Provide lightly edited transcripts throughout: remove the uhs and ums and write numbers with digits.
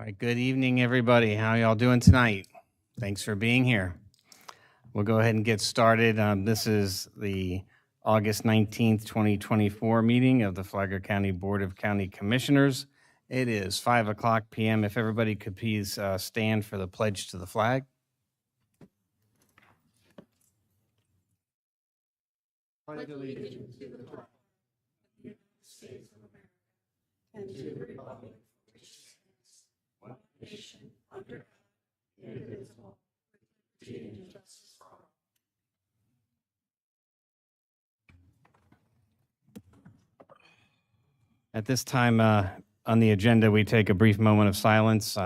All right, good evening, everybody. How y'all doing tonight? Thanks for being here. We'll go ahead and get started. This is the August 19th, 2024 meeting of the Flagler County Board of County Commissioners. It is 5 p.m. If everybody could please stand for the pledge to the flag. Pledge allegiance to the flag of the United States of America and to the republic for which it stands, one nation, under God, indivisible, with liberty and justice for all. At this time on the agenda, we take a brief moment of silence.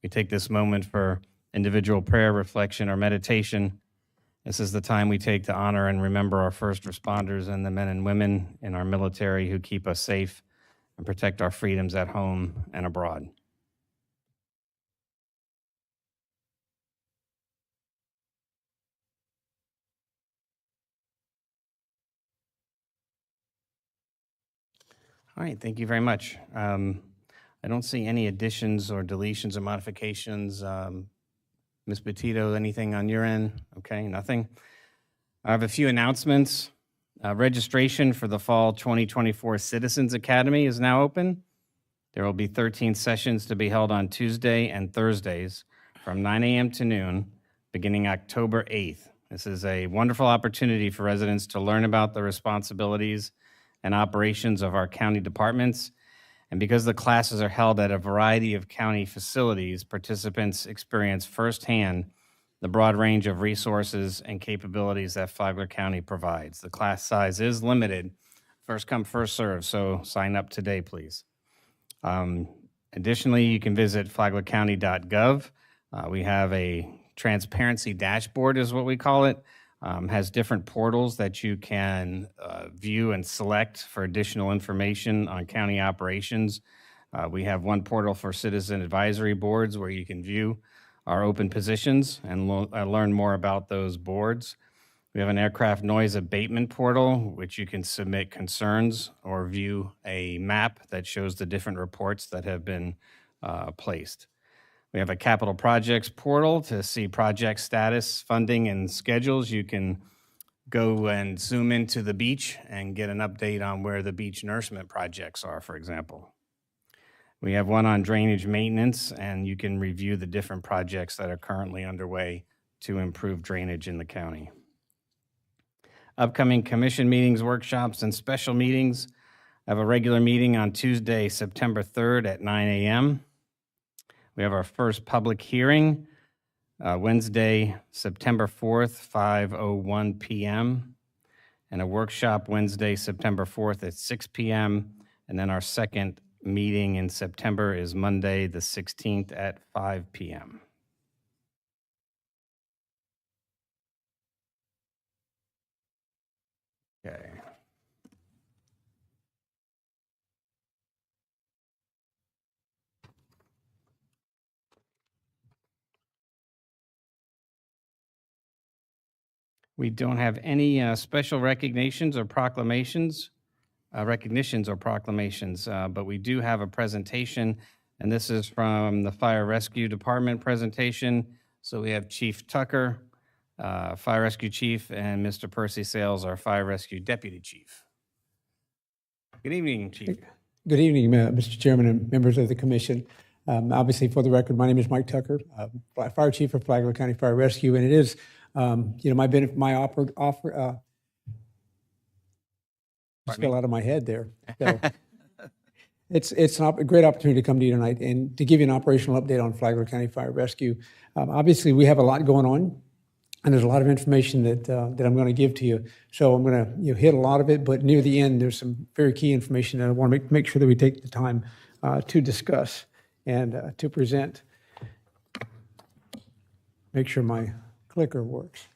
We take this moment for individual prayer, reflection, or meditation. This is the time we take to honor and remember our first responders and the men and women in our military who keep us safe and protect our freedoms at home and abroad. All right, thank you very much. I don't see any additions or deletions or modifications. Ms. Petito, anything on your end? Okay, nothing. I have a few announcements. Registration for the Fall 2024 Citizens Academy is now open. There will be 13 sessions to be held on Tuesday and Thursdays from 9 a.m. to noon, beginning October 8th. This is a wonderful opportunity for residents to learn about the responsibilities and operations of our county departments. And because the classes are held at a variety of county facilities, participants experience firsthand the broad range of resources and capabilities that Flagler County provides. The class size is limited, first come, first serve, so sign up today, please. Additionally, you can visit flaglercounty.gov. We have a transparency dashboard is what we call it. Has different portals that you can view and select for additional information on county operations. We have one portal for citizen advisory boards where you can view our open positions and learn more about those boards. We have an aircraft noise abatement portal, which you can submit concerns or view a map that shows the different reports that have been placed. We have a capital projects portal to see project status, funding, and schedules. You can go and zoom into the beach and get an update on where the beach nourishment projects are, for example. We have one on drainage maintenance, and you can review the different projects that are currently underway to improve drainage in the county. Upcoming commission meetings, workshops, and special meetings. I have a regular meeting on Tuesday, September 3rd at 9 a.m. We have our first public hearing Wednesday, September 4th, 5:01 p.m., and a workshop Wednesday, September 4th at 6 p.m., and then our second meeting in September is Monday, the 16th at 5 p.m. Okay. We don't have any special recognitions or proclamations, but we do have a presentation, and this is from the Fire Rescue Department presentation. So we have Chief Tucker, Fire Rescue Chief, and Mr. Percy Sales, our Fire Rescue Deputy Chief. Good evening, Chief. Good evening, Mr. Chairman and members of the Commission. Obviously, for the record, my name is Mike Tucker, Fire Chief of Flagler County Fire Rescue, and it is my offer. Just fell out of my head there. So it's a great opportunity to come to you tonight and to give you an operational update on Flagler County Fire Rescue. Obviously, we have a lot going on, and there's a lot of information that I'm going to give to you. So I'm going to hit a lot of it, but near the end, there's some very key information that I want to make sure that we take the time to discuss and to present. Make sure my clicker works.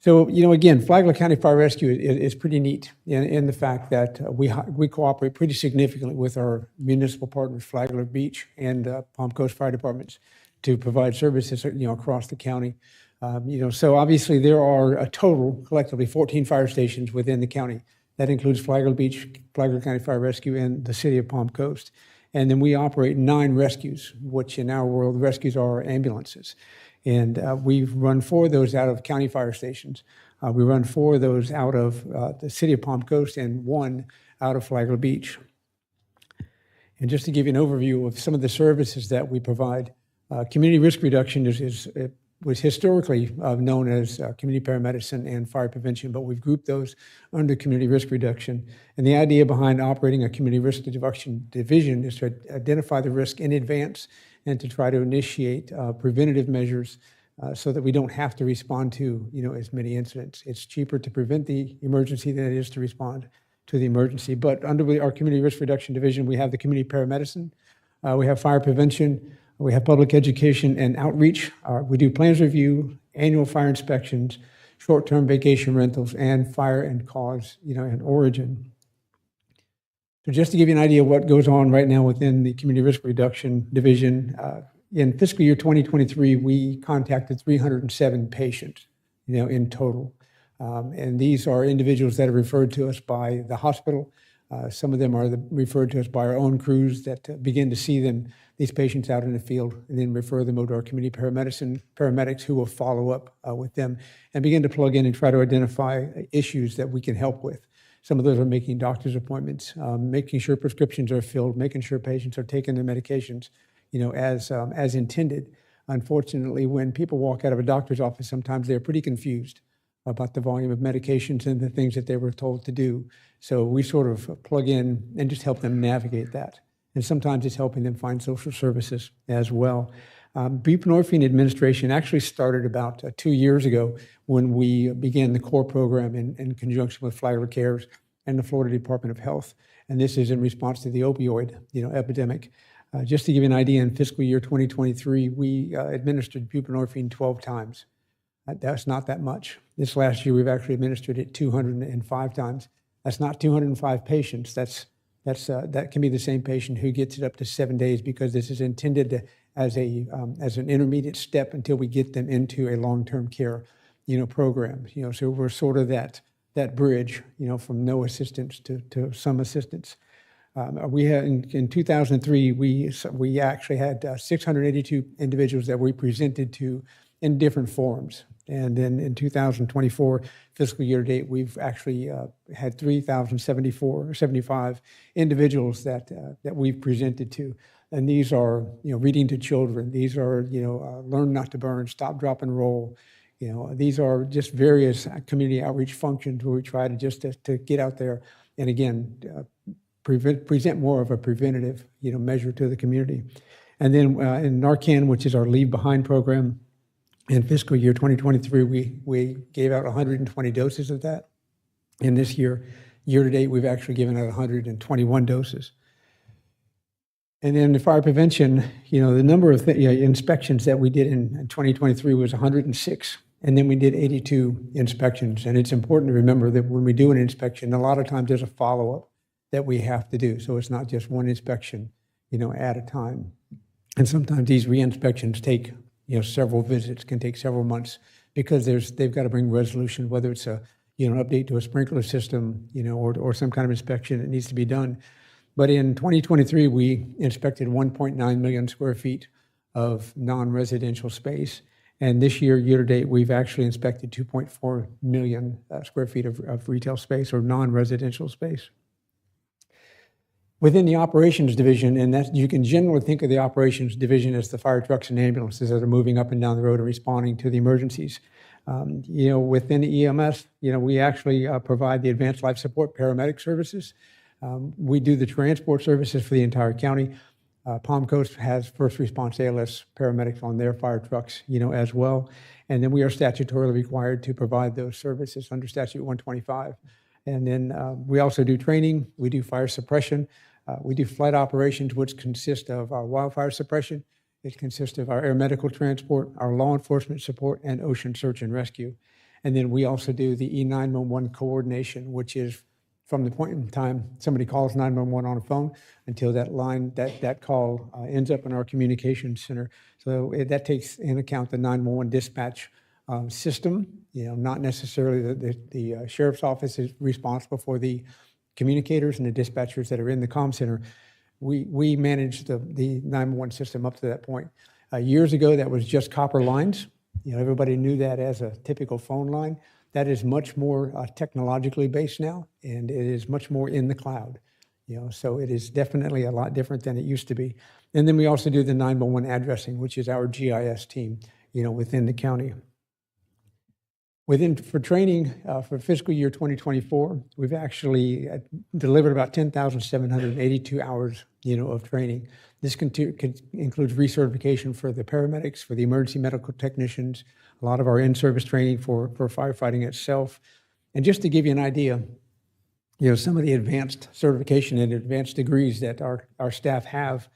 So, again, Flagler County Fire Rescue is pretty neat in the fact that we cooperate pretty significantly with our municipal partners, Flagler Beach and Palm Coast Fire Departments, to provide services, across the county. So obviously there are a total, collectively, 14 fire stations within the county. That includes Flagler Beach, Flagler County Fire Rescue, and the city of Palm Coast. And then we operate 9 rescues, which in our world, rescues are ambulances. And we've run 4 of those out of county fire stations. We run 4 of those out of the city of Palm Coast and 1 out of Flagler Beach. And just to give you an overview of some of the services that we provide, community risk reduction was historically known as community paramedicine and fire prevention, but we've grouped those under community risk reduction. And the idea behind operating a community risk reduction division is to identify the risk in advance and to try to initiate preventative measures so that we don't have to respond to as many incidents. It's cheaper to prevent the emergency than it is to respond to the emergency. But under our community risk reduction division, we have the community paramedicine, we have fire prevention, we have public education and outreach. We do plans review, annual fire inspections, short-term vacation rentals, and fire and cause, and origin. So just to give you an idea of what goes on right now within the community risk reduction division, in fiscal year 2023, we contacted 307 patients, in total. And these are individuals that are referred to us by the hospital. Some of them are referred to us by our own crews that begin to see these patients out in the field, and then refer them over to our community paramedics who will follow up with them and begin to plug in and try to identify issues that we can help with. Some of those are making doctor's appointments, making sure prescriptions are filled, making sure patients are taking their medications, as intended. Unfortunately, when people walk out of a doctor's office, sometimes they're pretty confused about the volume of medications and the things that they were told to do. So we sort of plug in and just help them navigate that. And sometimes it's helping them find social services as well. Buprenorphine administration actually started about 2 years ago when we began the core program in conjunction with Flagler Cares and the Florida Department of Health. And this is in response to the opioid epidemic. Just to give you an idea, in fiscal year 2023, we administered buprenorphine 12 times. That's not that much. This last year, we've actually administered it 205 times. That's not 205 patients. That can be the same patient who gets it up to 7 days, because this is intended as an intermediate step until we get them into a long-term care, program. So we're sort of that bridge, from no assistance to some assistance. We had in 2003, we actually had 682 individuals that we presented to in different forms. And then in 2024, fiscal year to date, we've actually had 3,075 individuals that we've presented to. And these are, reading to children. These are, learn not to burn, stop, drop, and roll. These are just various community outreach functions where we try to just to get out there and, again, present more of a preventative, measure to the community. And then in Narcan, which is our Leave Behind program, in fiscal year 2023, we gave out 120 doses of that. And this year to date, we've actually given out 121 doses. And then the fire prevention, the number of inspections that we did in 2023 was 106. And then we did 82 inspections. And it's important to remember that when we do an inspection, a lot of times there's a follow-up that we have to do. So it's not just one inspection, at a time. And sometimes these re-inspections take several visits, can take several months, because they've got to bring resolution, whether it's an update to a sprinkler system, or some kind of inspection that needs to be done. But in 2023, we inspected 1.9 million square feet of non-residential space. And this year to date, we've actually inspected 2.4 million square feet of retail space or non-residential space. Within the operations division, and that you can generally think of the operations division as the fire trucks and ambulances that are moving up and down the road and responding to the emergencies. Within the EMS, we actually provide the advanced life support paramedic services. We do the transport services for the entire county. Palm Coast has first response ALS paramedics on their fire trucks, as well. And then we are statutorily required to provide those services under Statute 125. And then we also do training. We do fire suppression. We do flight operations, which consist of our wildfire suppression. It consists of our air medical transport, our law enforcement support, and ocean search and rescue. And then we also do the E911 coordination, which is from the point in time somebody calls 911 on a phone until that call ends up in our communications center. So that takes in account the 911 dispatch system. Not necessarily the sheriff's office is responsible for the communicators and the dispatchers that are in the comm center, We managed the 911 system up to that point. Years ago, that was just copper lines. Everybody knew that as a typical phone line. That is much more technologically based now, and it is much more in the cloud. So it is definitely a lot different than it used to be. And then we also do the 911 addressing, which is our GIS team, within the county. For training for fiscal year 2024, we've actually delivered about 10,782 hours, of training. This includes recertification for the paramedics, for the emergency medical technicians, a lot of our in-service training for firefighting itself. And just to give you an idea, some of the advanced certification and advanced degrees that our staff have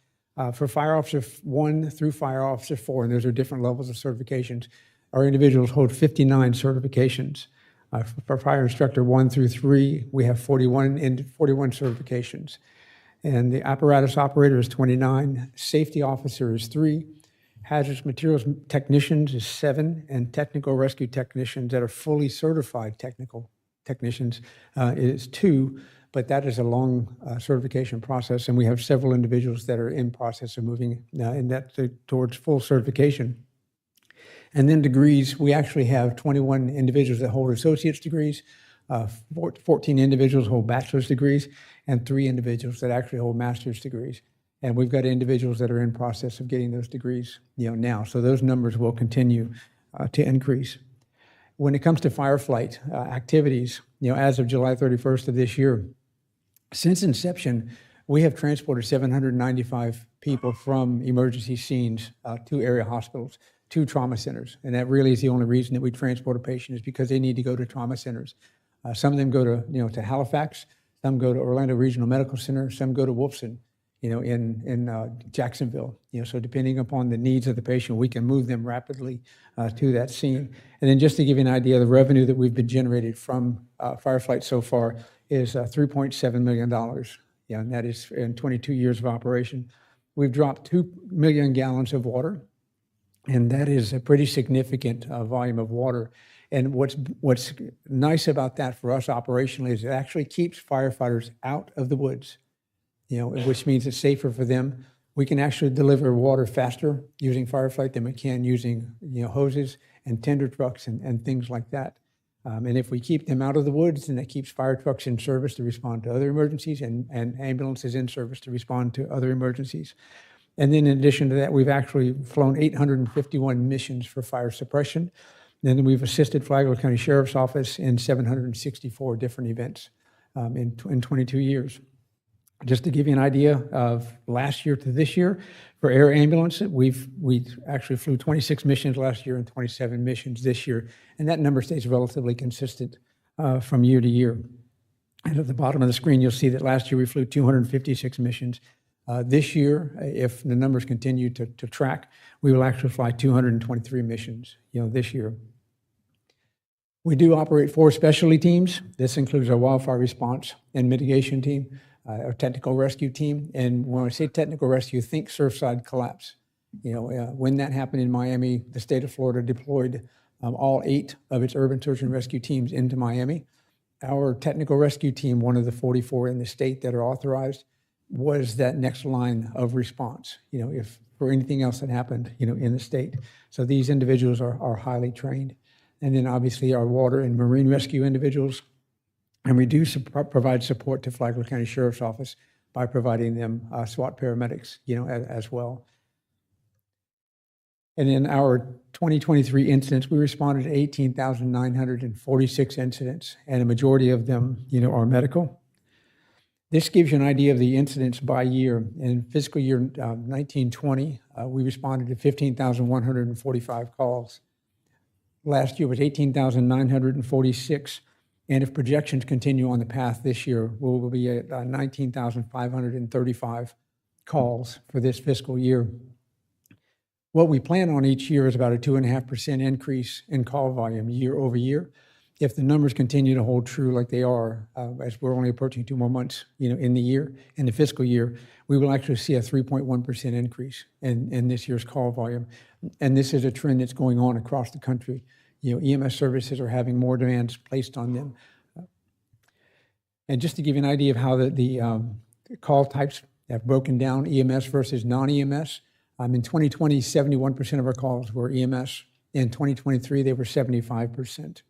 for Fire Officer 1 through Fire Officer 4, and those are different levels of certifications. Our individuals hold 59 certifications. For Fire Instructor 1 through 3, we have 41 certifications. And the Apparatus Operator is 29, Safety Officer is 3, Hazardous Materials Technicians is 7, and Technical Rescue Technicians that are fully certified technical technicians is 2, but that is a long certification process, and we have several individuals that are in process of moving in that towards full certification. And then degrees, we actually have 21 individuals that hold associate's degrees, 14 individuals hold bachelor's degrees, and 3 individuals that actually hold master's degrees. And we've got individuals that are in process of getting those degrees, now. So those numbers will continue to increase. When it comes to firefight activities, as of July 31st of this year, since inception, we have transported 795 people from emergency scenes to area hospitals, to trauma centers. And that really is the only reason that we transport a patient, is because they need to go to trauma centers. Some of them go to Halifax, some go to Orlando Regional Medical Center, some go to Wolfson, in Jacksonville. So depending upon the needs of the patient, we can move them rapidly to that scene. And then just to give you an idea, the revenue that we've been generated from firefight so far is $3.7 million. And that is in 22 years of operation. We've dropped 2 million gallons of water, and that is a pretty significant volume of water. And what's nice about that for us operationally is it actually keeps firefighters out of the woods, which means it's safer for them. We can actually deliver water faster using firefight than we can using hoses and tender trucks and things like that. And if we keep them out of the woods, then that keeps fire trucks in service to respond to other emergencies and ambulances in service to respond to other emergencies. And then in addition to that, we've actually flown 851 missions for fire suppression. Then we've assisted Flagler County Sheriff's Office in 764 different events in 22 years. Just to give you an idea of last year to this year, for air ambulance, we actually flew 26 missions last year and 27 missions this year, and that number stays relatively consistent from year to year. And at the bottom of the screen, you'll see that last year we flew 256 missions. This year, if the numbers continue to track, we will actually fly 223 missions, this year. We do operate 4 specialty teams. This includes our wildfire response and mitigation team, our technical rescue team. And when I say technical rescue, think Surfside collapse. When that happened in Miami, the state of Florida deployed all 8 of its urban search and rescue teams into Miami. Our technical rescue team, one of the 44 in the state that are authorized, was that next line of response, if for anything else that happened, in the state. So these individuals are highly trained. And then obviously our water and marine rescue individuals. And we do provide support to Flagler County Sheriff's Office by providing them SWAT paramedics, as well. And in our 2023 incidents, we responded to 18,946 incidents, and a majority of them, are medical. This gives you an idea of the incidents by year. In fiscal year 1920, we responded to 15,145 calls. Last year was 18,946. And if projections continue on the path this year, we'll be at 19,535 calls for this fiscal year. What we plan on each year is about a 2.5% increase in call volume year over year. If the numbers continue to hold true like they are, as we're only approaching 2 more months, in the year, in the fiscal year, we will actually see a 3.1% increase in this year's call volume. And this is a trend that's going on across the country. EMS services are having more demands placed on them. And just to give you an idea of how the call types have broken down EMS versus non-EMS. In 2020, 71% of our calls were EMS. In 2023, they were 75%.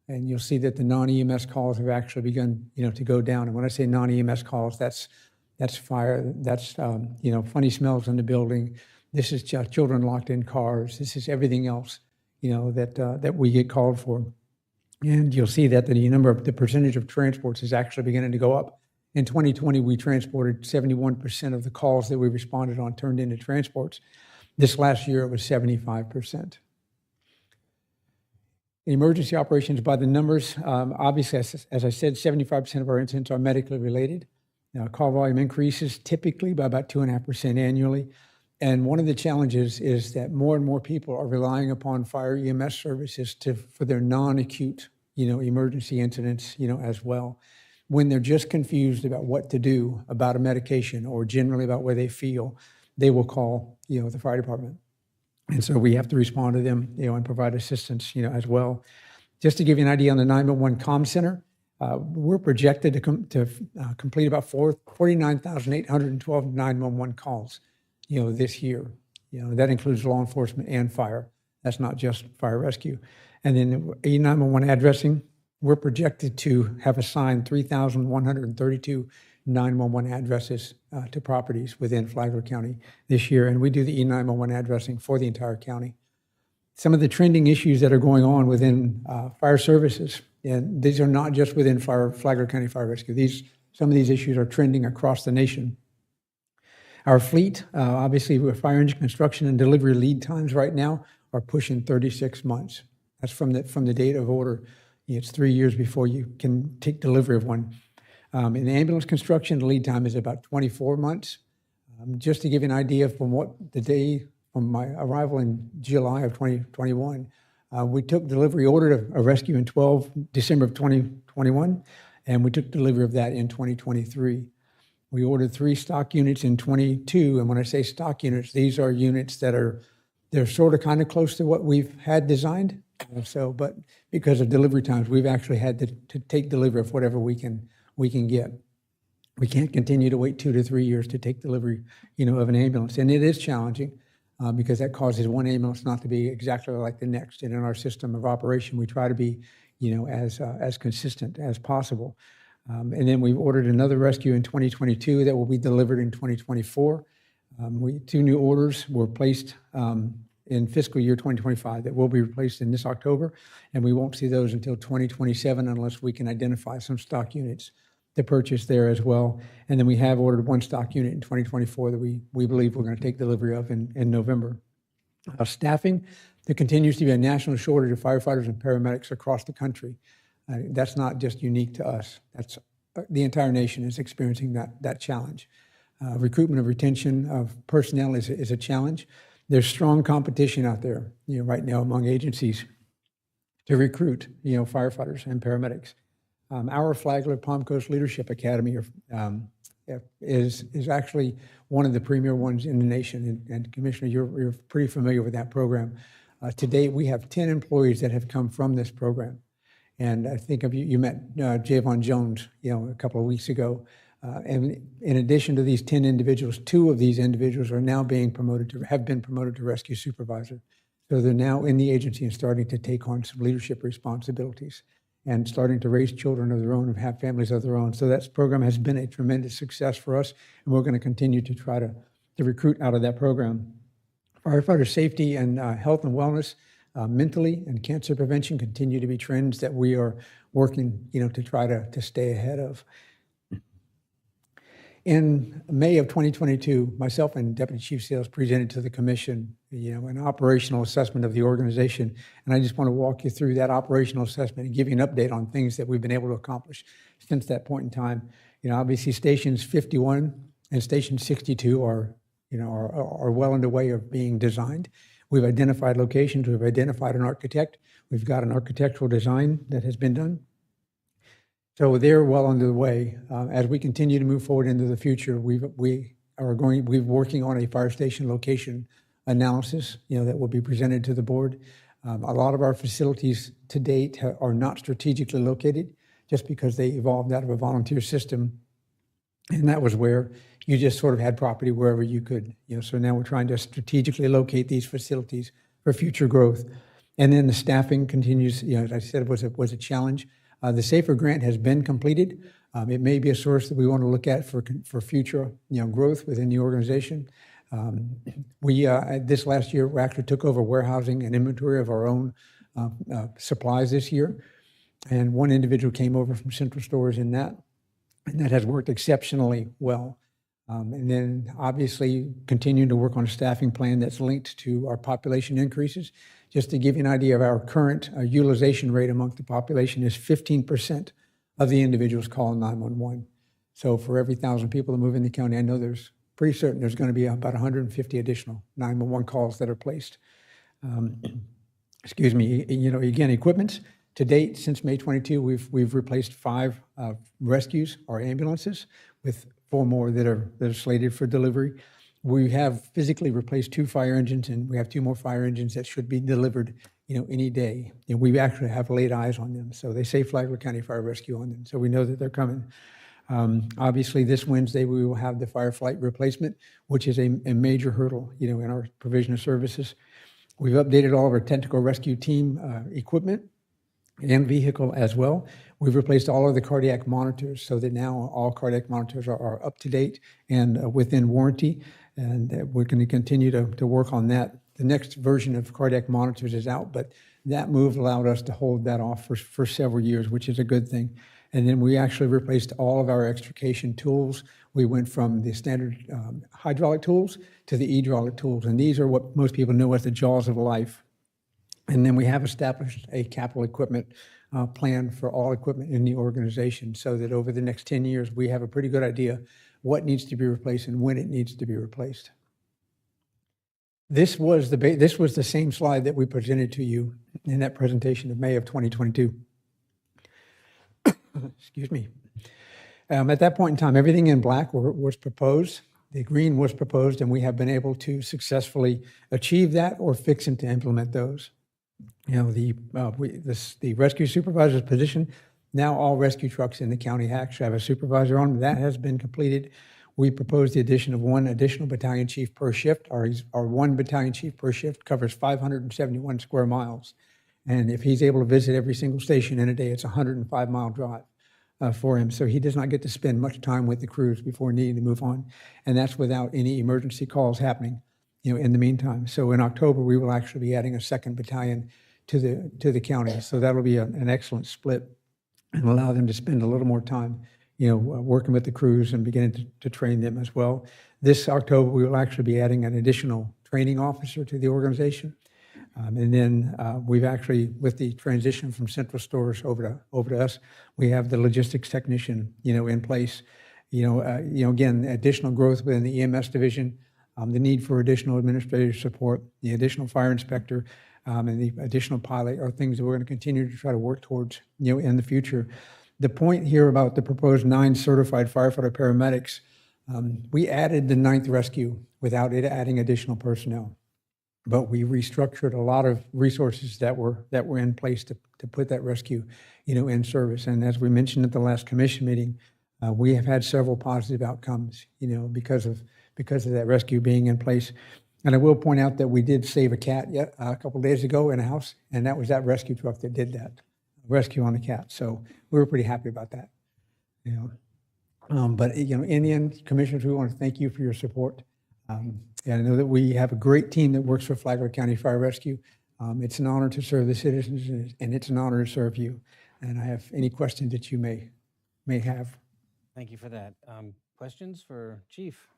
And you'll see that the non-EMS calls have actually begun, to go down. And when I say non-EMS calls, that's fire, that's, funny smells in the building. This is children locked in cars. This is everything else, that we get called for. And you'll see that the percentage of transports is actually beginning to go up. In 2020, we transported 71% of the calls that we responded on turned into transports. This last year, it was 75%. Emergency operations by the numbers, obviously, as I said, 75% of our incidents are medically related. Call volume increases typically by about 2.5% annually. And one of the challenges is that more and more people are relying upon fire EMS services for their non-acute, emergency incidents, as well. When they're just confused about what to do about a medication or generally about where they feel, they will call, the fire department. And so we have to respond to them, and provide assistance, as well. Just to give you an idea on the 911 comm center, we're projected to complete about 49,812 911 calls, this year. That includes law enforcement and fire. That's not just fire rescue. And then 911 addressing, we're projected to have assigned 3,132 911 addresses to properties within Flagler County this year, and we do the E911 addressing for the entire county. Some of the trending issues that are going on within fire services, and these are not just within Flagler County Fire Rescue. Some of these issues are trending across the nation. Our fleet, obviously, with fire engine construction and delivery lead times right now are pushing 36 months. That's from the date of order. It's 3 years before you can take delivery of one. In ambulance construction, the lead time is about 24 months. Just to give you an idea, from my arrival in July of 2021, we took delivery, ordered a rescue in December of 2021, and we took delivery of that in 2023. We ordered 3 stock units in 22, and when I say stock units, these are units they're sort of kind of close to what we've had designed. But because of delivery times, we've actually had to take delivery of whatever we can get. We can't continue to wait 2 to 3 years to take delivery, of an ambulance. And it is challenging because that causes one ambulance not to be exactly like the next. And in our system of operation, we try to be, as consistent as possible. And then we've ordered another rescue in 2022 that will be delivered in 2024. 2 new orders were placed in fiscal year 2025 that will be replaced in this October, and we won't see those until 2027 unless we can identify some stock units to purchase there as well. And then we have ordered 1 stock unit in 2024 that we believe we're going to take delivery of in November. Staffing, there continues to be a national shortage of firefighters and paramedics across the country. That's not just unique to us. That's the entire nation is experiencing that challenge. Recruitment of retention of personnel is a challenge. There's strong competition out there, right now among agencies to recruit, firefighters and paramedics. Our Flagler Palm Coast Leadership Academy is actually one of the premier ones in the nation. And Commissioner, you're pretty familiar with that program. To date, we have 10 employees that have come from this program. And I think you met Javon Jones, a couple of weeks ago. And in addition to these 10 individuals, 2 of these individuals are now have been promoted to rescue supervisor. So they're now in the agency and starting to take on some leadership responsibilities and starting to raise children of their own and have families of their own. So that program has been a tremendous success for us, and we're going to continue to try to recruit out of that program. Firefighter safety and health and wellness, mentally and cancer prevention continue to be trends that we are working, to try to stay ahead of. In May of 2022, myself and Deputy Chief Sales presented to the Commission, an operational assessment of the organization. And I just want to walk you through that operational assessment and give you an update on things that we've been able to accomplish since that point in time. Obviously stations 51 and station 62 are well underway of being designed. We've identified locations, we've identified an architect, we've got an architectural design that has been done. So they're well under the way. As we continue to move forward into the future, we're working on a fire station location analysis, that will be presented to the board. A lot of our facilities to date are not strategically located just because they evolved out of a volunteer system. And that was where you just sort of had property wherever you could, so now we're trying to strategically locate these facilities for future growth. And then the staffing continues, as I said, was a challenge. The SAFER grant has been completed. It may be a source that we want to look at for future, growth within the organization. We this last year, we actually took over warehousing and inventory of our own supplies this year. And one individual came over from Central Stores in that, and that has worked exceptionally well. And then obviously continuing to work on a staffing plan that's linked to our population increases. Just to give you an idea of our current utilization rate amongst the population is 15% of the individuals calling 911. So for every 1,000 people that move in the county, I know there's pretty certain there's going to be about 150 additional 911 calls that are placed. Excuse me, again, equipment. To date, since May 22, we've replaced 5 rescues or ambulances with 4 more that are slated for delivery. We have physically replaced 2 fire engines, and we have 2 more fire engines that should be delivered, any day. And we actually have laid eyes on them. So they say Flagler County Fire Rescue on them. So we know that they're coming. Obviously, this Wednesday, we will have the firefight replacement, which is a major hurdle, in our provision of services. We've updated all of our technical rescue team equipment and vehicle as well. We've replaced all of the cardiac monitors so that now all cardiac monitors are up to date and within warranty. And we're going to continue to work on that. The next version of cardiac monitors is out, but that move allowed us to hold that off for several years, which is a good thing. And then we actually replaced all of our extrication tools. We went from the standard hydraulic tools to the hydraulic tools. And these are what most people know as the jaws of life. And then we have established a capital equipment plan for all equipment in the organization so that over the next 10 years, we have a pretty good idea what needs to be replaced and when it needs to be replaced. This was the same slide that we presented to you in that presentation of May of 2022. Excuse me. At that point in time, everything in black was proposed. The green was proposed, and we have been able to successfully achieve that or fix and to implement those. The rescue supervisor's position, now all rescue trucks in the county actually have a supervisor on them. That has been completed. We proposed the addition of 1 additional battalion chief per shift. Our 1 battalion chief per shift covers 571 square miles. And if he's able to visit every single station in a day, it's a 105-mile drive for him. So he does not get to spend much time with the crews before needing to move on. And that's without any emergency calls happening, in the meantime. So in October, we will actually be adding a 2nd battalion to the county. So that'll be an excellent split and allow them to spend a little more time, working with the crews and beginning to train them as well. This October, we will actually be adding an additional training officer to the organization. And then we've actually, with the transition from Central Stores over to us, we have the logistics technician, in place. Again, additional growth within the EMS division, the need for additional administrative support, the additional fire inspector, and the additional pilot are things that we're going to continue to try to work towards, in the future. The point here about the proposed 9 certified firefighter paramedics, we added the 9th rescue without it adding additional personnel. But we restructured a lot of resources that were in place to put that rescue, in service. And as we mentioned at the last commission meeting, we have had several positive outcomes, because of that rescue being in place. And I will point out that we did save a cat a couple of days ago in a house, and that was that rescue truck that did that rescue on the cat. So we were pretty happy about that. But in the end, commissioners, we want to thank you for your support. And I know that we have a great team that works for Flagler County Fire Rescue. It's an honor to serve the citizens, and it's an honor to serve you. And I have any questions that you may have. Thank you for that. Questions for Chief?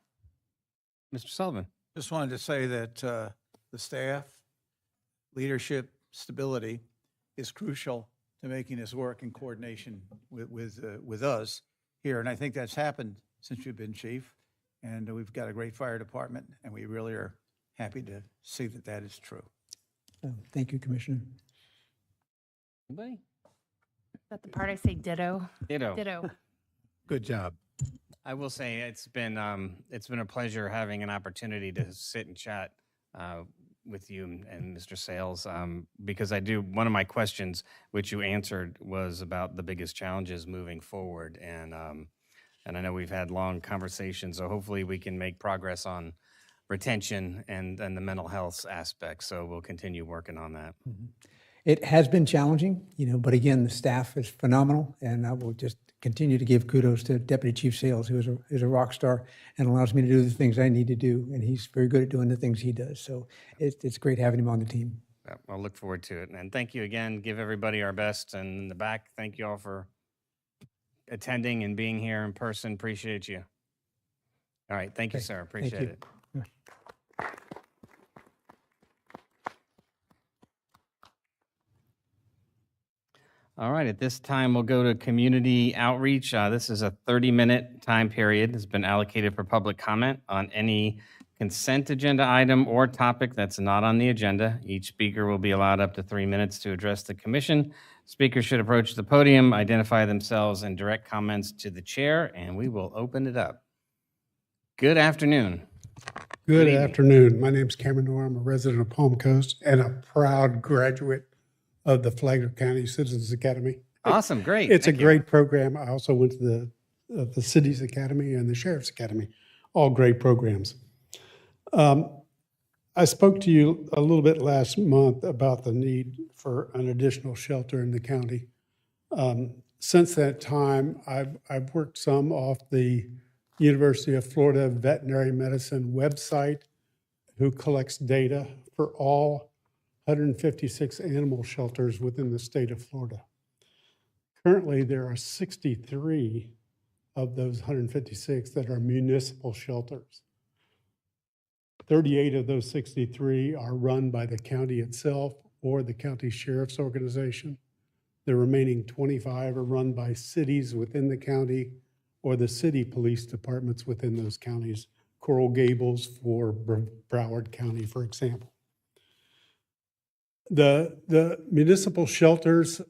Mr. Sullivan? Just wanted to say that the staff, leadership, stability is crucial to making this work in coordination with us here. And I think that's happened since you've been chief. And we've got a great fire department, and we really are happy to see that that is true. Thank you, Commissioner. Anybody? Is that the part I say ditto? Ditto. Ditto. Good job. I will say it's been a pleasure having an opportunity to sit and chat with you and Mr. Sales, because one of my questions, which you answered, was about the biggest challenges moving forward. And And I know we've had long conversations, so hopefully we can make progress on retention and the mental health aspect. So we'll continue working on that. It has been challenging, but again, the staff is phenomenal, and I will just continue to give kudos to Deputy Chief Sales, who is a rock star and allows me to do the things I need to do, and he's very good at doing the things he does. So it's great having him on the team. I'll look forward to it. And thank you again. Give everybody our best. And in the back, thank you all for attending and being here in person. Appreciate you. All right. Thank you, Okay. sir. Thank Appreciate you. it. All right, at this time, we'll go to community outreach. This is a 30-minute time period that's been allocated for public comment on any consent agenda item or topic that's not on the agenda. Each speaker will be allowed up to 3 minutes to address the commission. Speakers should approach the podium, identify themselves, and direct comments to the chair, and we will open it up. Good afternoon. Good evening. afternoon. My name's Cameron Orr. I'm a resident of Palm Coast and a proud graduate of the Flagler County Citizens Academy. Awesome, great. It's a Thank you. great program. I also went to the City's Academy and the Sheriff's Academy, all great programs. I spoke to you a little bit last month about the need for an additional shelter in the county. Since that time, I've worked some off the University of Florida Veterinary Medicine website, who collects data for all 156 animal shelters within the state of Florida. Currently, there are 63 of those 156 that are municipal shelters. 38 of those 63 are run by the county itself or the county sheriff's organization. The remaining 25 are run by cities within the county or the city police departments within those counties. Coral Gables for Broward County, for example. The municipal shelters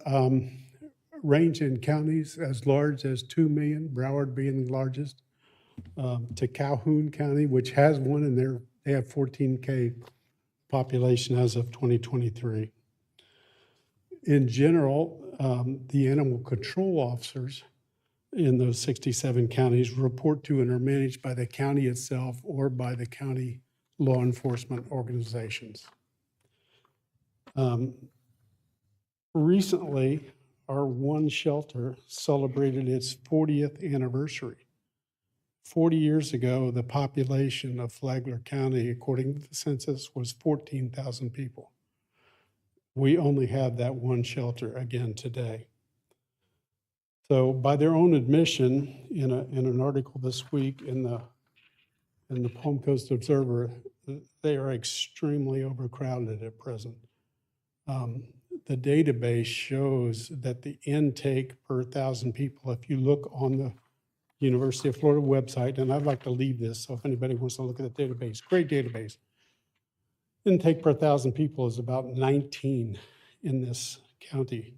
range in counties as large as 2 million, Broward being the largest, to Calhoun County, which has one, and they have 14K population as of 2023. In general, the animal control officers in those 67 counties report to and are managed by the county itself or by the county law enforcement organizations. Recently, our one shelter celebrated its 40th anniversary. 40 years ago, the population of Flagler County, according to the census, was 14,000 people. We only have that one shelter again today. So by their own admission, in an article this week in the Palm Coast Observer, they are extremely overcrowded at present. The database shows that the intake per 1,000 people, if you look on the University of Florida website, and I'd like to leave this, so if anybody wants to look at the database, great database. Intake per 1,000 people is about 19 in this county.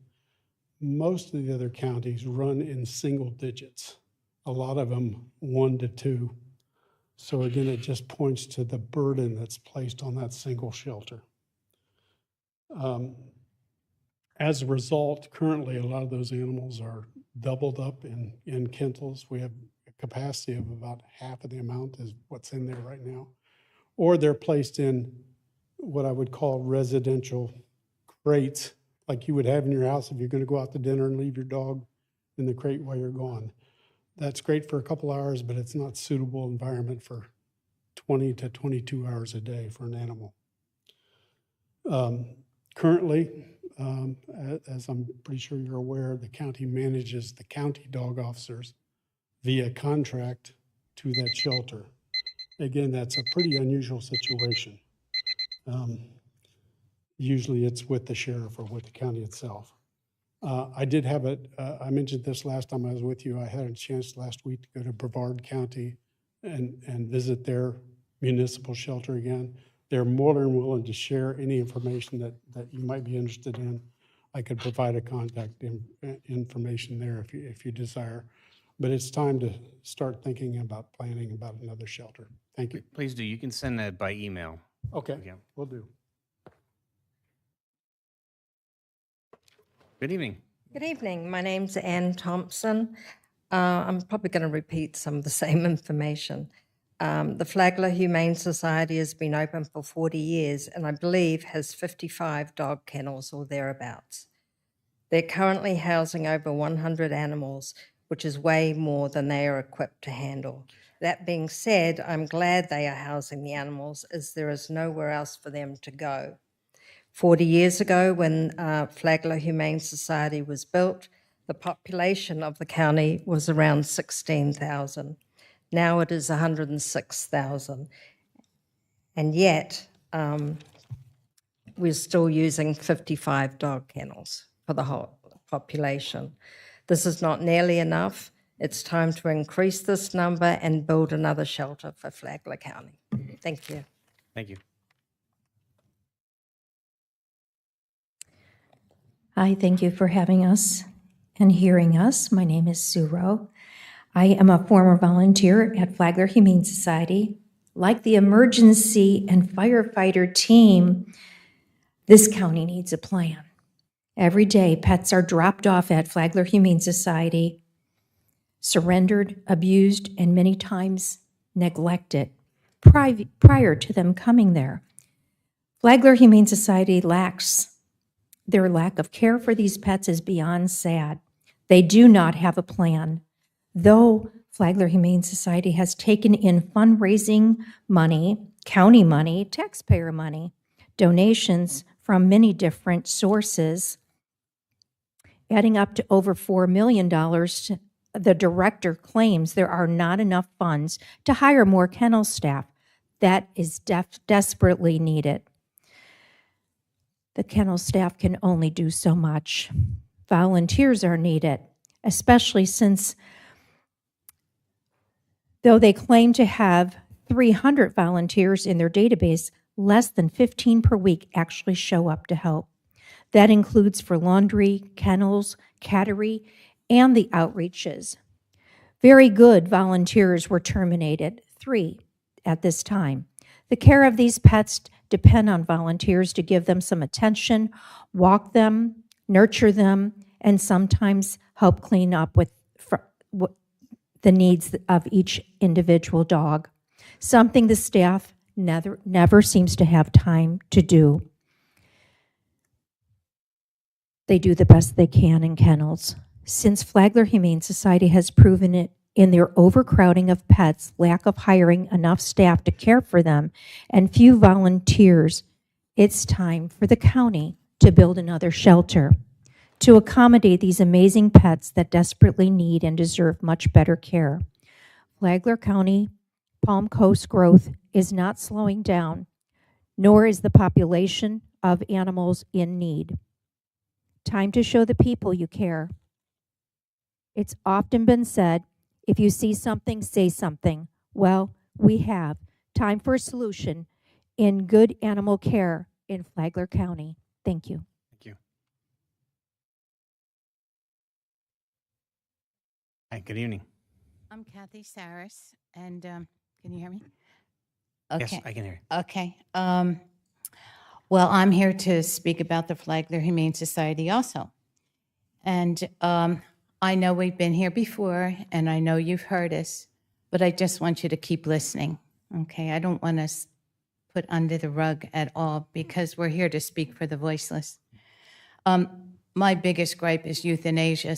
Most of the other counties run in single digits, a lot of them 1 to 2. So again, it just points to the burden that's placed on that single shelter. As a result, currently, a lot of those animals are doubled up in kennels. We have a capacity of about half of the amount is what's in there right now. Or they're placed in what I would call residential crates, like you would have in your house if you're going to go out to dinner and leave your dog in the crate while you're gone. That's great for a couple hours, but it's not suitable environment for 20 to 22 hours a day for an animal. Currently, as I'm pretty sure you're aware, the county manages the county dog officers via contract to that shelter. Again, that's a pretty unusual situation. Usually it's with the sheriff or with the county itself. I did have I mentioned this last time I was with you. I had a chance last week to go to Brevard County and visit their municipal shelter again. They're more than willing to share any information that you might be interested in. I could provide a contact information there if you desire. But it's time to start thinking about planning about another shelter. Thank you. Please do. You can send that by email. Okay, Yeah. will do. Good evening. Good evening. My name's Ann Thompson. I'm probably going to repeat some of the same information. The Flagler Humane Society has been open for 40 years and I believe has 55 dog kennels or thereabouts. They're currently housing over 100 animals, which is way more than they are equipped to handle. That being said, I'm glad they are housing the animals as there is nowhere else for them to go. 40 years ago, when Flagler Humane Society was built, the population of the county was around 16,000. Now it is 106,000. And yet, we're still using 55 dog kennels for the whole population. This is not nearly enough. It's time to increase this number and build another shelter for Flagler County. Thank you. Thank you. Hi, thank you for having us and hearing us. My name is Sue Rowe. I am a former volunteer at Flagler Humane Society. Like the emergency and firefighter team, this county needs a plan. Every day, pets are dropped off at Flagler Humane Society, surrendered, abused, and many times neglected prior to them coming there. Flagler Humane Society their lack of care for these pets is beyond sad. They do not have a plan. Though Flagler Humane Society has taken in fundraising money, county money, taxpayer money, donations from many different sources, adding up to over $4 million, the director claims there are not enough funds to hire more kennel staff. That is desperately needed. The kennel staff can only do so much. Volunteers are needed, especially since, though they claim to have 300 volunteers in their database, less than 15 per week actually show up to help. That includes for laundry, kennels, cattery, and the outreaches. Very good volunteers were terminated, 3 at this time. The care of these pets depend on volunteers to give them some attention, walk them, nurture them, and sometimes help clean up with the needs of each individual dog, something the staff never seems to have time to do. They do the best they can in kennels. Since Flagler Humane Society has proven it in their overcrowding of pets, lack of hiring enough staff to care for them, and few volunteers, it's time for the county to build another shelter to accommodate these amazing pets that desperately need and deserve much better care. Flagler County, Palm Coast growth is not slowing down, nor is the population of animals in need. Time to show the people you care. It's often been said, if you see something, say something. Well, we have. Time for a solution in good animal care in Flagler County. Thank you. Thank you. Hi, good evening. I'm Kathy Saris, and can you hear me? Yes, I can hear you. Okay. Well, I'm here to speak about the Flagler Humane Society also. And I know we've been here before, and I know you've heard us, but I just want you to keep listening, okay? I don't want us put under the rug at all because we're here to speak for the voiceless. My biggest gripe is euthanasia.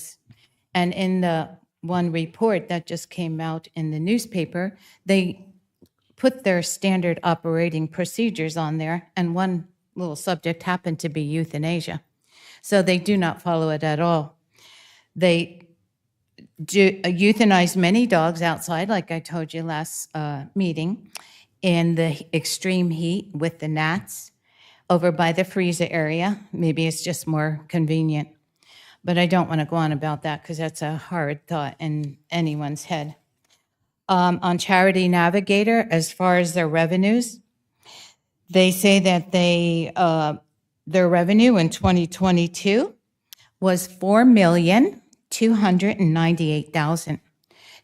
And in the one report that just came out in the newspaper, they put their standard operating procedures on there, and one little subject happened to be euthanasia. So they do not follow it at all. They do euthanize many dogs outside, like I told you last meeting, in the extreme heat with the gnats over by the freezer area. Maybe it's just more convenient. But I don't want to go on about that because that's a hard thought in anyone's head. On Charity Navigator, as far as their revenues, they say that their revenue in 2022 was $4,298,000.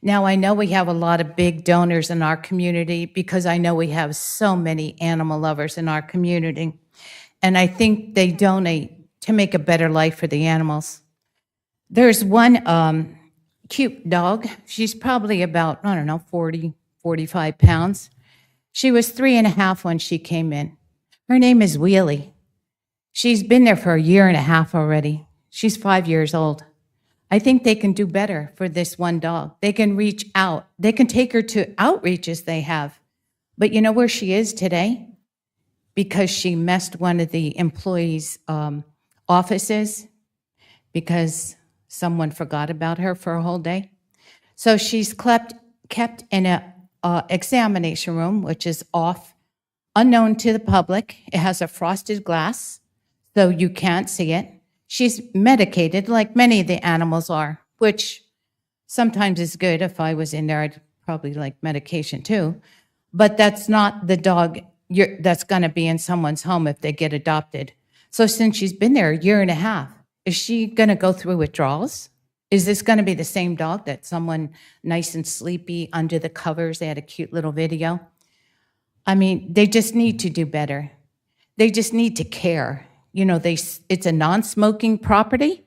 Now, I know we have a lot of big donors in our community because I know we have so many animal lovers in our community. And I think they donate to make a better life for the animals. There's one cute dog. She's probably about, I don't know, 40, 45 pounds. She was 3.5 when she came in. Her name is Wheelie. She's been there for a year and a half already. She's 5 years old. I think they can do better for this one dog. They can reach out. They can take her to outreaches they have. But you know where she is today? Because she messed one of the employees' offices because someone forgot about her for a whole day. So she's kept in a examination room, which is off, unknown to the public. It has a frosted glass, so you can't see it. She's medicated like many of the animals are, which sometimes is good. If I was in there, I'd probably like medication too. But that's not the dog that's going to be in someone's home if they get adopted. So since she's been there a year and a half, is she going to go through withdrawals? Is this going to be the same dog that someone nice and sleepy under the covers? They had a cute little video. I mean, they just need to do better. They just need to care. You know, it's a non-smoking property.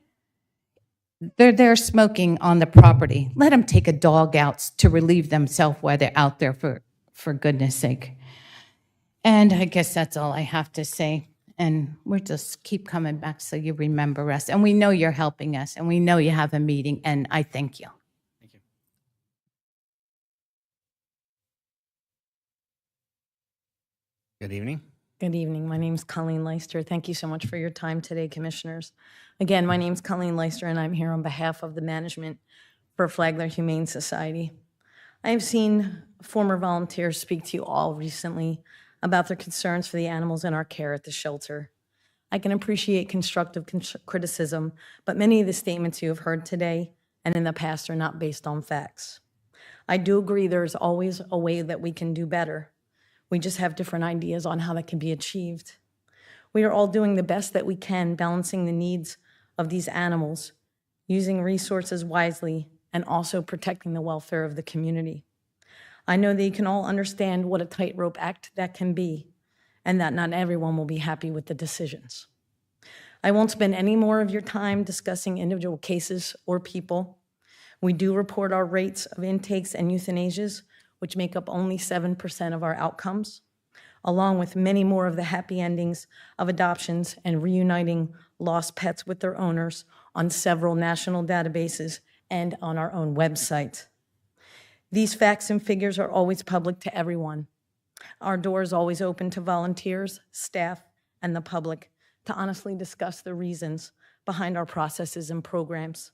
They're smoking on the property. Let them take a dog out to relieve themselves while they're out there, for goodness sake. And I guess that's all I have to say. And we'll just keep coming back so you remember us. And we know you're helping us, and we know you have a meeting, and I thank you. Thank you. Good evening. Good evening. My name is Colleen Leister. Thank you so much for your time today, Commissioners. Again, my name is Colleen Leister, and I'm here on behalf of the management for Flagler Humane Society. I have seen former volunteers speak to you all recently about their concerns for the animals in our care at the shelter. I can appreciate constructive criticism, but many of the statements you have heard today and in the past are not based on facts. I do agree there's always a way that we can do better. We just have different ideas on how that can be achieved. We are all doing the best that we can, balancing the needs of these animals, using resources wisely, and also protecting the welfare of the community. I know that you can all understand what a tightrope act that can be, and that not everyone will be happy with the decisions. I won't spend any more of your time discussing individual cases or people. We do report our rates of intakes and euthanasias, which make up only 7% of our outcomes, along with many more of the happy endings of adoptions and reuniting lost pets with their owners on several national databases and on our own website. These facts and figures are always public to everyone. Our door is always open to volunteers, staff, and the public to honestly discuss the reasons behind our processes and programs.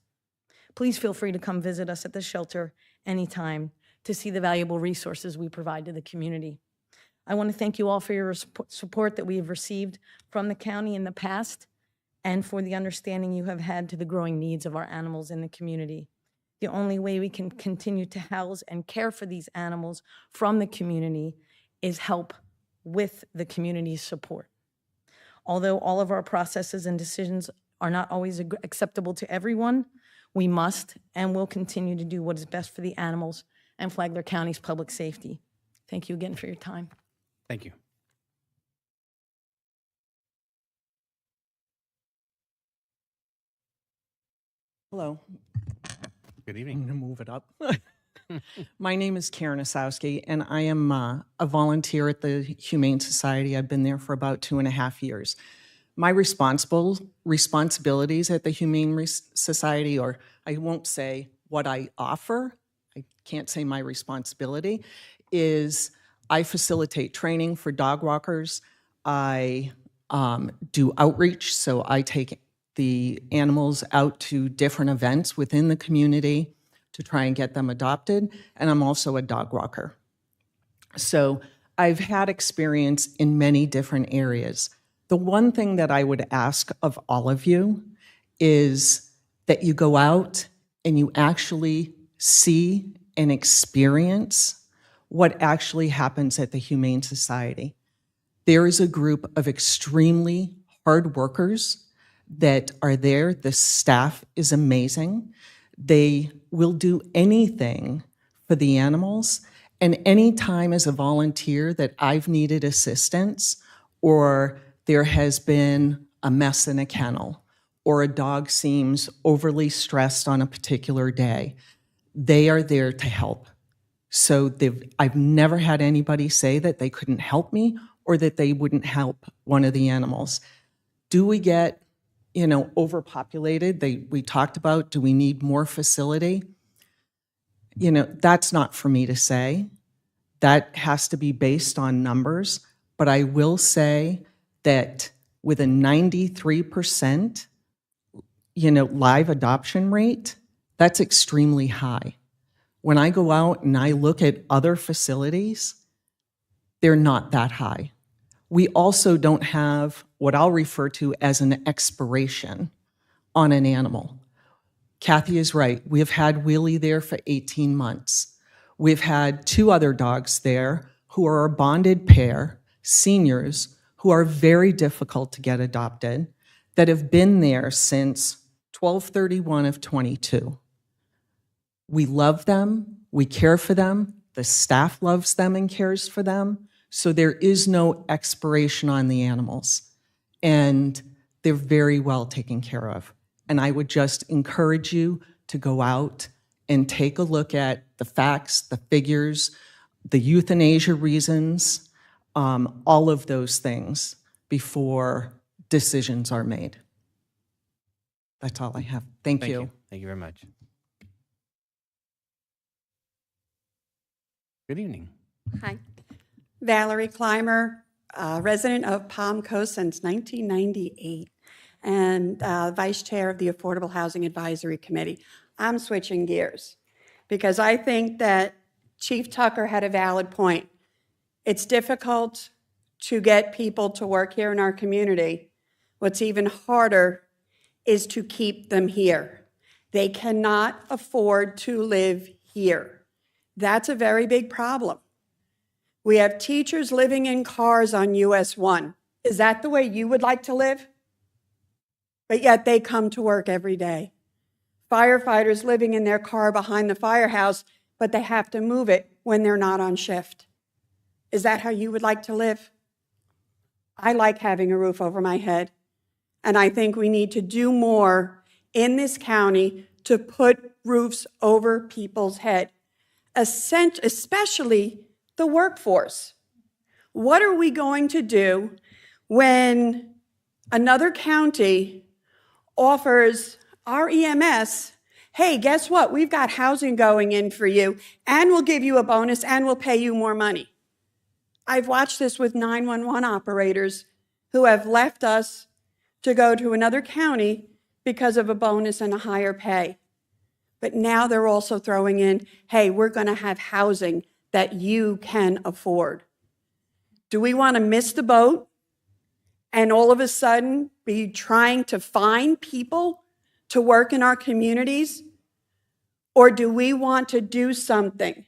Please feel free to come visit us at the shelter anytime to see the valuable resources we provide to the community. I want to thank you all for your support that we have received from the county in the past and for the understanding you have had to the growing needs of our animals in the community. The only way we can continue to house and care for these animals from the community is help with the community's support. Although all of our processes and decisions are not always acceptable to everyone, we must and will continue to do what is best for the animals and Flagler County's public safety. Thank you again for your time. Thank you. Hello. Good I'm evening. going to move it up. My name is Karen Osowski, and I am a volunteer at the Humane Society. I've been there for about 2.5 years. My responsibilities at the Humane Society, or I won't say what I offer, I can't say my responsibility, is I facilitate training for dog walkers. I do outreach, so I take the animals out to different events within the community to try and get them adopted, and I'm also a dog walker. So I've had experience in many different areas. The one thing that I would ask of all of you is that you go out and you actually see and experience what actually happens at the Humane Society. There is a group of extremely hard workers that are there. The staff is amazing. They will do anything for the animals. And any time as a volunteer that I've needed assistance, or there has been a mess in a kennel, or a dog seems overly stressed on a particular day, They are there to help. So I've never had anybody say that they couldn't help me or that they wouldn't help one of the animals. Do we get, overpopulated? We talked about, do we need more facility? That's not for me to say. That has to be based on numbers. But I will say that with a 93%, live adoption rate, that's extremely high. When I go out and I look at other facilities, they're not that high. We also don't have what I'll refer to as an expiration on an animal. Kathy is right. We have had Willie there for 18 months. We've had 2 other dogs there who are a bonded pair, seniors, who are very difficult to get adopted, that have been there since 12/31 of 22. We love them. We care for them. The staff loves them and cares for them. So there is no expiration on the animals. And they're very well taken care of. And I would just encourage you to go out and take a look at the facts, the figures, the euthanasia reasons, all of those things before decisions are made. That's all I have. Thank you. Thank you very much. Good evening. Hi. Valerie Clymer, resident of Palm Coast since 1998 and vice chair of the Affordable Housing Advisory Committee. I'm switching gears because I think that Chief Tucker had a valid point. It's difficult to get people to work here in our community. What's even harder is to keep them here. They cannot afford to live here. That's a very big problem. We have teachers living in cars on US 1. Is that the way you would like to live? But yet they come to work every day. Firefighters living in their car behind the firehouse, but they have to move it when they're not on shift. Is that how you would like to live? I like having a roof over my head, and I think we need to do more in this county to put roofs over people's head, especially the workforce. What are we going to do when another county offers our EMS, hey, guess what? We've got housing going in for you, and we'll give you a bonus, and we'll pay you more money. I've watched this with 911 operators who have left us to go to another county because of a bonus and a higher pay. But now they're also throwing in, hey, we're going to have housing that you can afford. Do we want to miss the boat and all of a sudden be trying to find people to work in our communities? Or do we want to do something?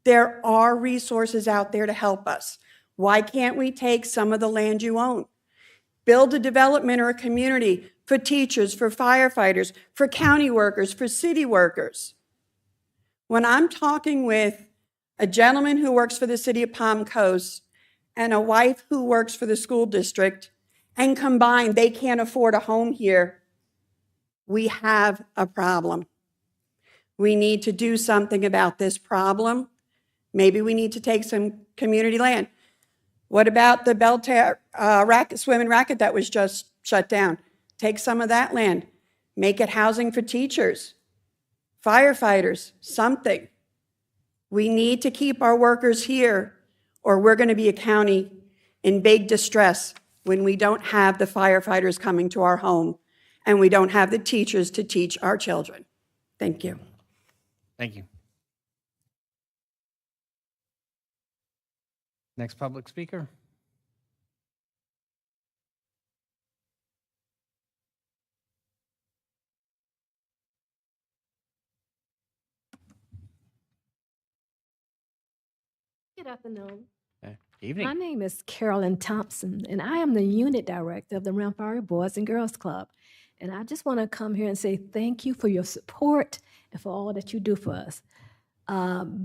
There are resources out there to help us. Why can't we take some of the land you own? Build a development or a community for teachers, for firefighters, for county workers, for city workers. When I'm talking with a gentleman who works for the city of Palm Coast and a wife who works for the school district, and combined they can't afford a home here, we have a problem. We need to do something about this problem. Maybe we need to take some community land. What about the Belter swimming racket that was just shut down? Take some of that land, make it housing for teachers, firefighters, something. We need to keep our workers here, or we're going to be a county in big distress when we don't have the firefighters coming to our home and we don't have the teachers to teach our children. Thank you. Thank you. Next public speaker. Good afternoon. Good evening. My name is Carolyn Thompson, and I am the unit director of the Round Fire Boys and Girls Club. And I just want to come here and say thank you for your support and for all that you do for us.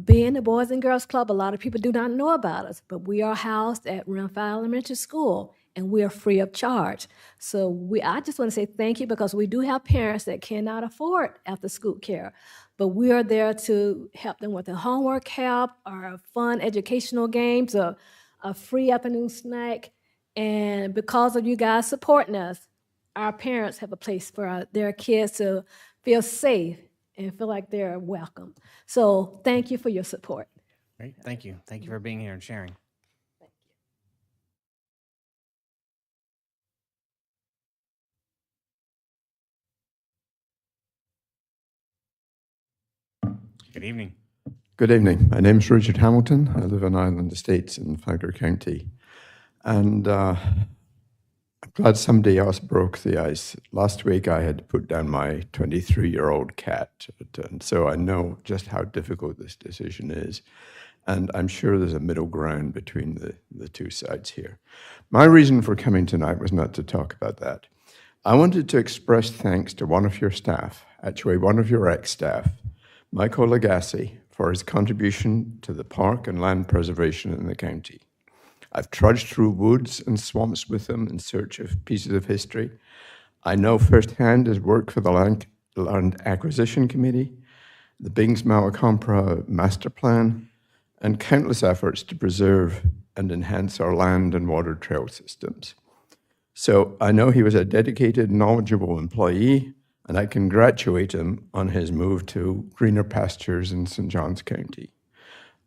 Being the Boys and Girls Club, a lot of people do not know about us, but we are housed at Round Fire Elementary School, and we are free of charge. So I just want to say thank you, because we do have parents that cannot afford after-school care, but we are there to help them with their homework help, or fun educational games, or a free afternoon snack. And because of you guys supporting us, our parents have a place for their kids to feel safe and feel like they're welcome. So thank you for your support. Great. Thank you. Thank you for being here and sharing. Good evening. Good evening. My name is Richard Hamilton. I live on Island Estates in Flagler County. And I'm glad somebody else broke the ice. Last week I had to put down my 23-year-old cat. And so I know just how difficult this decision is. And I'm sure there's a middle ground between the two sides here. My reason for coming tonight was not to talk about that. I wanted to express thanks to one of your staff, actually one of your ex-staff, Michael Legassi, for his contribution to the park and land preservation in the county. I've trudged through woods and swamps with him in search of pieces of history. I know firsthand his work for the Land Acquisition Committee, the Bings Malacompra Master Plan, and countless efforts to preserve and enhance our land and water trail systems. So I know he was a dedicated, knowledgeable employee, and I congratulate him on his move to greener pastures in St. Johns County.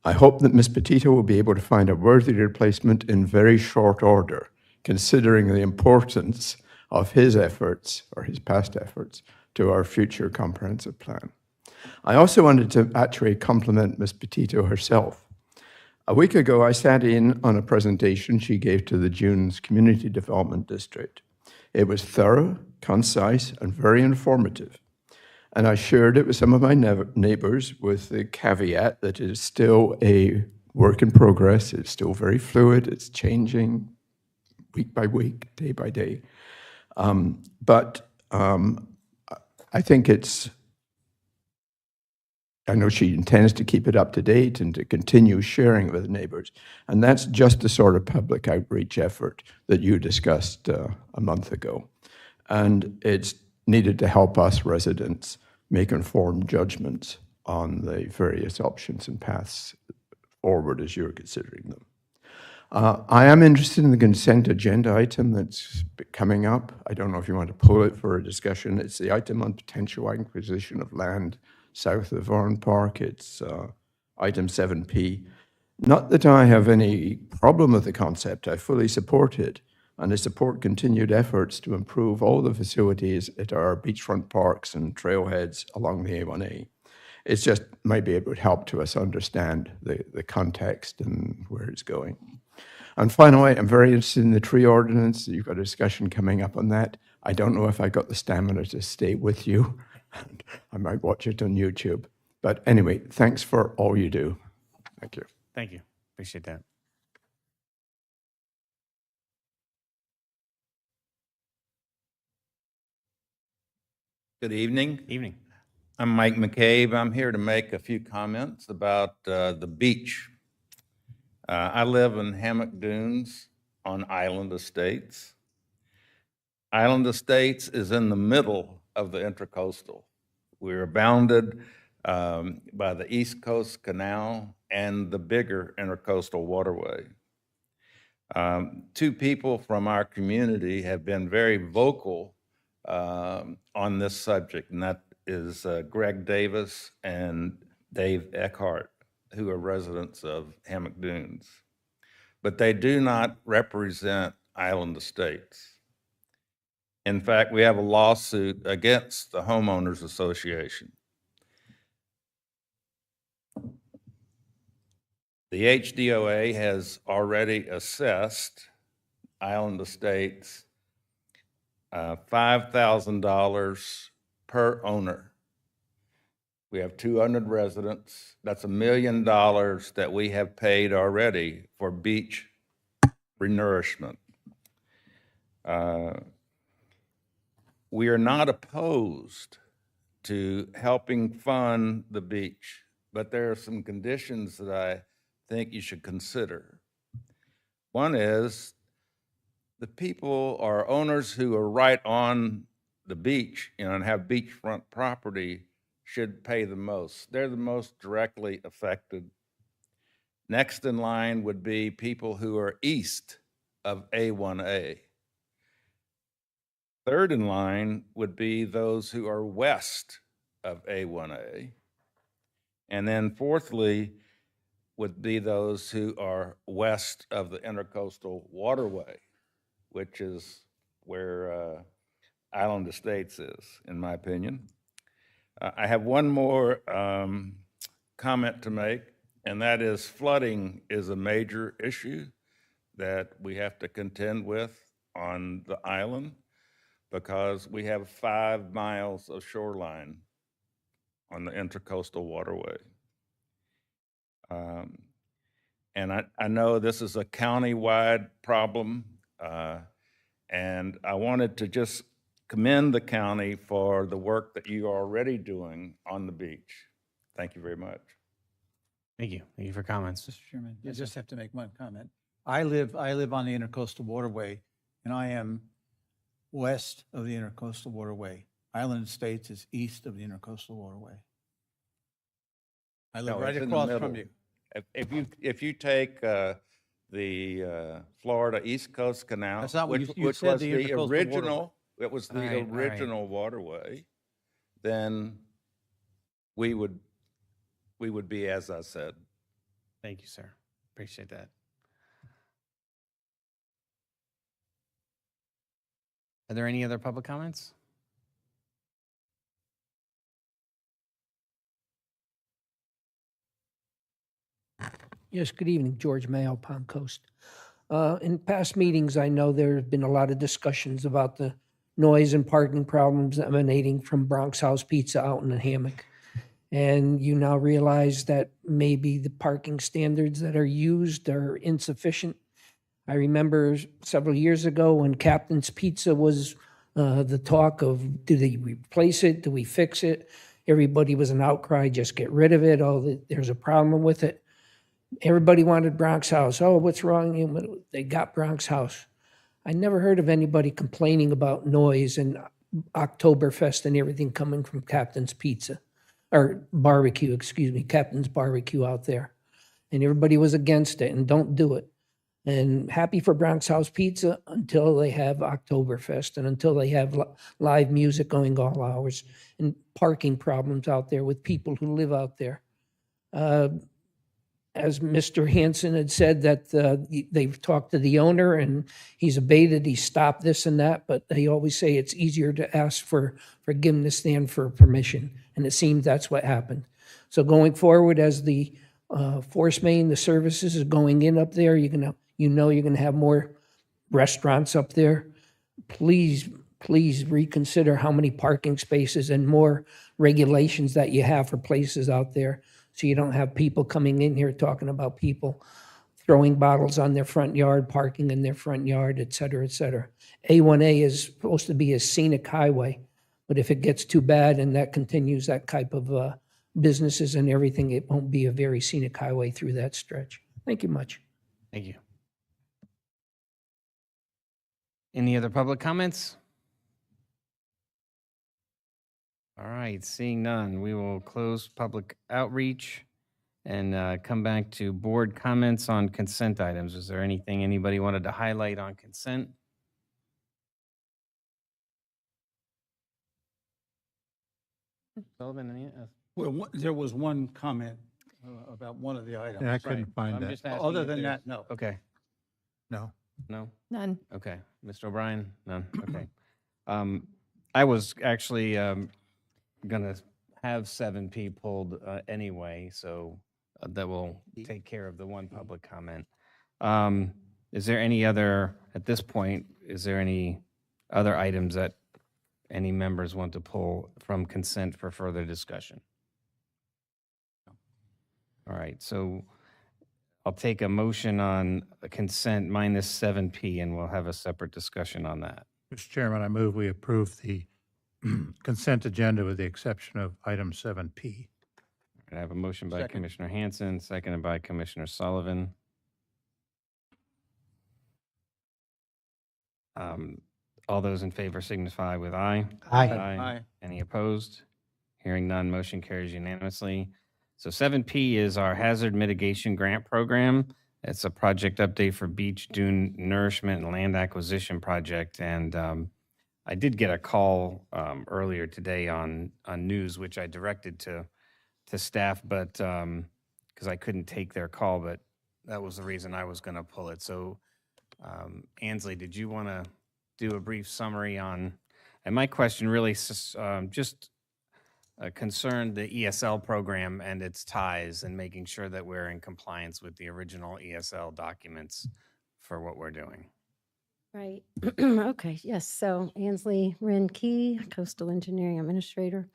I hope that Ms. Petito will be able to find a worthy replacement in very short order, considering the importance of his efforts, or his past efforts, to our future comprehensive plan. I also wanted to actually compliment Ms. Petito herself. A week ago, I sat in on a presentation she gave to the Dunes Community Development District. It was thorough, concise, and very informative. And I shared it with some of my neighbors with the caveat that it is still a work in progress. It's still very fluid. It's changing week by week, day by day. But I think I know she intends to keep it up to date and to continue sharing with neighbors. And that's just the sort of public outreach effort that you discussed a month ago. And it's needed to help us residents make informed judgments on the various options and paths forward as you're considering them. I am interested in the consent agenda item that's coming up. I don't know if you want to pull it for a discussion. It's the item on potential acquisition of land south of Vaughan Park. It's item 7P. Not that I have any problem with the concept. I fully support it. And I support continued efforts to improve all the facilities at our beachfront parks and trailheads along the A1A. It's just maybe it would help to us understand the context and where it's going. And finally, I'm very interested in the tree ordinance. You've got a discussion coming up on that. I don't know if I got the stamina to stay with you. I might watch it on YouTube. But anyway, thanks for all you do. Thank you. Thank you. Appreciate that. Good evening. Evening. I'm Mike McCabe. I'm here to make a few comments about the beach. I live in Hammock Dunes on Island Estates. Island Estates is in the middle of the Intracoastal. We're bounded by the East Coast Canal and the bigger Intercoastal Waterway. Two people from our community have been very vocal on this subject, and that is Greg Davis and Dave Eckhart, who are residents of Hammock Dunes. But they do not represent Island Estates. In fact, we have a lawsuit against the Homeowners Association. The HDOA has already assessed Island Estates $5,000 per owner. We have 200 residents. That's $1 million that we have paid already for beach renourishment. We are not opposed to helping fund the beach, but there are some conditions that I think you should consider. One is the people or owners who are right on the beach, and have beachfront property should pay the most. They're the most directly affected. Next in line would be people who are east of A1A. Third in line would be those who are west of A1A. And then fourthly would be those who are west of the intercoastal waterway, which is where Island Estates is, in my opinion. I have one more comment to make, and that is flooding is a major issue that we have to contend with on the island because we have 5 miles of shoreline on the intercoastal waterway. And I know this is a county-wide problem, and I wanted to just commend the county for the work that you are already doing on the beach. Thank you very much. Thank you. Thank you for comments. Mr. Chairman, I just have to make one comment. I live on the intercoastal waterway, and I am west of the intercoastal waterway. Island Estates is east of the intercoastal waterway. I live No, right it's in the across from middle. you. If you take the Florida East Coast Canal, That's not what which you was said, the the intercoastal waterway. original, it was the All right. original waterway, then we would be as I said. Thank you, sir. Appreciate that. Are there any other public comments? Yes, good evening, George Mayo, Palm Coast. In past meetings, I know there have been a lot of discussions about the noise and parking problems emanating from Bronx House Pizza out in the Hammock. And you now realize that maybe the parking standards that are used are insufficient. I remember several years ago when Captain's Pizza was the talk of, do they replace it? Do we fix it? Everybody was an outcry, just get rid of it. Oh, there's a problem with it. Everybody wanted Bronx House. Oh, what's wrong? They got Bronx House. I never heard of anybody complaining about noise and Oktoberfest and everything coming from Captain's Pizza, or barbecue, excuse me, Captain's Barbecue out there. And everybody was against it and don't do it. And happy for Bronx House Pizza until they have Oktoberfest and until they have live music going all hours and parking problems out there with people who live out there. As Mr. Hanson had said, that they've talked to the owner and he's abated, he stopped this and that, but they always say it's easier to ask for forgiveness than for permission. And it seems that's what happened. So going forward, as the force main, the services is going in up there, you're gonna have more restaurants up there. Please reconsider how many parking spaces and more regulations that you have for places out there, so you don't have people coming in here talking about people throwing bottles on their front yard, parking in their front yard, et cetera, et cetera. A1A is supposed to be a scenic highway, but if it gets too bad and that continues, that type of businesses and everything, it won't be a very scenic highway through that stretch. Thank you much. Thank you. Any other public comments? All right, seeing none, we will close public outreach and come back to board comments on consent items. Is there anything anybody wanted to highlight on consent? Sullivan, any? Well, there was one comment about one of the items. Yeah, I couldn't find I'm that. just asking Other if than there's- that, no. Okay, No. no? None. Okay, Mr. O'Brien? None, okay. I was actually gonna have 7P pulled anyway, so that will take care of the one public comment. Is there any other, at this point, is there any other items that any members want to pull from consent for further discussion? All right, so I'll take a motion on consent minus 7P, and we'll have a separate discussion on that. Mr. Chairman, I move we approve the consent agenda with the exception of item 7P. I have a motion by Second. Commissioner Hanson, seconded by Commissioner Sullivan. All those in favor signify with aye. Aye. Aye. Any opposed? Hearing none, motion carries unanimously. So 7P is our hazard mitigation grant program. It's a project update for beach dune nourishment and land acquisition project. And I did get a call earlier today on news, which I directed to staff, but because I couldn't take their call, but that was the reason I was going to pull it. So Ansley, did you want to do a brief summary on, and my question really just concerned the ESL program and its ties and making sure that we're in compliance with the original ESL documents for what we're doing. Right. Okay. Yes. So Ansley Wren Key, Coastal Engineering Administrator.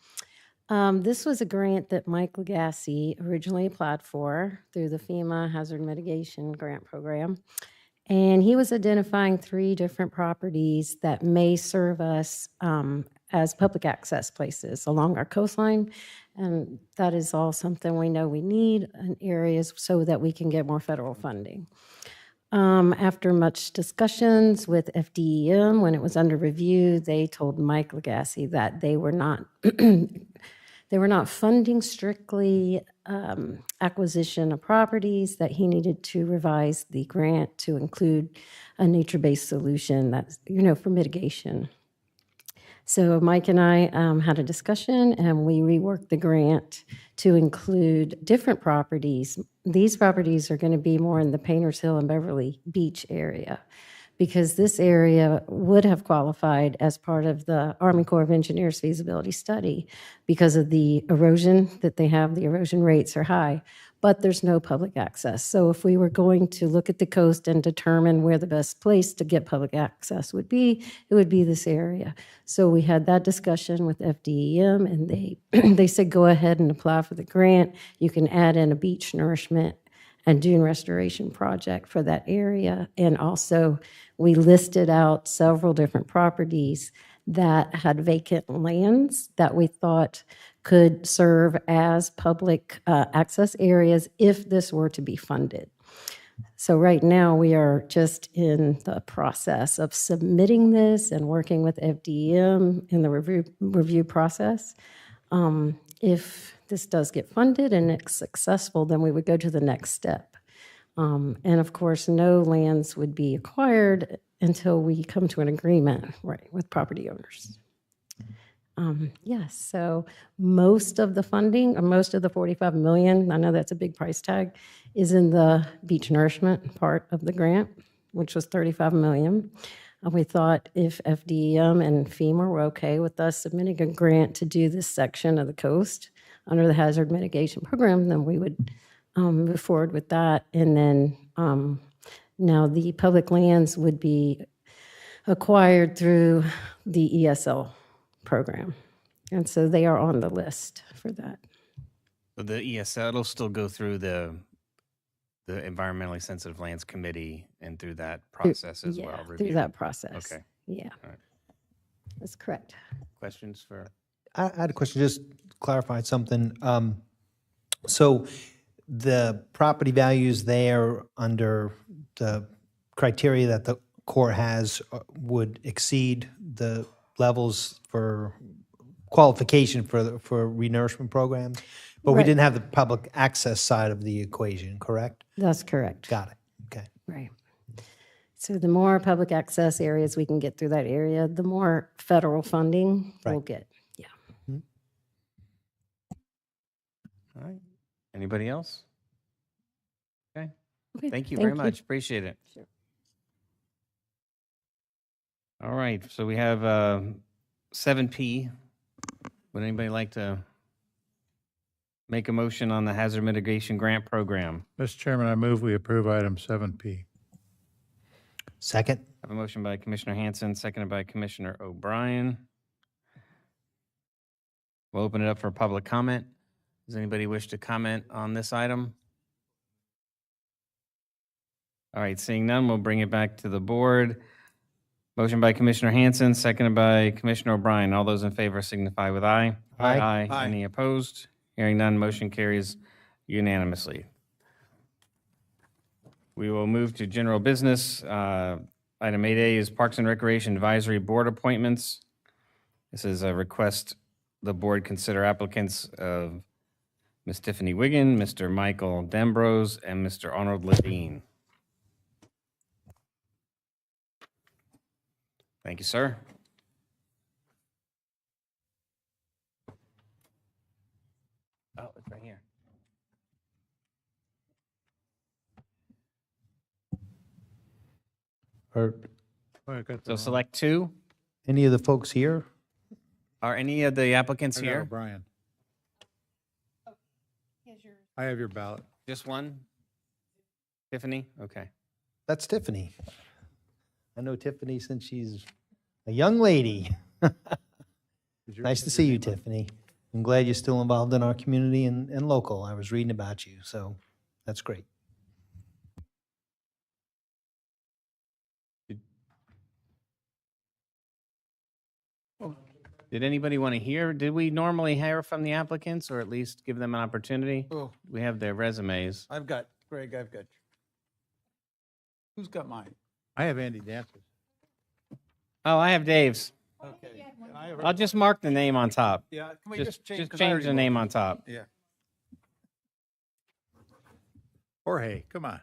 This was a grant that Mike Legassi originally applied for through the FEMA Hazard Mitigation Grant Program. And he was identifying 3 different properties that may serve us as public access places along our coastline. And that is all something we know we need in areas so that we can get more federal funding. After much discussions with FDEM, when it was under review, they told Mike Legassi that they were not they were not funding strictly acquisition of properties, that he needed to revise the grant to include a nature-based solution that's, for mitigation. So Mike and I had a discussion, and we reworked the grant to include different properties. These properties are going to be more in the Painters Hill and Beverly Beach area, because this area would have qualified as part of the Army Corps of Engineers feasibility study because of the erosion that they have. The erosion rates are high, but there's no public access. So if we were going to look at the coast and determine where the best place to get public access would be, it would be this area. So we had that discussion with FDEM, and they said, go ahead and apply for the grant. You can add in a beach nourishment and dune restoration project for that area. And also, we listed out several different properties that had vacant lands that we thought could serve as public access areas if this were to be funded. So right now, we are just in the process of submitting this and working with FDM in the review process. If this does get funded and it's successful, then we would go to the next step. And of course, no lands would be acquired until we come to an agreement, right, with property owners. Yes, so most of the funding, or most of the $45 million, I know that's a big price tag, is in the beach nourishment part of the grant, which was $35 million. We thought if FDM and FEMA were okay with us submitting a grant to do this section of the coast under the hazard mitigation program, then we would move forward with that. And then now the public lands would be acquired through the ESL program. And so they are on the list for that. But the ESL, it'll still go through the Environmentally Sensitive Lands Committee and through that process as well. Through review. that process. Okay. Yeah. All right. That's correct. Questions for? I had a question, just clarify something. So the property values there under the criteria that the Corps has would exceed the levels for qualification for renourishment programs, but we Right. didn't have the public access side of the equation, correct? That's correct. Got it. Okay. Right. So the more public access areas we can get through that area, the more federal funding we'll Right. get. Yeah. All right. Anybody else? Okay. Okay, Thank you very much. Appreciate it. Sure. All right. So we have 7P. Would anybody like to make a motion on the hazard mitigation grant program? Mr. Chairman, I move we approve item 7P. Second. I have a motion by Commissioner Hanson, seconded by Commissioner O'Brien. We'll open it up for public comment. Does anybody wish to comment on this item? All right, seeing none, we'll bring it back to the board. Motion by Commissioner Hanson, seconded by Commissioner O'Brien. All those in favor signify with aye. Aye. Aye. Any opposed? Hearing none, motion carries unanimously. We will move to general business. Item 8A is Parks and Recreation Advisory Board appointments. This is a request the board consider applicants of Ms. Tiffany Wiggin, Mr. Michael Dembrose, and Mr. Arnold Levine. Thank you, sir. Oh, it's right here. So select two. Any of the folks here? Are any of the applicants I got here? Brian. I have your ballot. Just one? Tiffany? Okay. That's Tiffany. I know Tiffany since she's a young lady. Nice to see you, Tiffany. I'm glad you're still involved in our community and local. I was reading about you, so that's great. Did anybody want to hear? Did we normally hear from the applicants or at least give them an opportunity? Oh. We have their resumes. Greg, I've got. Who's got mine? I have Andy Dancer's. Oh, I have Dave's. Okay. I'll just mark the name on top. Yeah, can we Just change? 'Cause I change already the name voted. on top. Yeah. Jorge, come on.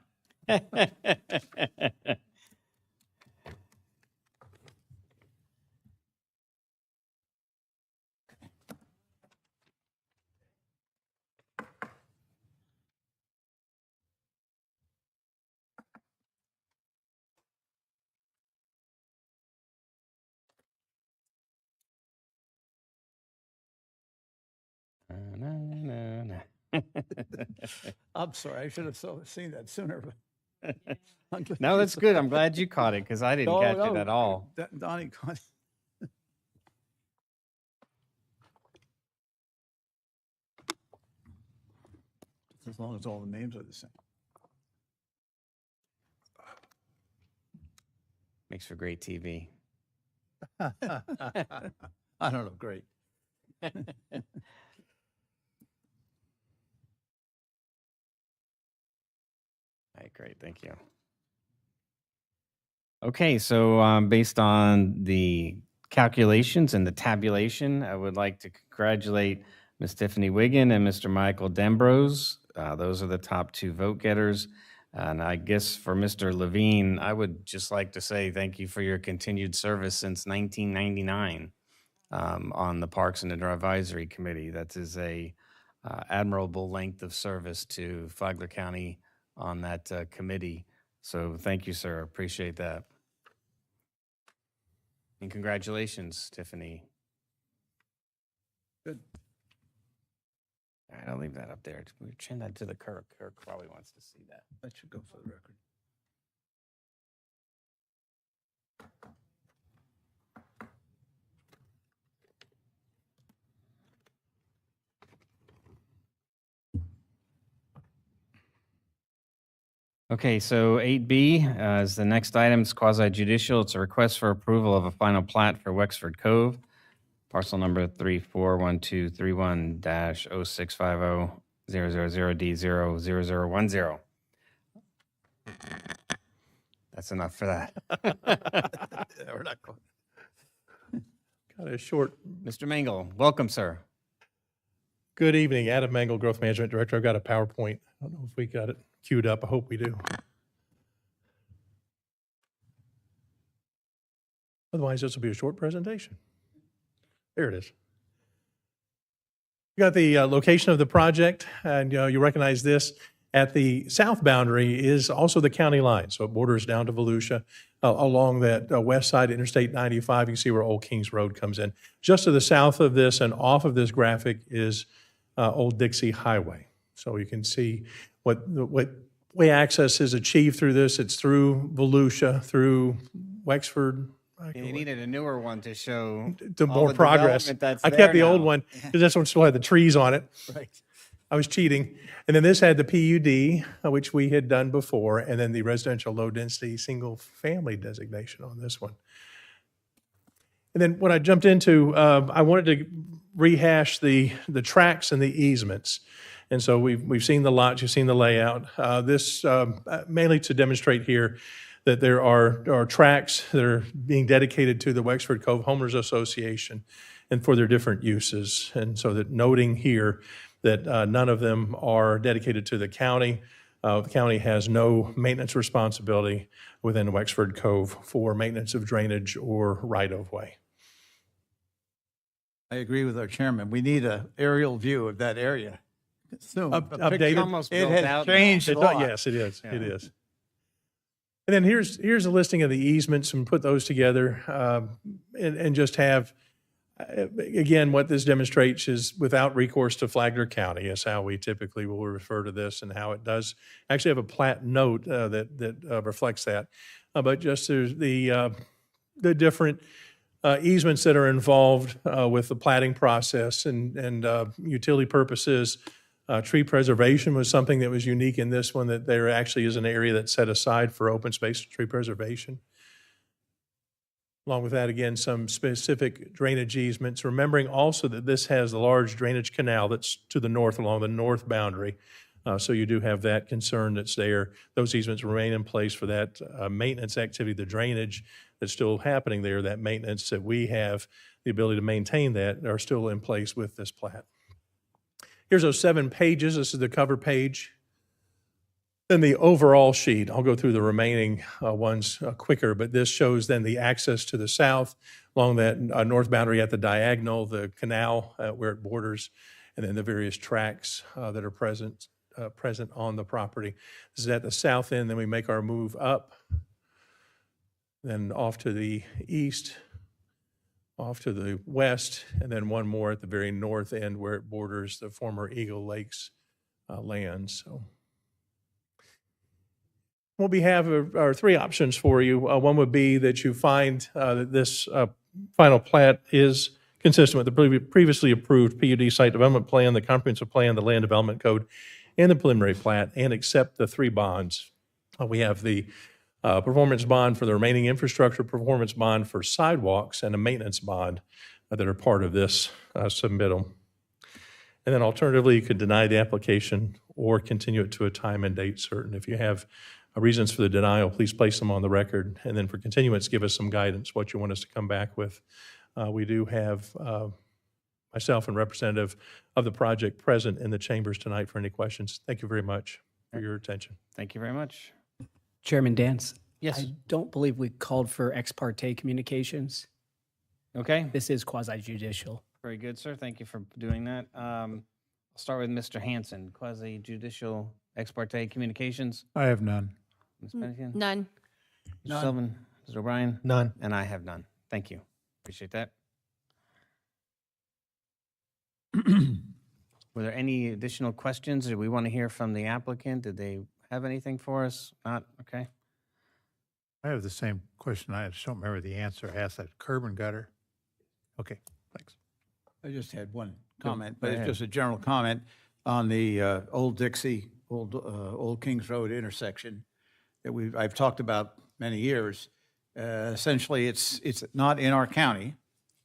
I'm sorry, I should have seen that sooner. but I'm glad No, you that's saw good. it. I'm glad you caught it because I didn't catch it at all. Donnie caught it. As long as all the names are the same. Makes for great TV. I don't know, great. All right, great. Thank you. Okay, so based on the calculations and the tabulation, I would like to congratulate Ms. Tiffany Wiggin and Mr. Michael Dembrose. Those are the top two vote getters. And I guess for Mr. Levine, I would just like to say thank you for your continued service since 1999 on the Parks and Advisory Committee. That is a admirable length of service to Flagler County on that committee. So thank you, sir. Appreciate that. And congratulations, Tiffany. Good. All right, I'll leave that up there. We turn that to the Kirk. Kirk probably wants to see that. That should go for the record. Okay, so 8B is the next item. It's quasi judicial. It's a request for approval of a final plat for Wexford Cove, parcel number 341231-0650-000D00010. That's enough for that. We're not going. Got a short. Mr. Mangle, welcome, sir. Good evening, Adam Mangle, Growth Management Director. I've got a PowerPoint. I don't know if we got it queued up. I hope we do. Otherwise, this will be a short presentation. There it is. You got the location of the project, and you recognize this. At the south boundary is also the county line, so it borders down to Volusia. Along that west side, Interstate 95, you can see where Old Kings Road comes in. Just to the south of this and off of this graphic is Old Dixie Highway. So you can see what way access is achieved through this. It's through Volusia, through Wexford. You needed a newer one to show The all more the progress. development that's I there kept the now. old one because this one still had the trees on it. Right. I was cheating. And then this had the PUD, which we had done before, and then the residential low-density single-family designation on this one. And then when I jumped into, I wanted to rehash the tracks and the easements. And so we've seen the lots, you've seen the layout. This mainly to demonstrate here that there are tracks that are being dedicated to the Wexford Cove Homeowners Association and for their different uses. And so that noting here that none of them are dedicated to the county. The county has no maintenance responsibility within Wexford Cove for maintenance of drainage or right-of-way. I agree with our chairman. We need an aerial view of that area. Soon. Updated. Almost It built has out. changed a lot. Yes, it is. It is. And then here's a listing of the easements, and put those together, and just have, again, what this demonstrates is without recourse to Flagler County is how we typically will refer to this, and how it does actually have a plat note that reflects that. But just there's the different easements that are involved with the platting process and utility purposes. Tree preservation was something that was unique in this one, that there actually is an area that's set aside for open space tree preservation. Along with that, again, some specific drainage easements, remembering also that this has a large drainage canal that's to the north along the north boundary. So you do have that concern that's there. Those easements remain in place for that maintenance activity, the drainage that's still happening there, that maintenance that we have the ability to maintain that are still in place with this plat. Here's those 7 pages. This is the cover page. Then the overall sheet, I'll go through the remaining ones quicker, but this shows then the access to the south along that north boundary at the diagonal, the canal where it borders, and then the various tracks that are present on the property. This is at the south end, then we make our move up, then off to the east, off to the west, and then one more at the very north end where it borders the former Eagle Lakes lands. So what we have are 3 options for you. One would be that you find that this final plat is consistent with the previously approved PUD site development plan, the comprehensive plan, the land development code, and the preliminary plat, and accept the 3 bonds. We have the performance bond for the remaining infrastructure, performance bond for sidewalks, and a maintenance bond that are part of this submittal. And then alternatively, you could deny the application or continue it to a time and date certain. If you have reasons for the denial, please place them on the record. And then for continuance, give us some guidance, what you want us to come back with. We do have myself and representative of the project present in the chambers tonight for any questions. Thank you very much for your attention. Thank you very much. Chairman Dance. Yes. I don't believe we called for ex parte communications. Okay. This is quasi judicial. Very good, sir. Thank you for doing that. I'll start with Mr. Hanson, quasi judicial ex parte communications. I have none. Ms. Pennington? None. Mr. Sullivan? Mr. O'Brien? None. And I have none. Thank you. Appreciate that. Were there any additional questions? Did we want to hear from the applicant? Did they have anything for us? Not? Okay. I have the same question. I just don't remember the answer. I asked that curb and gutter. Okay, thanks. I just had one comment, Go but it's ahead. just a general comment on the Old Dixie, Old Kings Road intersection that I've talked about many years. Essentially, it's not in our county.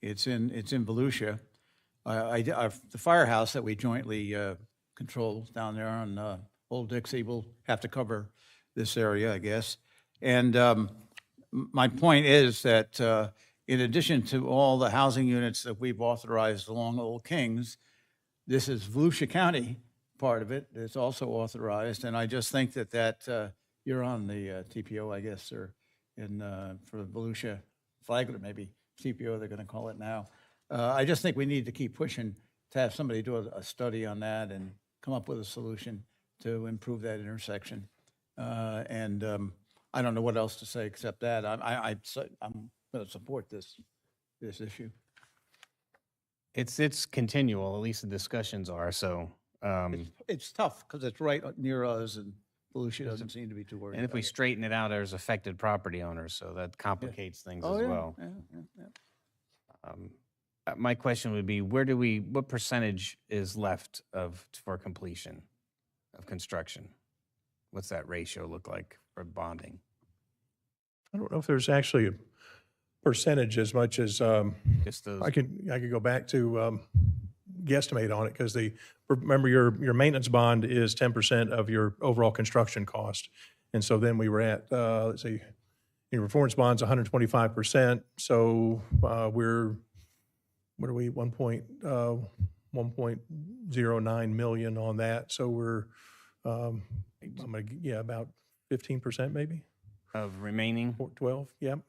It's in Volusia. The firehouse that we jointly control down there on Old Dixie will have to cover this area, I guess. And my point is that in addition to all the housing units that we've authorized along Old Kings, this is Volusia County part of it. It's also authorized, and I just think that you're on the TPO, I guess, or for Volusia Flagler, maybe TPO they're going to call it now. I just think we need to keep pushing to have somebody do a study on that and come up with a solution to improve that intersection. I don't know what else to say except that I'm going to support this issue. It's continual, at least the discussions are, so. It's tough because it's right near us, and Volusia doesn't seem to be too worried. And if we straighten it out, there's affected property owners, so that complicates things as well. My question would be, what percentage is left for completion of construction? What's that ratio look like for bonding? I don't know if there's actually a percentage as much as Just those. I could go back to guesstimate on it, because remember your maintenance bond is 10% of your overall construction cost. And so then we were at, let's see, Your performance bond's 125%, so we're, what are we, 1.09 million on that, so we're, about 15% maybe? Of remaining? 12, yep.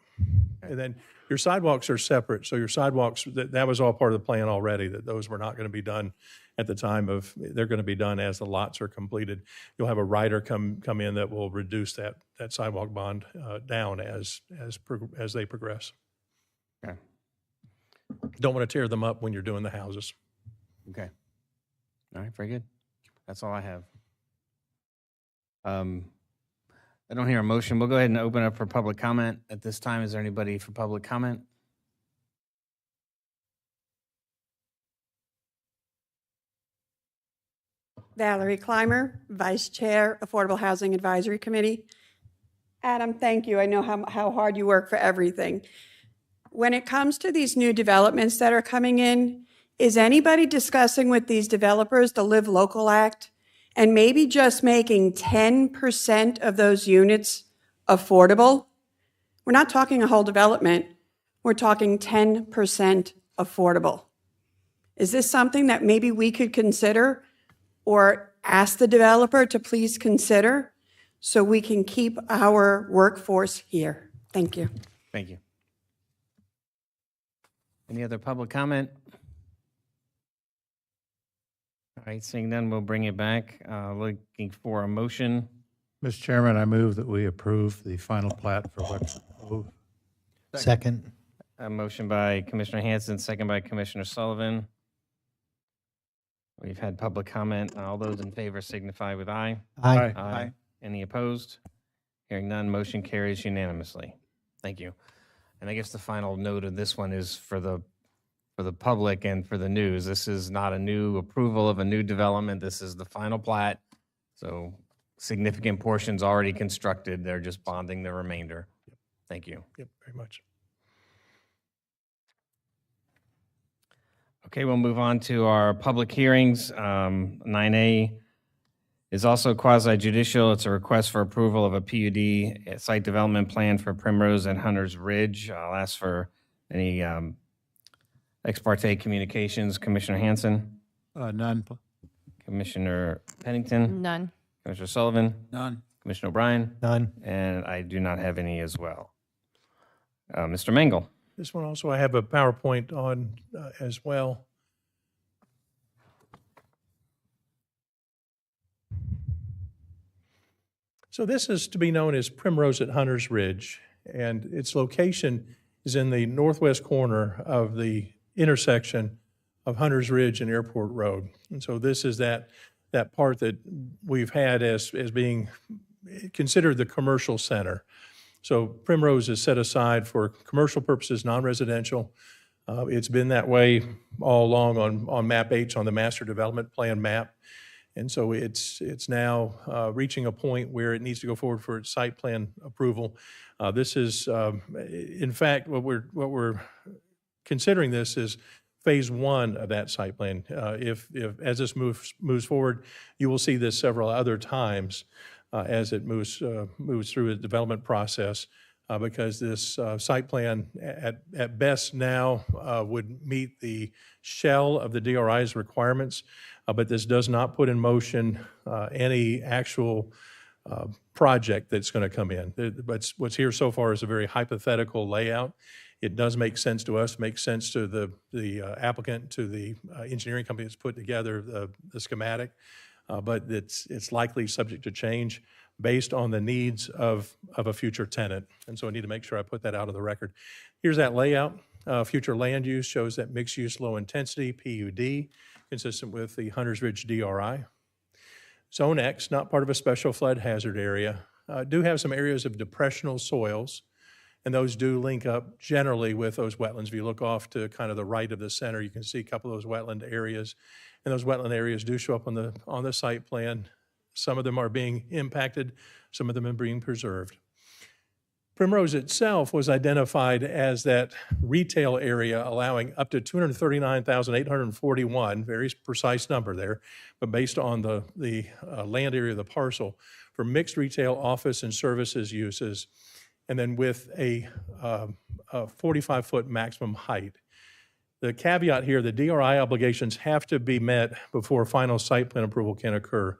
And then your sidewalks are separate, so your sidewalks, that was all part of the plan already, that those were not going to be done at the time of, they're going to be done as the lots are completed. You'll have a rider come in that will reduce that sidewalk bond down as they progress. Okay. Don't want to tear them up when you're doing the houses. Okay. All right, very good. That's all I have. I don't hear a motion. We'll go ahead and open up for public comment. At this time, is there anybody for public comment? Valerie Clymer, Vice Chair, Affordable Housing Advisory Committee. Adam, thank you. I know how hard you work for everything. When it comes to these new developments that are coming in, is anybody discussing with these developers the Live Local Act and maybe just making 10% of those units affordable? We're not talking a whole development. We're talking 10% affordable. Is this something that maybe we could consider or ask the developer to please consider so we can keep our workforce here? Thank you. Thank you. Any other public comment? All right, seeing none, we'll bring it back. Looking for a motion. Mr. Chairman, I move that we approve the final plat for Wexford Cove. Second. A motion by Commissioner Hanson, second by Commissioner Sullivan. We've had public comment. All those in favor signify with aye. Aye. Aye. Any opposed? Hearing none, motion carries unanimously. Thank you. And I guess the final note of this one is for the public and for the news. This is not a new approval of a new development. This is the final plat. So significant portions already constructed. They're just bonding the remainder. Thank you. Yep, very much. Okay, we'll move on to our public hearings. 9A is also quasi-judicial. It's a request for approval of a PUD site development plan for Primrose and Hunter's Ridge. I'll ask for any ex parte communications. Commissioner Hanson? None. Commissioner Pennington? None. Commissioner Sullivan? None. Commissioner O'Brien? None. And I do not have any as well. Mr. Mengel? This one also I have a PowerPoint on as well. So this is to be known as Primrose at Hunter's Ridge, and its location is in the northwest corner of the intersection of Hunter's Ridge and Airport Road. And so this is that part that we've had as being considered the commercial center. So Primrose is set aside for commercial purposes, non-residential. It's been that way all along on Map H on the Master Development Plan map. And so it's now reaching a point where it needs to go forward for its site plan approval. This is, in fact, what we're considering this is phase one of that site plan. If as this moves forward, you will see this several other times as it moves through the development process, because this site plan at best now would meet the shell of the DRI's requirements, but this does not put in motion any actual project that's going to come in. But what's here so far is a very hypothetical layout. It does make sense to us, makes sense to the applicant, to the engineering company that's put together the schematic, but it's likely subject to change based on the needs of a future tenant. And so I need to make sure I put that out of the record. Here's that layout. Future land use shows that mixed use low intensity PUD consistent with the Hunters Ridge DRI. Zone X, not part of a special flood hazard area, do have some areas of depressional soils, and those do link up generally with those wetlands. If you look off to kind of the right of the center, you can see a couple of those wetland areas, and those wetland areas do show up on the site plan. Some of them are being impacted, some of them are being preserved. Primrose itself was identified as that retail area allowing up to 239,841, very precise number there, but based on the land area of the parcel for mixed retail, office, and services uses. and then with a 45-foot maximum height. The caveat here, the DRI obligations have to be met before final site plan approval can occur.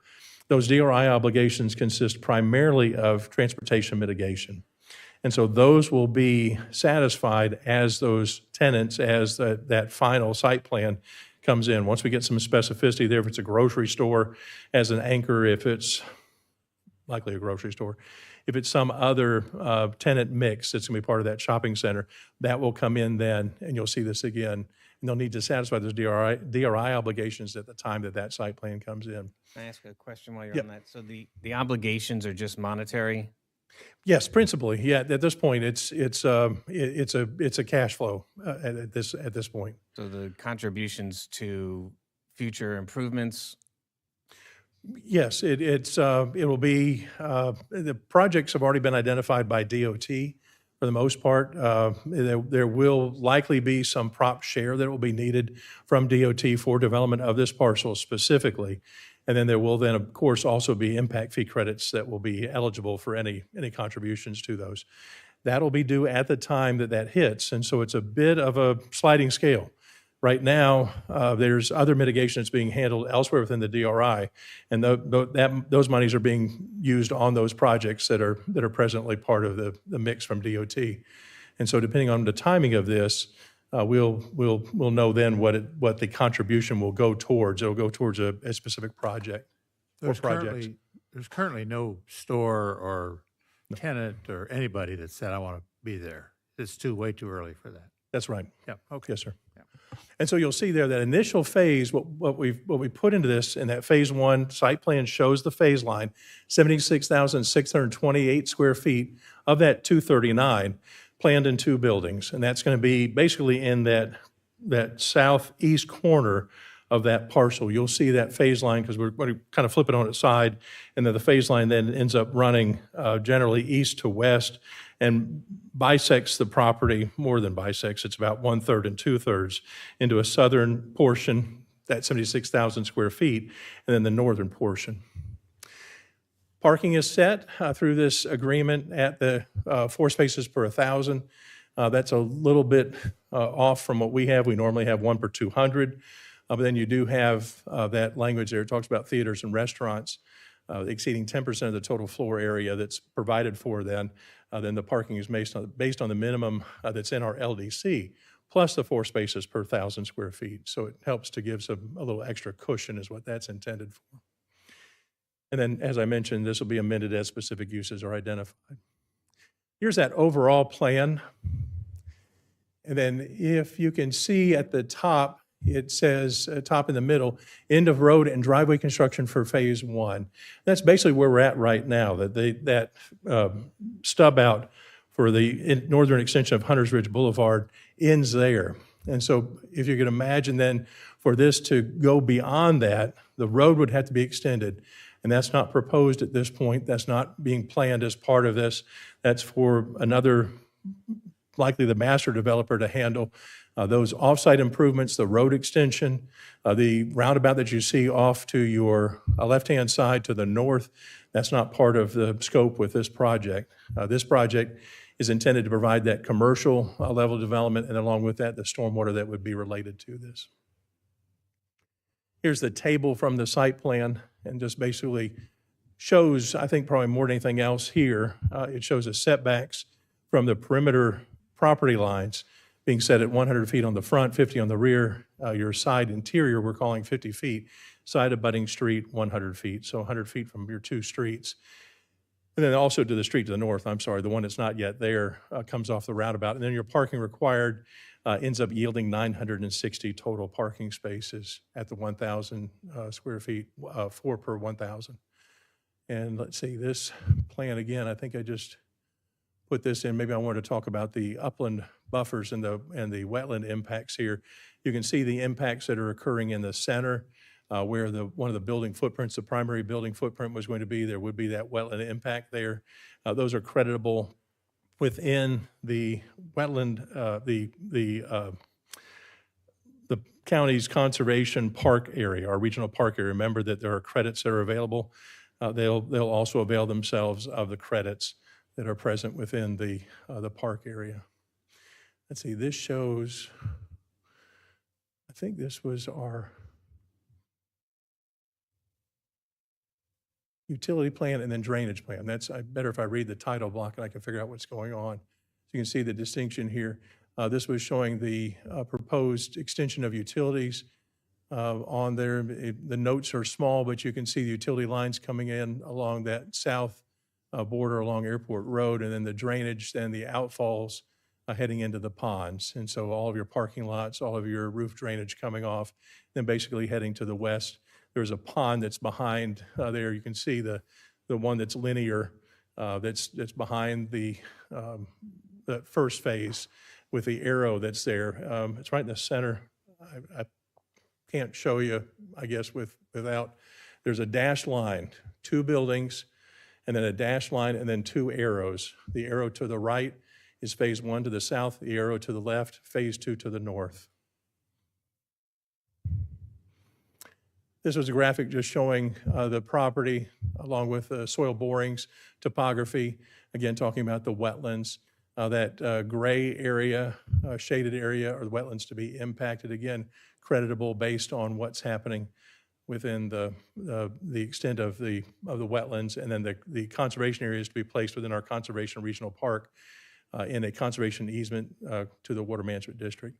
Those DRI obligations consist primarily of transportation mitigation. And so those will be satisfied as those tenants, as that final site plan comes in. Once we get some specificity there, if it's a grocery store as an anchor, if it's likely a grocery store, if it's some other tenant mix that's going to be part of that shopping center, that will come in then, and you'll see this again. And they'll need to satisfy those DRI obligations at the time that that site plan comes in. Can I ask a question while you're Yep. on that? So the obligations are just monetary? Yes, principally. Yeah, at this point, it's a cash flow at this point. So the contributions to future improvements? Yes, it will be, the projects have already been identified by DOT for the most part. There will likely be some prop share that will be needed from DOT for development of this parcel specifically. And then there will then, of course, also be impact fee credits that will be eligible for any contributions to those. That'll be due at the time that hits, and so it's a bit of a sliding scale. Right now, there's other mitigation that's being handled elsewhere within the DRI, and those monies are being used on those projects that are presently part of the mix from DOT. And so, depending on the timing of this, we'll know then what the contribution will go towards. It'll go towards a specific project or projects. There's currently no store or tenant or anybody that said, I want to be there. It's way too early for that. That's right. Yeah, okay. Yes, sir. And so you'll see there that initial phase, what we put into this in that phase one site plan shows the phase line, 76,628 square feet of that 239 planned in 2 buildings. And that's going to be basically in that southeast corner of that parcel. You'll see that phase line because we're going to kind of flip it on its side, and then the phase line then ends up running generally east to west and bisects the property, more than bisects, it's about 1/3 and 2/3 into a southern portion, that 76,000 square feet, and then the northern portion. Parking is set through this agreement at the 4 spaces per 1,000. That's a little bit off from what we have. We normally have 1 per 200. But then you do have that language there. It talks about theaters and restaurants exceeding 10% of the total floor area that's provided for then. Then the parking is based on the minimum that's in our LDC, plus the 4 spaces per 1,000 square feet. So it helps to give a little extra cushion is what that's intended for. And then, as I mentioned, this will be amended as specific uses are identified. Here's that overall plan. And then if you can see at the top, it says, top in the middle, end of road and driveway construction for phase one. That's basically where we're at right now, that stub out for the northern extension of Hunters Ridge Boulevard ends there. And so if you can imagine then for this to go beyond that, the road would have to be extended. And that's not proposed at this point. That's not being planned as part of this. That's for another, likely the master developer to handle. Those offsite improvements, the road extension, the roundabout that you see off to your left-hand side to the north, that's not part of the scope with this project. This project is intended to provide that commercial level development, and along with that, the stormwater that would be related to this. Here's the table from the site plan, and just basically shows, I think probably more than anything else here, it shows the setbacks from the perimeter property lines being set at 100 feet on the front, 50 on the rear. Your side interior, we're calling 50 feet. Side abutting street, 100 feet. So 100 feet from your 2 streets. And then also to the street to the north, I'm sorry, the one that's not yet there comes off the roundabout. And then your parking required ends up yielding 960 total parking spaces at the 1,000 square feet, 4 per 1,000. And let's see, this plan again, I think I just put this in. Maybe I wanted to talk about the upland buffers and the wetland impacts here. You can see the impacts that are occurring in the center where one of the building footprints, the primary building footprint was going to be. There would be that wetland impact there. Those are creditable within the wetland, the county's conservation park area, our regional park area. Remember that there are credits that are available. They'll also avail themselves of the credits that are present within the park area. Let's see, this shows, I think this was our utility plan and then drainage plan. That's better if I read the title block and I can figure out what's going on. So you can see the distinction here. This was showing the proposed extension of utilities on there. The notes are small, but you can see the utility lines coming in along that south border along Airport Road, and then the drainage and the outfalls heading into the ponds. And so all of your parking lots, all of your roof drainage coming off, then basically heading to the west. There's a pond that's behind there. You can see the one that's linear that's behind the first phase with the arrow that's there. It's right in the center. I can't show you, I guess, without. There's a dashed line, 2 buildings, and then a dashed line, and then 2 arrows. The arrow to the right is phase 1 to the south. The arrow to the left, phase 2 to the north. This was a graphic just showing the property along with soil borings, topography, again, talking about the wetlands. That gray area, shaded area, are the wetlands to be impacted, again, creditable based on what's happening within the extent of the wetlands, and then the conservation areas to be placed within our conservation regional park in a conservation easement to the water management district.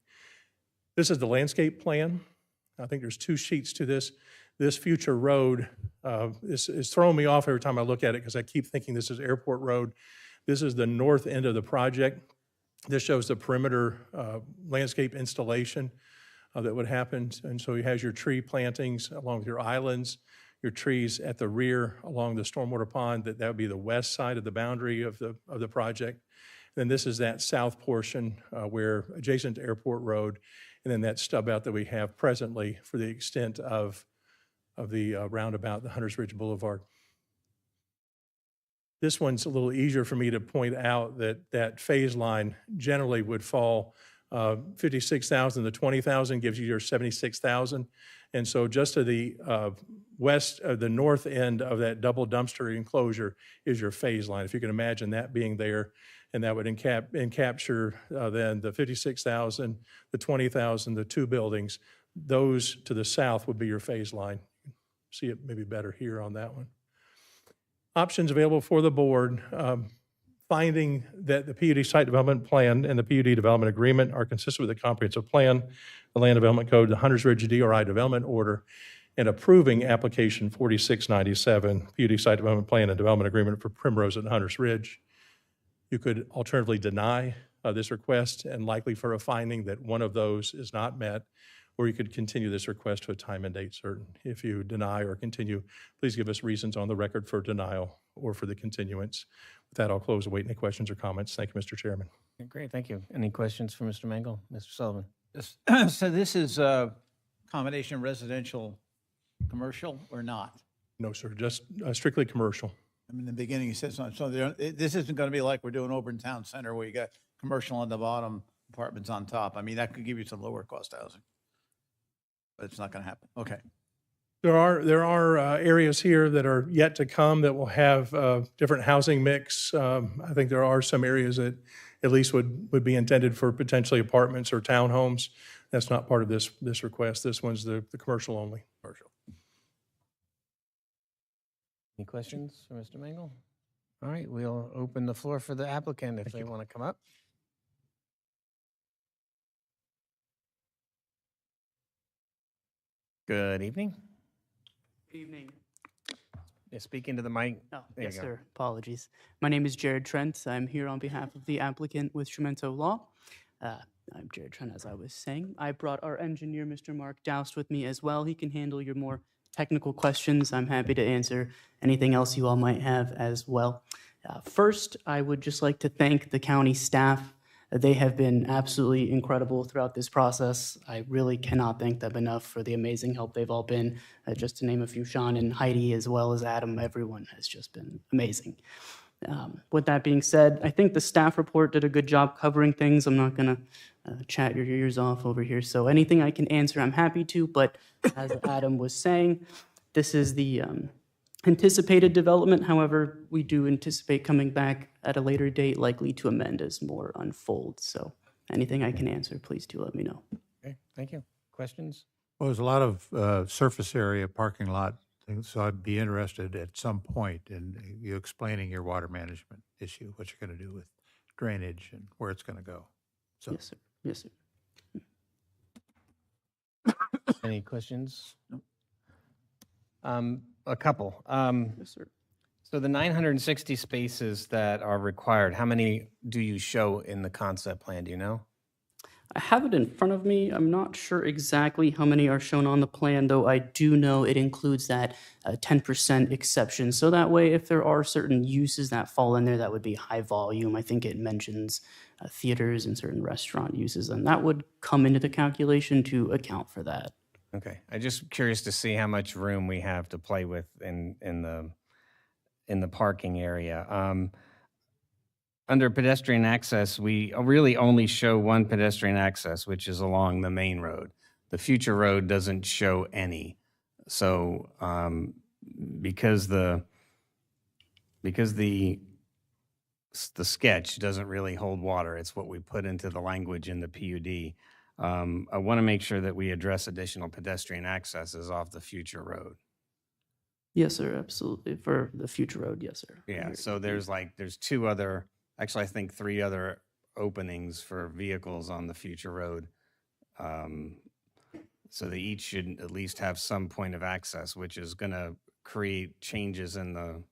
This is the landscape plan. I think there's 2 sheets to this. This future road is throwing me off every time I look at it because I keep thinking this is Airport Road. This is the north end of the project. This shows the perimeter landscape installation that would happen. And so it has your tree plantings along with your islands, your trees at the rear along the stormwater pond. That would be the west side of the boundary of the project. And then this is that south portion where adjacent to Airport Road, and then that stub out that we have presently for the extent of the roundabout, the Hunters Ridge Boulevard. This one's a little easier for me to point out that phase line generally would fall 56,000 to 20,000 gives you your 76,000. And so just to the west of the north end of that double dumpster enclosure is your phase line. If you can imagine that being there, and that would encapture then the 56,000, the 20,000, the 2 buildings. Those to the south would be your phase line. See it maybe better here on that one. Options available for the board. Finding that the PUD site development plan and the PUD development agreement are consistent with the comprehensive plan, the land development code, the Hunters Ridge DRI development order, and approving application 4697, PUD site development plan and development agreement for Primrose and Hunters Ridge. You could alternatively deny this request and likely for a finding that one of those is not met, or you could continue this request to a time and date certain. If you deny or continue, please give us reasons on the record for denial or for the continuance. With that, I'll close. Await any questions or comments. Thank you, Mr. Chairman. Great, thank you. Any questions for Mr. Mangle? Mr. Sullivan? So this is combination residential, commercial, or not? No, sir, just strictly commercial. I mean, in the beginning, you said something. So this isn't going to be like we're doing over in Town Center where you got commercial on the bottom, apartments on top. I mean, that could give you some lower cost housing, but it's not going to happen. Okay. There are areas here that are yet to come that will have different housing mix. I think there are some areas that at least would be intended for potentially apartments or townhomes. That's not part of this request. This one's the commercial only. Commercial. Any questions for Mr. Mangle? All right, we'll open the floor for the applicant if they want to come up. Good evening. Good evening. Yeah, speak into the mic. Oh, There yes, you go. sir. Apologies. My name is Jared Trent. I'm here on behalf of the applicant with Strumento Law. I'm Jared Trent, as I was saying. I brought our engineer, Mr. Mark Doust, with me as well. He can handle your more technical questions. I'm happy to answer anything else you all might have as well. First, I would just like to thank the county staff. They have been absolutely incredible throughout this process. I really cannot thank them enough for the amazing help they've all been. Just to name a few, Sean and Heidi, as well as Adam, everyone has just been amazing. With that being said, I think the staff report did a good job covering things. I'm not going to chat your ears off over here. So anything I can answer, I'm happy to. But as Adam was saying, this is the anticipated development. However, we do anticipate coming back at a later date, likely to amend as more unfolds. So anything I can answer, please do let me know. Okay, thank you. Questions? Well, there's a lot of surface area, parking lot, so I'd be interested at some point in you explaining your water management issue, what you're going to do with drainage and where it's going to go. So, Yes, sir. Yes, sir. Any questions? A couple. Yes, sir. So the 960 spaces that are required, how many do you show in the concept plan? Do you know? I have it in front of me. I'm not sure exactly how many are shown on the plan, though I do know it includes that 10% exception. So that way, if there are certain uses that fall in there that would be high volume, I think it mentions theaters and certain restaurant uses, and that would come into the calculation to account for that. Okay, I'm just curious to see how much room we have to play with in the parking area. Under pedestrian access, we really only show one pedestrian access, which is along the main road. The future road doesn't show any. So because the sketch doesn't really hold water, it's what we put into the language in the PUD. I want to make sure that we address additional pedestrian accesses off the future road. Yes, sir, absolutely. For the future road, yes, sir. Yeah, so there's two other, actually I think 3 other openings for vehicles on the future road. So they each should at least have some point of access, which is going to create changes in the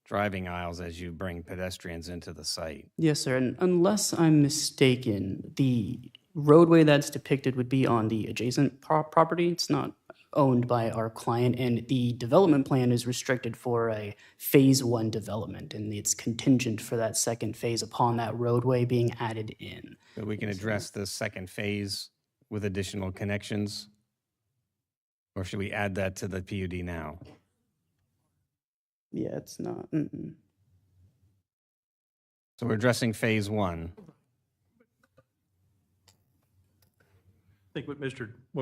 driving aisles as you bring pedestrians into the site. Yes, sir. And unless I'm mistaken, the roadway that's depicted would be on the adjacent property. It's not owned by our client, and the development plan is restricted for a phase 1 development, and it's contingent for that second phase upon that roadway being added in. So we can address the second phase with additional connections? Or should we add that to the PUD now? Yeah, it's not. So we're addressing phase 1. I think what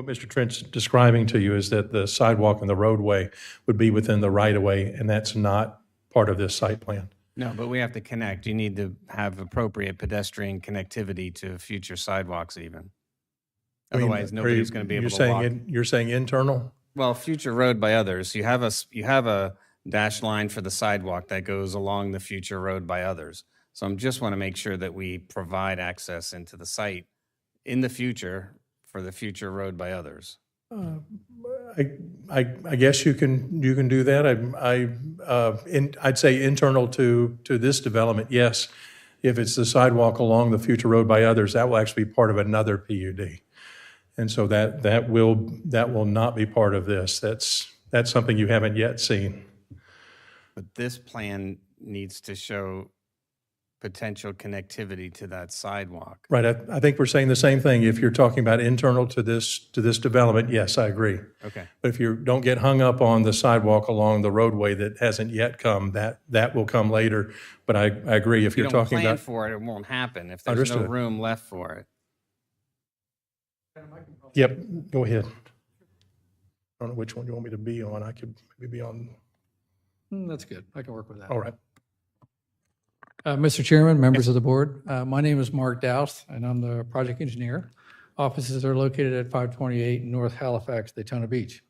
Mr. Trent's describing to you is that the sidewalk and the roadway would be within the right-of-way, and that's not part of this site plan. No, but we have to connect. You need to have appropriate pedestrian connectivity to future sidewalks even. Otherwise, nobody's going to be able to walk. You're saying internal? Well, future road by others. You have a dash line for the sidewalk that goes along the future road by others. So I just want to make sure that we provide access into the site in the future for the future road by others. I guess you can do that. I'd say internal to this development, yes. If it's the sidewalk along the future road by others, that will actually be part of another PUD. And so that will not be part of this. That's something you haven't yet seen. But this plan needs to show potential connectivity to that sidewalk. Right. I think we're saying the same thing. If you're talking about internal to this development, yes, I agree. Okay. But if you don't get hung up on the sidewalk along the roadway that hasn't yet come, that will come later. But I agree. If you're talking about, if you don't plan for it, it won't happen. If there's Understood. no room left for it. Yep, go ahead. I don't know which one you want me to be on. I could maybe be on. That's good. I can work with that. All right. Mr. Chairman, members of the board, my name is Mark Douse, and I'm the project engineer. Offices are located at 528 North Halifax, Daytona Beach.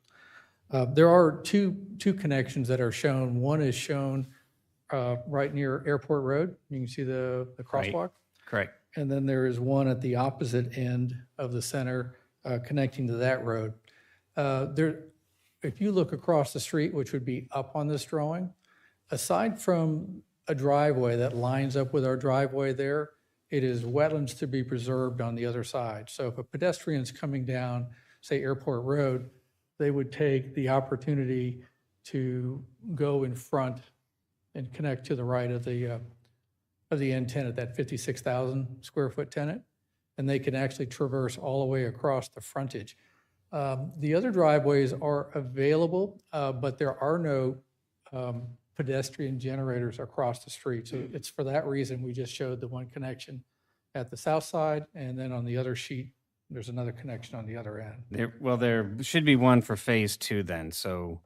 There are two connections that are shown. One is shown right near Airport Road. You can see the crosswalk. Right. Correct. And then there is one at the opposite end of the center connecting to that road. If you look across the street, which would be up on this drawing, aside from a driveway that lines up with our driveway there, it is wetlands to be preserved on the other side. So if a pedestrian's coming down, say Airport Road, they would take the opportunity to go in front and connect to the right of the end tenant, that 56,000 square foot tenant, and they can actually traverse all the way across the frontage. The other driveways are available, but there are no pedestrian generators across the street. So it's for that reason we just showed the one connection at the south side, and then on the other sheet, there's another connection on the other end. There should be one for phase 2 then. So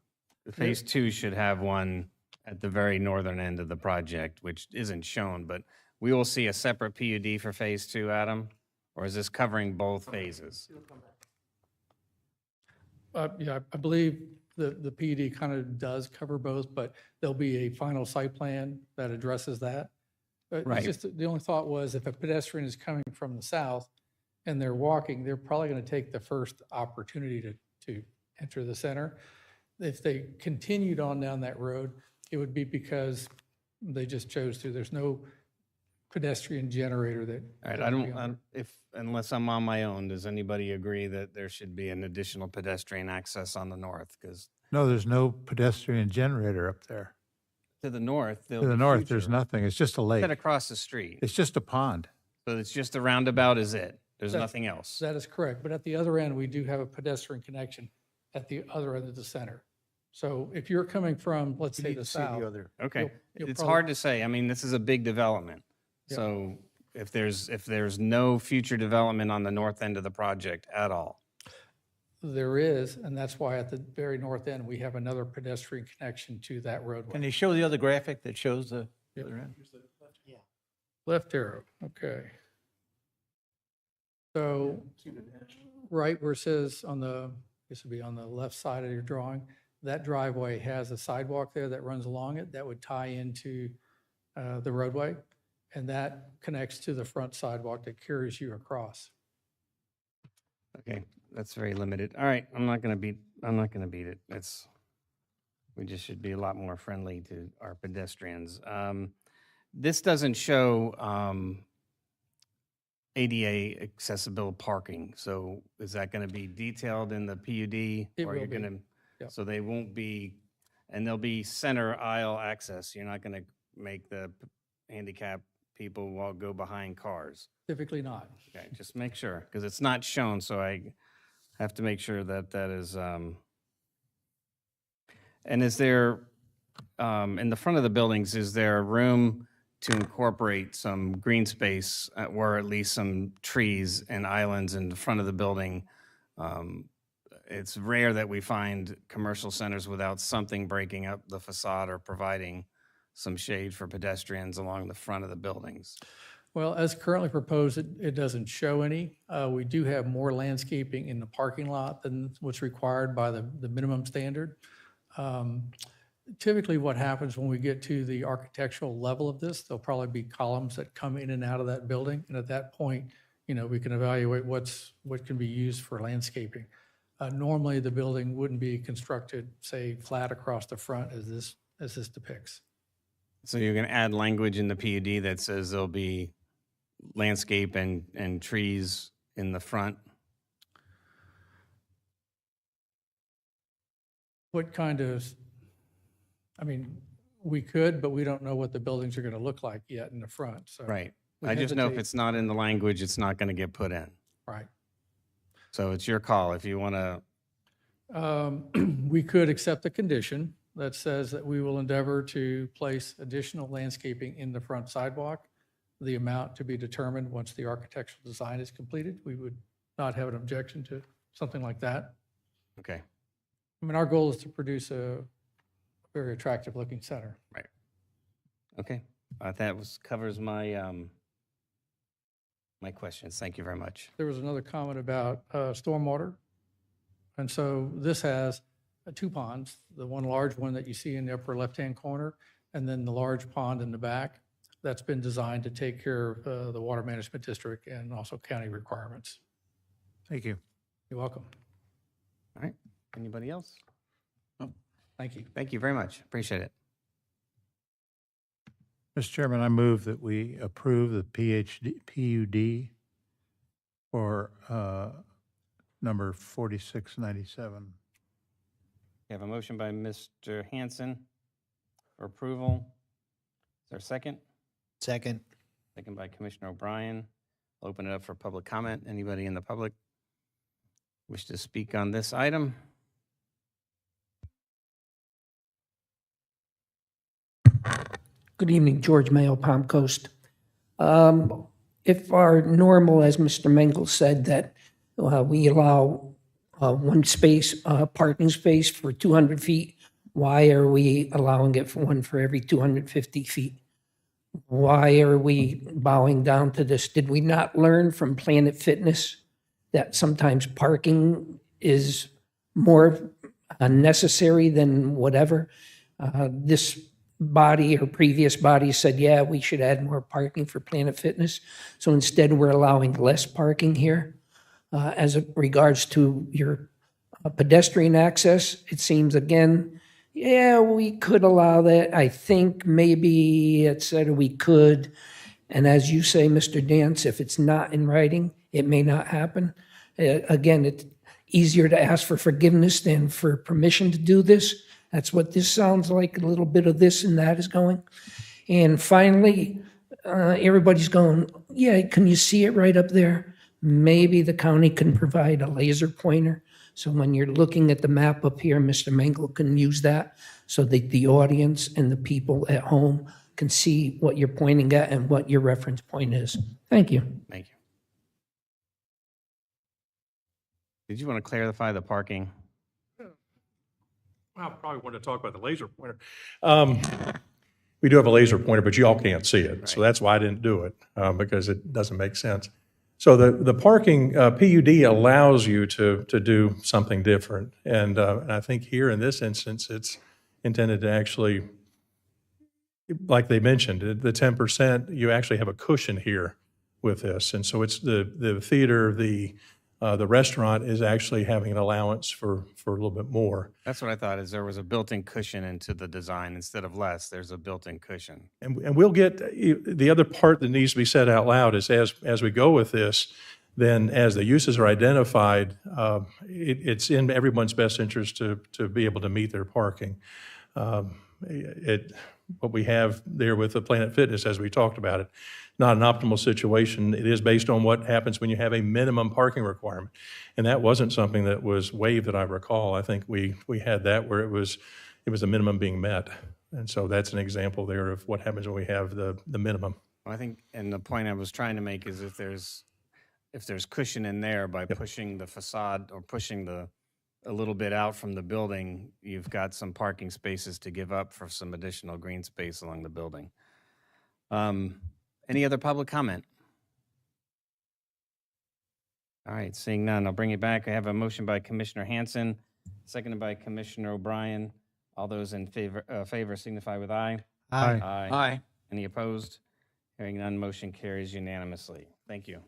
Phase 2 should have one at the very northern end of the project, which isn't shown, but we will see a separate PUD for Phase 2, Adam? Or is this covering both phases? Yeah, I believe the PUD kind of does cover both, but there'll be a final site plan that addresses that. But Right. it's just, the only thought was if a pedestrian is coming from the south and they're walking, they're probably going to take the first opportunity to enter the center. If they continued on down that road, it would be because they just chose to. There's no pedestrian generator that. All right, unless I'm on my own, does anybody agree that there should be an additional pedestrian access on the north? Because No, there's no pedestrian generator up there. to the north, To the north, there's nothing. It's just a lake. Right across the street. It's just a pond. So it's just a roundabout is it? There's That- nothing else? That is correct. But at the other end, we do have a pedestrian connection at the other end of the center. So if you're coming from, let's say, the south. Okay, you'll it's probably- hard to say. I mean, this is a big development. Yeah. So if there's no future development on the north end of the project at all. There is, and that's why at the very north end, we have another pedestrian connection to that roadway. Can you show the other graphic that shows the other end? Left arrow, okay. So, right where it says on the, this would be on the left side of your drawing, that driveway has a sidewalk there that runs along it that would tie into the roadway, and that connects to the front sidewalk that carries you across. Okay, that's very limited. All right, I'm not gonna beat it. We just should be a lot more friendly to our pedestrians. This doesn't show ADA accessible parking, so is that gonna be detailed in the PUD? It or will you're be. gonna? Yep. So they won't be, and there'll be center aisle access. You're not gonna make the handicapped people go behind cars. Typically not. Okay, just make sure, because it's not shown, so I have to make sure that that is, and is there, in the front of the buildings, is there room to incorporate some green space or at least some trees and islands in the front of the building? It's rare that we find commercial centers without something breaking up the facade or providing some shade for pedestrians along the front of the buildings. Well, as currently proposed, it doesn't show any. We do have more landscaping in the parking lot than what's required by the minimum standard. Typically, what happens when we get to the architectural level of this, there'll probably be columns that come in and out of that building. And at that point, we can evaluate what can be used for landscaping. Normally, the building wouldn't be constructed, say, flat across the front as this depicts. So you're going to add language in the PUD that says there'll be landscape and trees in the front? What kind of, we could, but we don't know what the buildings are going to look like yet in the front, so. Right. we I just know if hesitate. it's not in the language, it's not going to get put in. Right. So it's your call if you want to. We could accept a condition that says that we will endeavor to place additional landscaping in the front sidewalk, the amount to be determined once the architectural design is completed. We would not have an objection to something like that. Okay. Our goal is to produce a very attractive looking center. Right. Okay. That covers my my questions. Thank you very much. There was another comment about stormwater. And so this has two ponds, the one large one that you see in the upper left-hand corner, and then the large pond in the back that's been designed to take care of the water management district and also county requirements. Thank you. You're welcome. All right. Anybody else? Thank you. Thank you very much. Appreciate it. Mr. Chairman, I move that we approve the PUD for number 4697. We have a motion by Mr. Hanson for approval. Is there a second? Second. Second by Commissioner O'Brien. I'll open it up for public comment. Anybody in the public wish to speak on this item? Good evening, George Mayo, Palm Coast. If our normal, as Mr. Mengel said, that we allow one space, parking space for 200 feet Why are we allowing it for one for every 250 feet? Why are we bowing down to this? Did we not learn from Planet Fitness that sometimes parking is more unnecessary than whatever? This body or previous body said, yeah, we should add more parking for Planet Fitness. So instead, we're allowing less parking here. As it regards to your pedestrian access, it seems again, yeah, we could allow that. I think maybe it said we could. And as you say, Mr. Dance, if it's not in writing, it may not happen. Again, it's easier to ask for forgiveness than for permission to do this. That's what this sounds like. A little bit of this and that is going. And finally, everybody's going, yeah, can you see it right up there? Maybe the county can provide a laser pointer. So when you're looking at the map up here, Mr. Mangle can use that so that the audience and the people at home can see what you're pointing at and what your reference point is. Thank you. Thank you. Did you want to clarify the parking? I probably want to talk about the laser pointer. We do have a laser pointer, but you all can't see it. So that's why I didn't do it, because it doesn't make sense. So the parking PUD allows you to do something different. And I think here in this instance, it's intended to actually, like they mentioned, the 10%, you actually have a cushion here with this. And so it's the theater, the restaurant is actually having an allowance for a little bit more. That's what I thought, is there was a built-in cushion into the design. Instead of less, there's a built-in cushion. And we'll get, the other part that needs to be said out loud is as we go with this, then as the uses are identified, it's in everyone's best interest to be able to meet their parking. What we have there with the Planet Fitness, as we talked about it, not an optimal situation. It is based on what happens when you have a minimum parking requirement. And that wasn't something that was waived that I recall. I think we had that where it was a minimum being met. And so that's an example there of what happens when we have the minimum. I think, and the point I was trying to make is if there's cushion in there by pushing the facade or pushing a little bit out from the building, you've got some parking spaces to give up for some additional green space along the building. Any other public comment? All right, seeing none, I'll bring it back. I have a motion by Commissioner Hanson, seconded by Commissioner O'Brien. All those in favor signify with aye. Aye. Aye. Aye. Any opposed? Hearing none, motion carries unanimously. Thank you.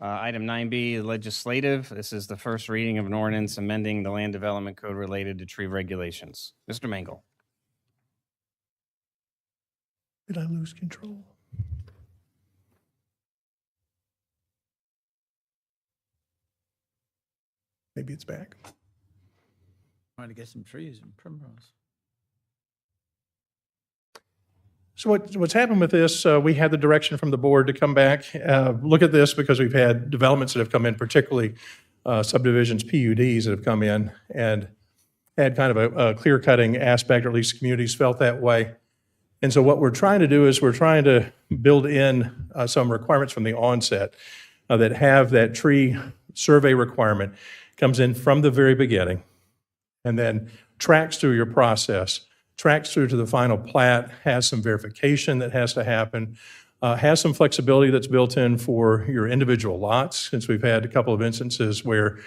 Item 9B, legislative. This is the first reading of an ordinance amending the land development code related to tree regulations. Mr. Mangle. Did I lose control? Maybe it's back. Trying to get some trees and primrose. So what's happened with this, we had the direction from the board to come back, look at this because we've had developments that have come in, particularly subdivisions, PUDs that have come in and had kind of a clear-cutting aspect, or at least communities felt that way. And so what we're trying to do is we're trying to build in some requirements from the onset that have that tree survey requirement, comes in from the very beginning, and then tracks through your process, tracks through to the final plat, has some verification that has to happen, has some flexibility that's built in for your individual lots, since we've had a couple of instances where,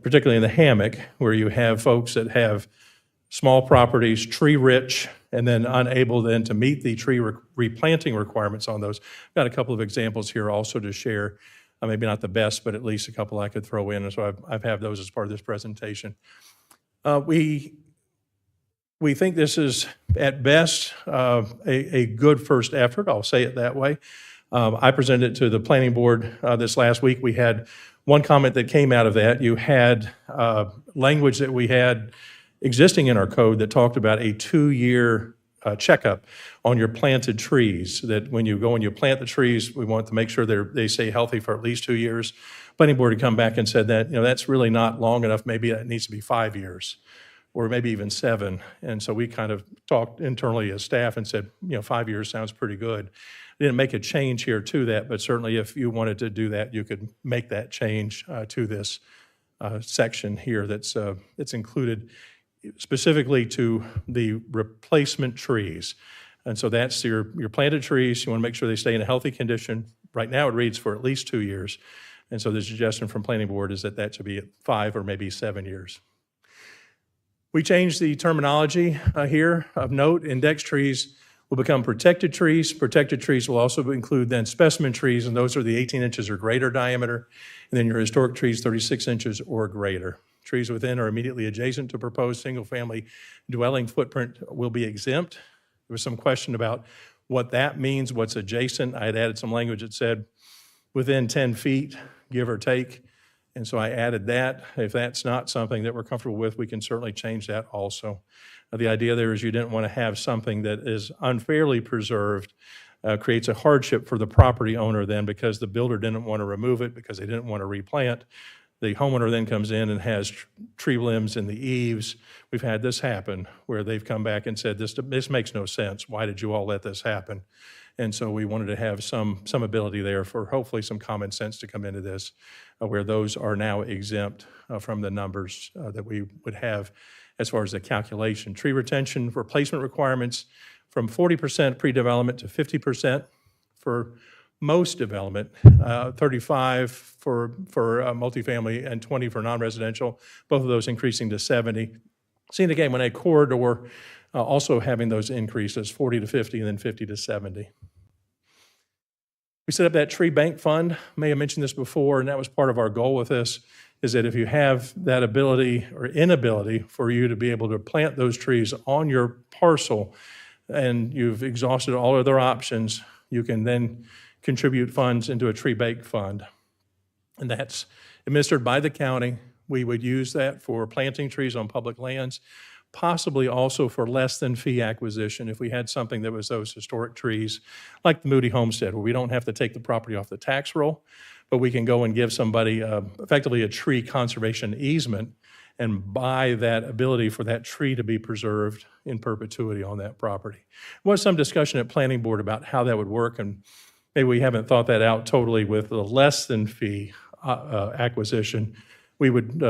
particularly in the hammock, where you have folks that have small properties, tree-rich, and then unable then to meet the tree replanting requirements on those. I've got a couple of examples here also to share. Maybe not the best, but at least a couple I could throw in, and so I've had those as part of this presentation. We think this is, at best, a good first effort. I'll say it that way. I presented it to the planning board this last week. We had one comment that came out of that. You had language that we had existing in our code that talked about a 2-year checkup on your planted trees, that when you go and you plant the trees, we want to make sure they stay healthy for at least 2 years. Planning board had come back and said that, that's really not long enough. Maybe that needs to be 5 years, or maybe even 7. And so we kind of talked internally as staff and said, 5 years sounds pretty good. Didn't make a change here to that, but certainly if you wanted to do that, you could make that change to this section here that's included specifically to the replacement trees. And so that's your planted trees. You want to make sure they stay in a healthy condition. Right now it reads for at least 2 years. And so the suggestion from Planning Board is that that should be at 5 or maybe 7 years. We changed the terminology here of note. Index trees will become protected trees. Protected trees will also include then specimen trees, and those are the 18 inches or greater diameter. And then your historic trees, 36 inches or greater. Trees within or immediately adjacent to proposed single-family dwelling footprint will be exempt. There was some question about what that means, what's adjacent. I had added some language that said within 10 feet, give or take. And so I added that. If that's not something that we're comfortable with, we can certainly change that also. The idea there is you didn't want to have something that is unfairly preserved, creates a hardship for the property owner then because the builder didn't want to remove it because they didn't want to replant. The homeowner then comes in and has tree limbs in the eaves. We've had this happen where they've come back and said, this makes no sense. Why did you all let this happen? And so we wanted to have some ability there for hopefully some common sense to come into this, where those are now exempt from the numbers that we would have as far as the calculation. Tree retention replacement requirements from 40% pre-development to 50% for most development, 35 for multifamily and 20 for non-residential, both of those increasing to 70. Seen again when a corridor also having those increases, 40 to 50 and then 50 to 70. We set up that tree bank fund. May have mentioned this before, and that was part of our goal with this, is that if you have that ability or inability for you to be able to plant those trees on your parcel and you've exhausted all other options, you can then contribute funds into a tree bank fund. And that's administered by the county. We would use that for planting trees on public lands, possibly also for less than fee acquisition if we had something that was those historic trees, like the Moody Homestead, where we don't have to take the property off the tax roll, but we can go and give somebody effectively a tree conservation easement and buy that ability for that tree to be preserved in perpetuity on that property. There was some discussion at Planning Board about how that would work, and maybe we haven't thought that out totally with the less than fee acquisition. We would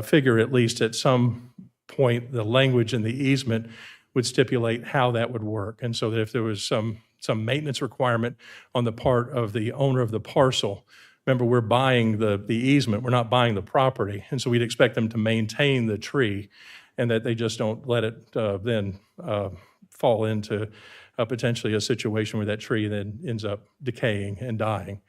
figure at least at some point the language in the easement would stipulate how that would work. And so that if there was some maintenance requirement on the part of the owner of the parcel, remember we're buying the easement, we're not buying the property. And so we'd expect them to maintain the tree and that they just don't let it then fall into potentially a situation where that tree then ends up decaying and dying.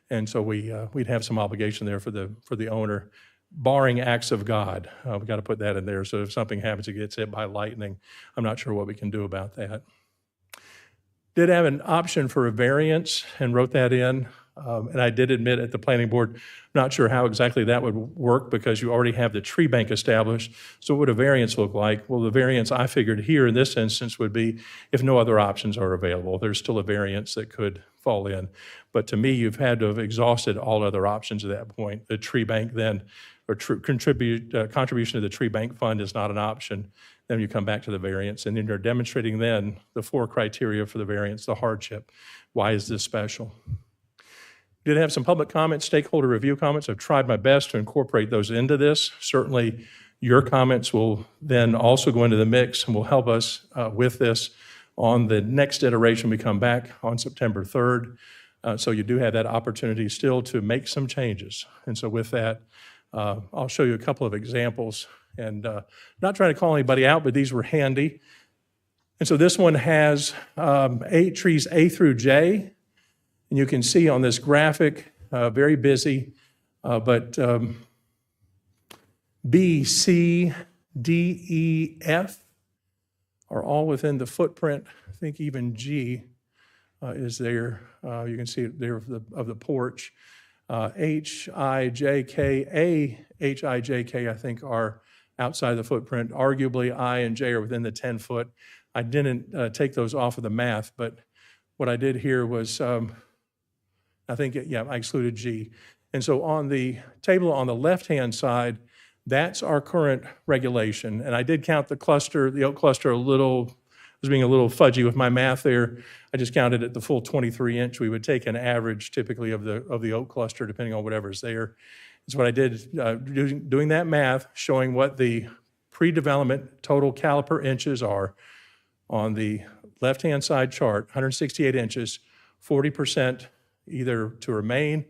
And so we'd have some obligation there for the owner, barring acts of God. We've got to put that in there. So if something happens, it gets hit by lightning, I'm not sure what we can do about that. Did have an option for a variance and wrote that in. And I did admit at the Planning Board, not sure how exactly that would work because you already have the tree bank established. So what would a variance look like? Well, the variance I figured here in this instance would be if no other options are available. There's still a variance that could fall in. But to me, you've had to have exhausted all other options at that point. The tree bank then, or contribution to the tree bank fund is not an option. Then you come back to the variance, and then you're demonstrating then the 4 criteria for the variance, the hardship. Why is this special? Did have some public comments, stakeholder review comments. I've tried my best to incorporate those into this. Certainly, your comments will then also go into the mix and will help us with this on the next iteration we come back on September 3rd. So you do have that opportunity still to make some changes. And so with that, I'll show you a couple of examples. And not trying to call anybody out, but these were handy. And so this one has 8 trees A through J. And you can see on this graphic, very busy, but B, C, D, E, F are all within the footprint. I think even G is there. You can see it there of the porch. H, I, J, K, A, H, I, J, K, I think are outside the footprint. Arguably, I and J are within the 10-foot. I didn't take those off of the math, but what I did here was I think, I excluded G. And so on the table on the left-hand side, that's our current regulation. And I did count the cluster, the oak cluster a little, I was being a little fudgy with my math there. I just counted at the full 23-inch. We would take an average typically of the oak cluster, depending on whatever's there. It's what I did, doing that math, showing what the pre-development total caliper inches are on the left-hand side chart, 168 inches, 40% either to remain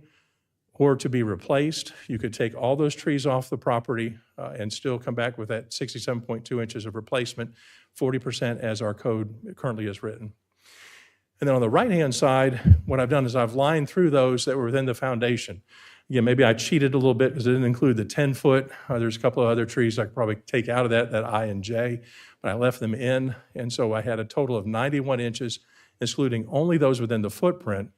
or to be replaced. You could take all those trees off the property and still come back with that 67.2 inches of replacement, 40% as our code currently is written. And then on the right-hand side, what I've done is I've lined through those that were within the foundation. Again, maybe I cheated a little bit because it didn't include the 10-foot. There's a couple of other trees I could probably take out of that I and J, but I left them in. And so I had a total of 91 inches, excluding only those within the footprint.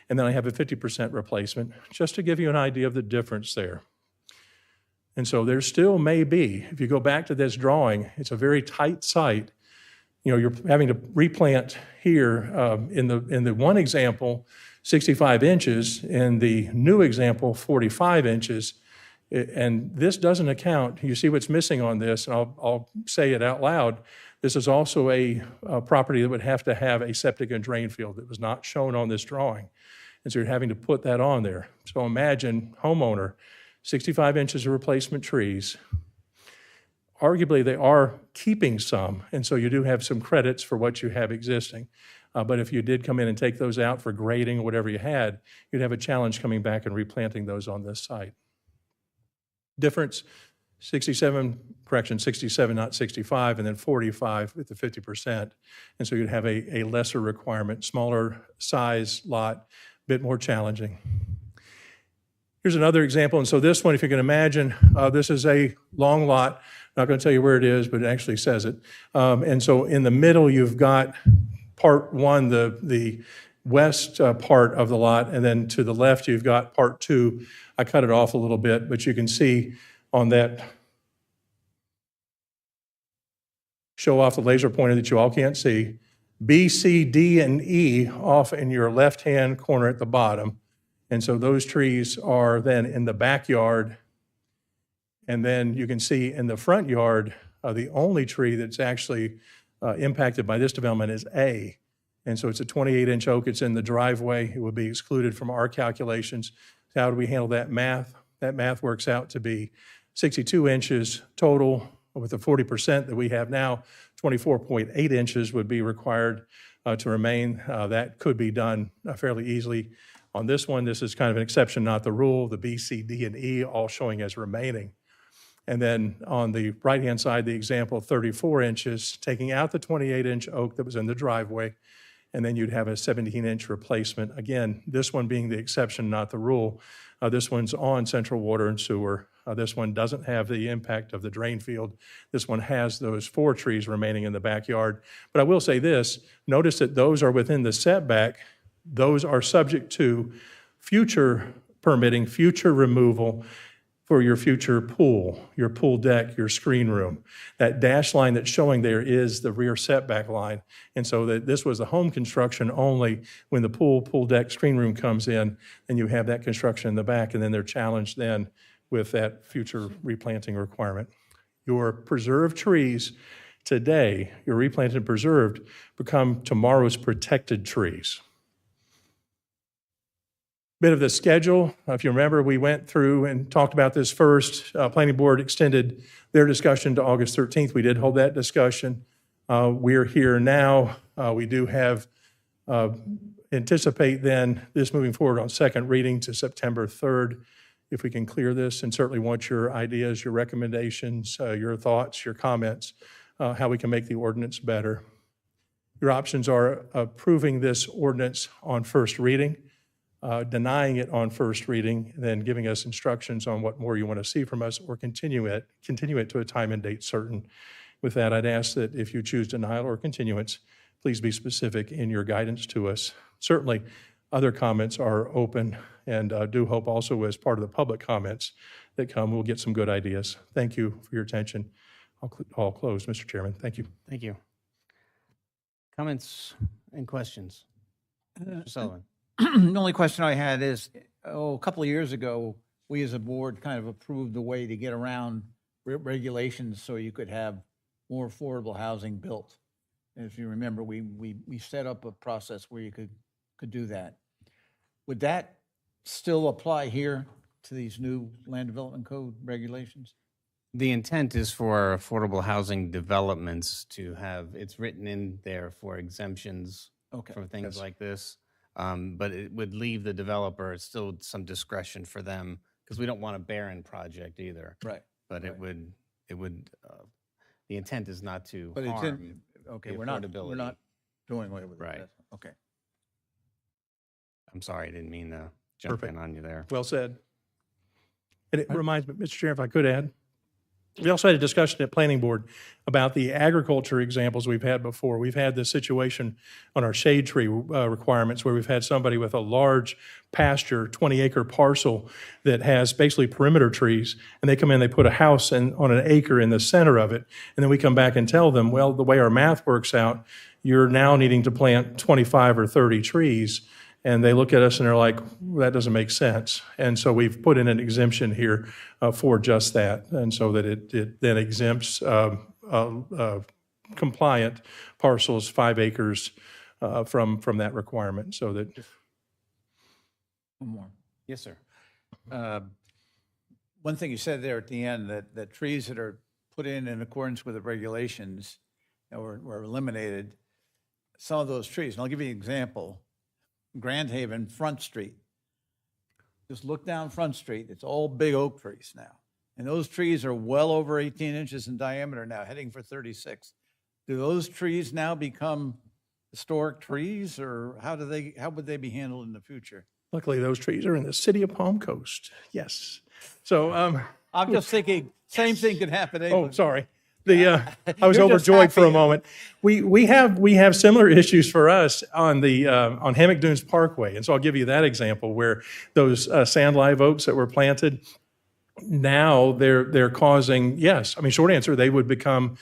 And then I have a 50% replacement, just to give you an idea of the difference there. And so there still may be, if you go back to this drawing, it's a very tight site. You know, you're having to replant here in the one example, 65 inches, in the new example, 45 inches. And this doesn't account, you see what's missing on this, and I'll say it out loud. This is also a property that would have to have a septic and drain field that was not shown on this drawing. And so you're having to put that on there. So imagine homeowner, 65 inches of replacement trees. Arguably, they are keeping some, and so you do have some credits for what you have existing. But if you did come in and take those out for grading or whatever you had, you'd have a challenge coming back and replanting those on this site. Difference, 67, not 65, and then 45 with the 50%. And so you'd have a lesser requirement, smaller size lot, bit more challenging. Here's another example. And so this one, if you can imagine, this is a long lot. Not going to tell you where it is, but it actually says it. And so in the middle, you've got part one, the west part of the lot, and then to the left, you've got part two. I cut it off a little bit, but you can see on that show off the laser pointer that you all can't see, B, C, D, and E off in your left-hand corner at the bottom. And so those trees are then in the backyard. And then you can see in the front yard, the only tree that's actually impacted by this development is A. And so it's a 28-inch oak. It's in the driveway. It would be excluded from our calculations. So how do we handle that math? That math works out to be 62 inches total. With the 40% that we have now, 24.8 inches would be required to remain. That could be done fairly easily. On this one, this is kind of an exception, not the rule. The B, C, D, and E all showing as remaining. And then on the right-hand side, the example, 34 inches, taking out the 28-inch oak that was in the driveway, and then you'd have a 17-inch replacement. Again, this one being the exception, not the rule. This one's on central water and sewer. This one doesn't have the impact of the drain field. This one has those 4 trees remaining in the backyard. But I will say this, notice that those are within the setback. Those are subject to future permitting, future removal for your future pool, your pool deck, your screen room. That dash line that's showing there is the rear setback line. And so that this was the home construction only. When the pool deck, screen room comes in, then you have that construction in the back, and then they're challenged then with that future replanting requirement. Your preserved trees today, your replanted and preserved, become tomorrow's protected trees. Bit of the schedule. If you remember, we went through and talked about this first. Planning Board extended their discussion to August 13th. We did hold that discussion. We're here now. We do have, anticipate then this moving forward on second reading to September 3rd. If we can clear this, and certainly want your ideas, your recommendations, your thoughts, your comments, how we can make the ordinance better. Your options are approving this ordinance on first reading, denying it on first reading, then giving us instructions on what more you want to see from us, or continue it to a time and date certain. With that, I'd ask that if you choose denial or continuance, please be specific in your guidance to us. Certainly, other comments are open, and do hope also as part of the public comments that come, we'll get some good ideas. Thank you for your attention. I'll close, Mr. Chairman. Thank you. Thank you. Comments and questions? Mr. Sullivan. The only question I had is, a couple of years ago, we as a board kind of approved a way to get around regulations so you could have more affordable housing built. And if you remember, we set up a process where you could do that. Would that still apply here to these new land development code regulations? The intent is for affordable housing developments to have, it's written in there for exemptions Okay. for things Yes. like this. But it would leave the developer, it's still some discretion for them, because we don't want a barren project either. Right. But right. it would, the intent is not to But it's harm in, okay, the we're not affordability. doing away with it. Right. That's- Okay. I'm sorry, I didn't mean to jump Perfect. in on you there. Well said. And it reminds me, Mr. Chair, if I could add, we also had a discussion at Planning Board about the agriculture examples we've had before. We've had this situation on our shade tree requirements where we've had somebody with a large pasture, 20-acre parcel that has basically perimeter trees, and they come in, they put a house on an acre in the center of it, and then we come back and tell them, well, the way our math works out, you're now needing to plant 25 or 30 trees. And they look at us and they're like, that doesn't make sense. And so we've put in an exemption here for just that. And so that it then exempts compliant parcels, 5 acres from that requirement. So that. One more. Yes, sir. One thing you said there at the end, that trees that are put in accordance with the regulations were eliminated. Some of those trees, and I'll give you an example. Grand Haven, Front Street. Just look down Front Street. It's all big oak trees now. And those trees are well over 18 inches in diameter now, heading for 36. Do those trees now become historic trees, or how would they be handled in the future? Luckily, those trees are in the city of Palm Coast. Yes. So I'm just thinking, same thing could happen. Oh, sorry. I was You're just overjoyed for a happy. moment. We have similar issues for us on the on Hammock Dunes Parkway, and so I'll give you that example where those sand live oaks that were planted, now they're causing, yes, I mean, short answer, they would become,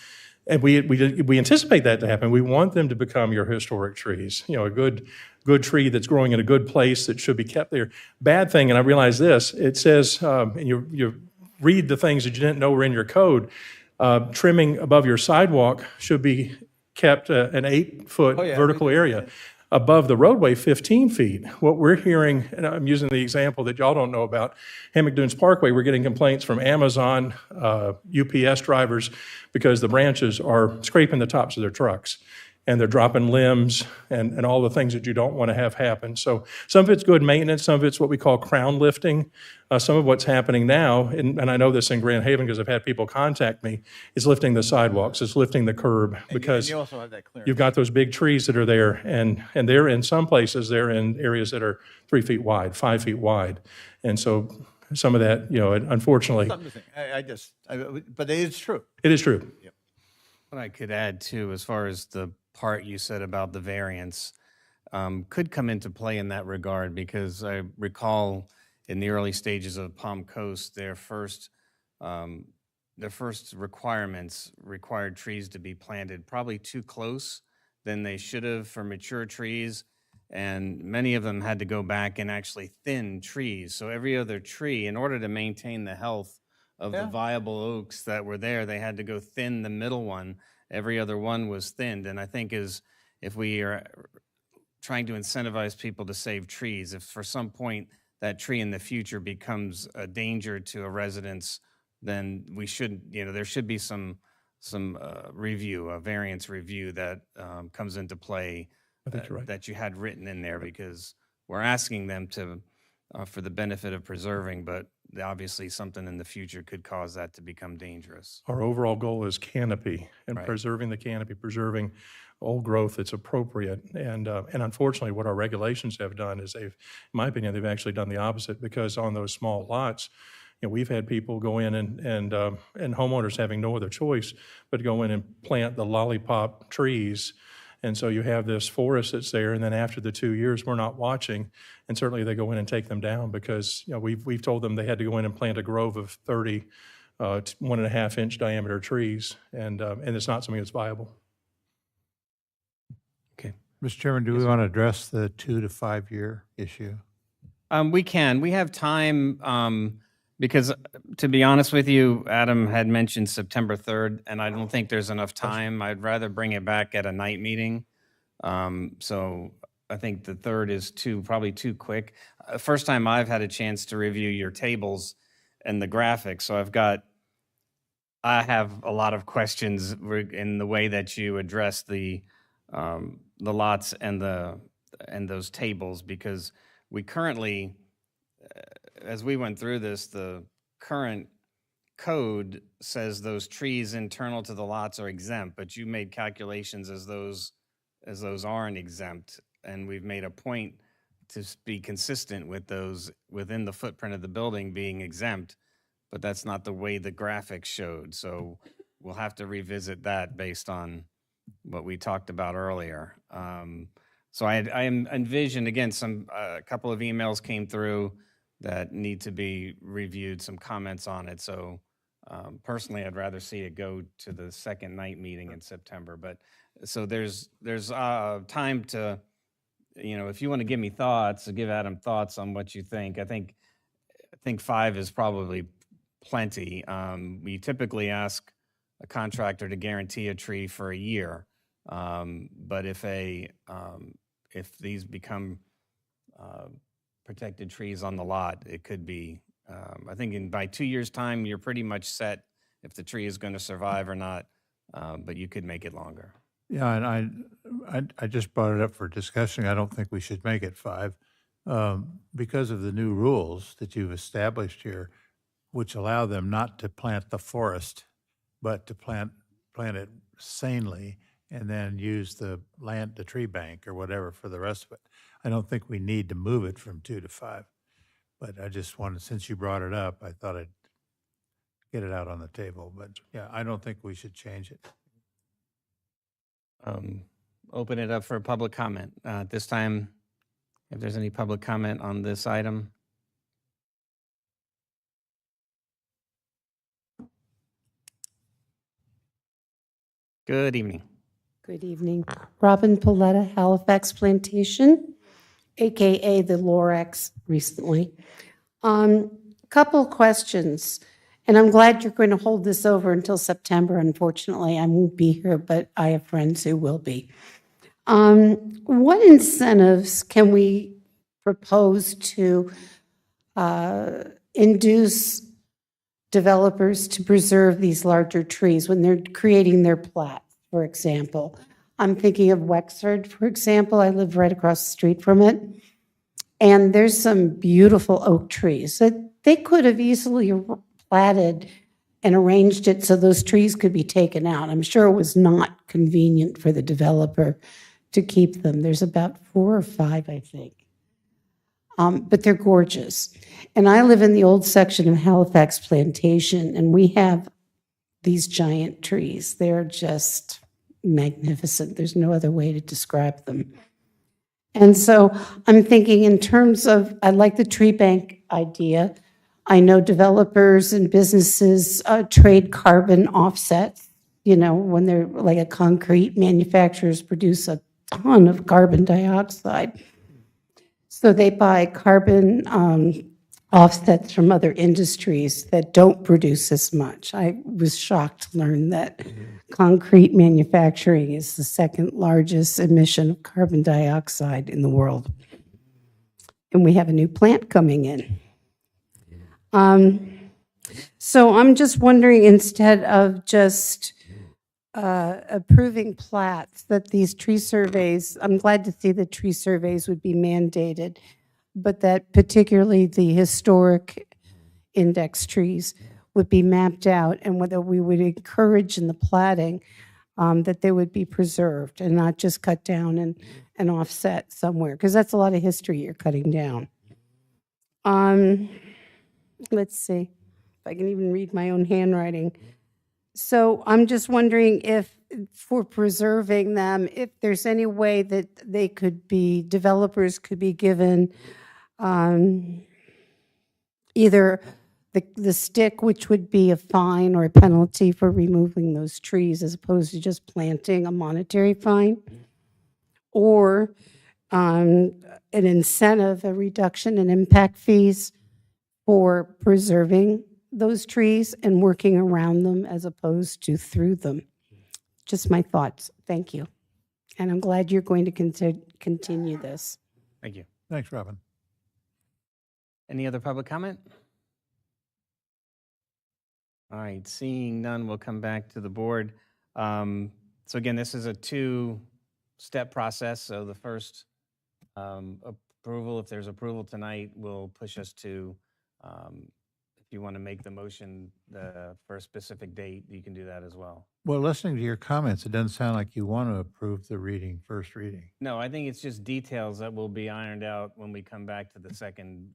and we anticipate that to happen. We want them to become your historic trees. You know, a good tree that's growing in a good place that should be kept there. Bad thing, and I realize this, it says, and you read the things that you didn't know were in your code. Trimming above your sidewalk should be kept an 8-foot vertical area. Above the roadway, 15 feet. What we're hearing, and I'm using the example that y'all don't know about, Hammock Dunes Parkway, we're getting complaints from Amazon, UPS drivers, because the branches are scraping the tops of their trucks. And they're dropping limbs and all the things that you don't want to have happen. So some of it's good maintenance, some of it's what we call crown lifting. Some of what's happening now, and I know this in Grand Haven because I've had people contact me, is lifting the sidewalks, it's lifting the curb, because you also have that clearance. you've got those big trees that are there, and they're in some places, they're in areas that are 3 feet wide, 5 feet wide. And so some of that, you know, unfortunately. Something to think. But it is true. It is true. What I could add too, as far as the part you said about the variance, could come into play in that regard, because I recall in the early stages of Palm Coast, their first requirements required trees to be planted probably too close than they should have for mature trees. And many of them had to go back and actually thin trees. So every other tree, in order to maintain the health of the viable oaks that were there, they had to go thin the middle one. Every other one was thinned. And I think if we are trying to incentivize people to save trees, if for some point that tree in the future becomes a danger to a residence, then we should, there should be some review, a variance review that comes into play that you had written in there, because we're asking them to, for the benefit of preserving, but obviously something in the future could cause that to become dangerous. Our overall goal is canopy and Right. preserving the canopy, preserving old growth that's appropriate. And unfortunately, what our regulations have done is in my opinion, they've actually done the opposite, because on those small lots, we've had people go in and homeowners having no other choice but to go in and plant the lollipop trees. And so you have this forest that's there, and then after the 2 years, we're not watching, and certainly they go in and take them down, because we've told them they had to go in and plant a grove of 30 1.5-inch diameter trees, and it's not something that's viable. Okay. Mr. Chairman, do we want to address the 2 to 5 year issue? We can. We have time, because to be honest with you, Adam had mentioned September 3rd, and I don't think there's enough time. I'd rather bring it back at a night meeting. So I think the third is probably too quick. First time I've had a chance to review your tables and the graphics, so I have a lot of questions in the way that you address the lots and those tables, because we currently, as we went through this, the current code says those trees internal to the lots are exempt, but you made calculations as those aren't exempt, and we've made a point to be consistent with those within the footprint of the building being exempt, but that's not the way the graphics showed. So we'll have to revisit that based on what we talked about earlier. So I envisioned, again, a couple of emails came through that need to be reviewed, some comments on it. So personally, I'd rather see it go to the second night meeting in September. But so there's time to, if you want to give me thoughts, give Adam thoughts on what you think. I think 5 is probably plenty. We typically ask a contractor to guarantee a tree for a year, but if these become protected trees on the lot, it could be. I think by 2 years' time, you're pretty much set if the tree is going to survive or not, but you could make it longer. Yeah, and I just brought it up for discussion. I don't think we should make it 5 because of the new rules that you've established here, which allow them not to plant the forest, but to plant it sanely and then use the tree bank or whatever for the rest of it. I don't think we need to move it from 2 to 5, but I just wanted, since you brought it up, I thought I'd get it out on the table. But yeah, I don't think we should change it. Open it up for public comment. At this time, if there's any public comment on this item. Good evening. Good evening. Robin Paletta, Halifax Plantation, AKA the Lorax recently. Couple questions, and I'm glad you're going to hold this over until September. Unfortunately, I won't be here, but I have friends who will be. What incentives can we propose to induce developers to preserve these larger trees when they're creating their plat, for example? I'm thinking of Wexford, for example. I live right across the street from it. And there's some beautiful oak trees that they could have easily platted and arranged it so those trees could be taken out. I'm sure it was not convenient for the developer to keep them. There's about 4 or 5, I think. But they're gorgeous. And I live in the old section of Halifax Plantation, and we have these giant trees. They're just magnificent. There's no other way to describe them. And so I'm thinking in terms of, I like the tree bank idea. I know developers and businesses trade carbon offsets, when they're like a concrete manufacturers produce a ton of carbon dioxide. So they buy carbon offsets from other industries that don't produce as much. I was shocked to learn that concrete manufacturing is the second largest emission of carbon dioxide in the world. And we have a new plant coming in. So I'm just wondering, instead of just approving plats, that these tree surveys, I'm glad to see that tree surveys would be mandated, but that particularly the historic index trees would be mapped out, and whether we would encourage in the platting that they would be preserved and not just cut down and offset somewhere, because that's a lot of history you're cutting down. Let's see if I can even read my own handwriting. So I'm just wondering if, for preserving them, if there's any way that they could be, developers could be given either the stick, which would be a fine or a penalty for removing those trees, as opposed to just planting, a monetary fine, or an incentive, a reduction in impact fees for preserving those trees and working around them as opposed to through them. Just my thoughts. Thank you. And I'm glad you're going to continue this. Thank you. Thanks, Robin. Any other public comment? All right, seeing none, we'll come back to the board. So again, this is a two-step process. So the first approval, if there's approval tonight, will push us to, if you want to make the motion for a specific date, you can do that as well. Well, listening to your comments, it doesn't sound like you want to approve the first reading. No, I think it's just details that will be ironed out when we come back to the second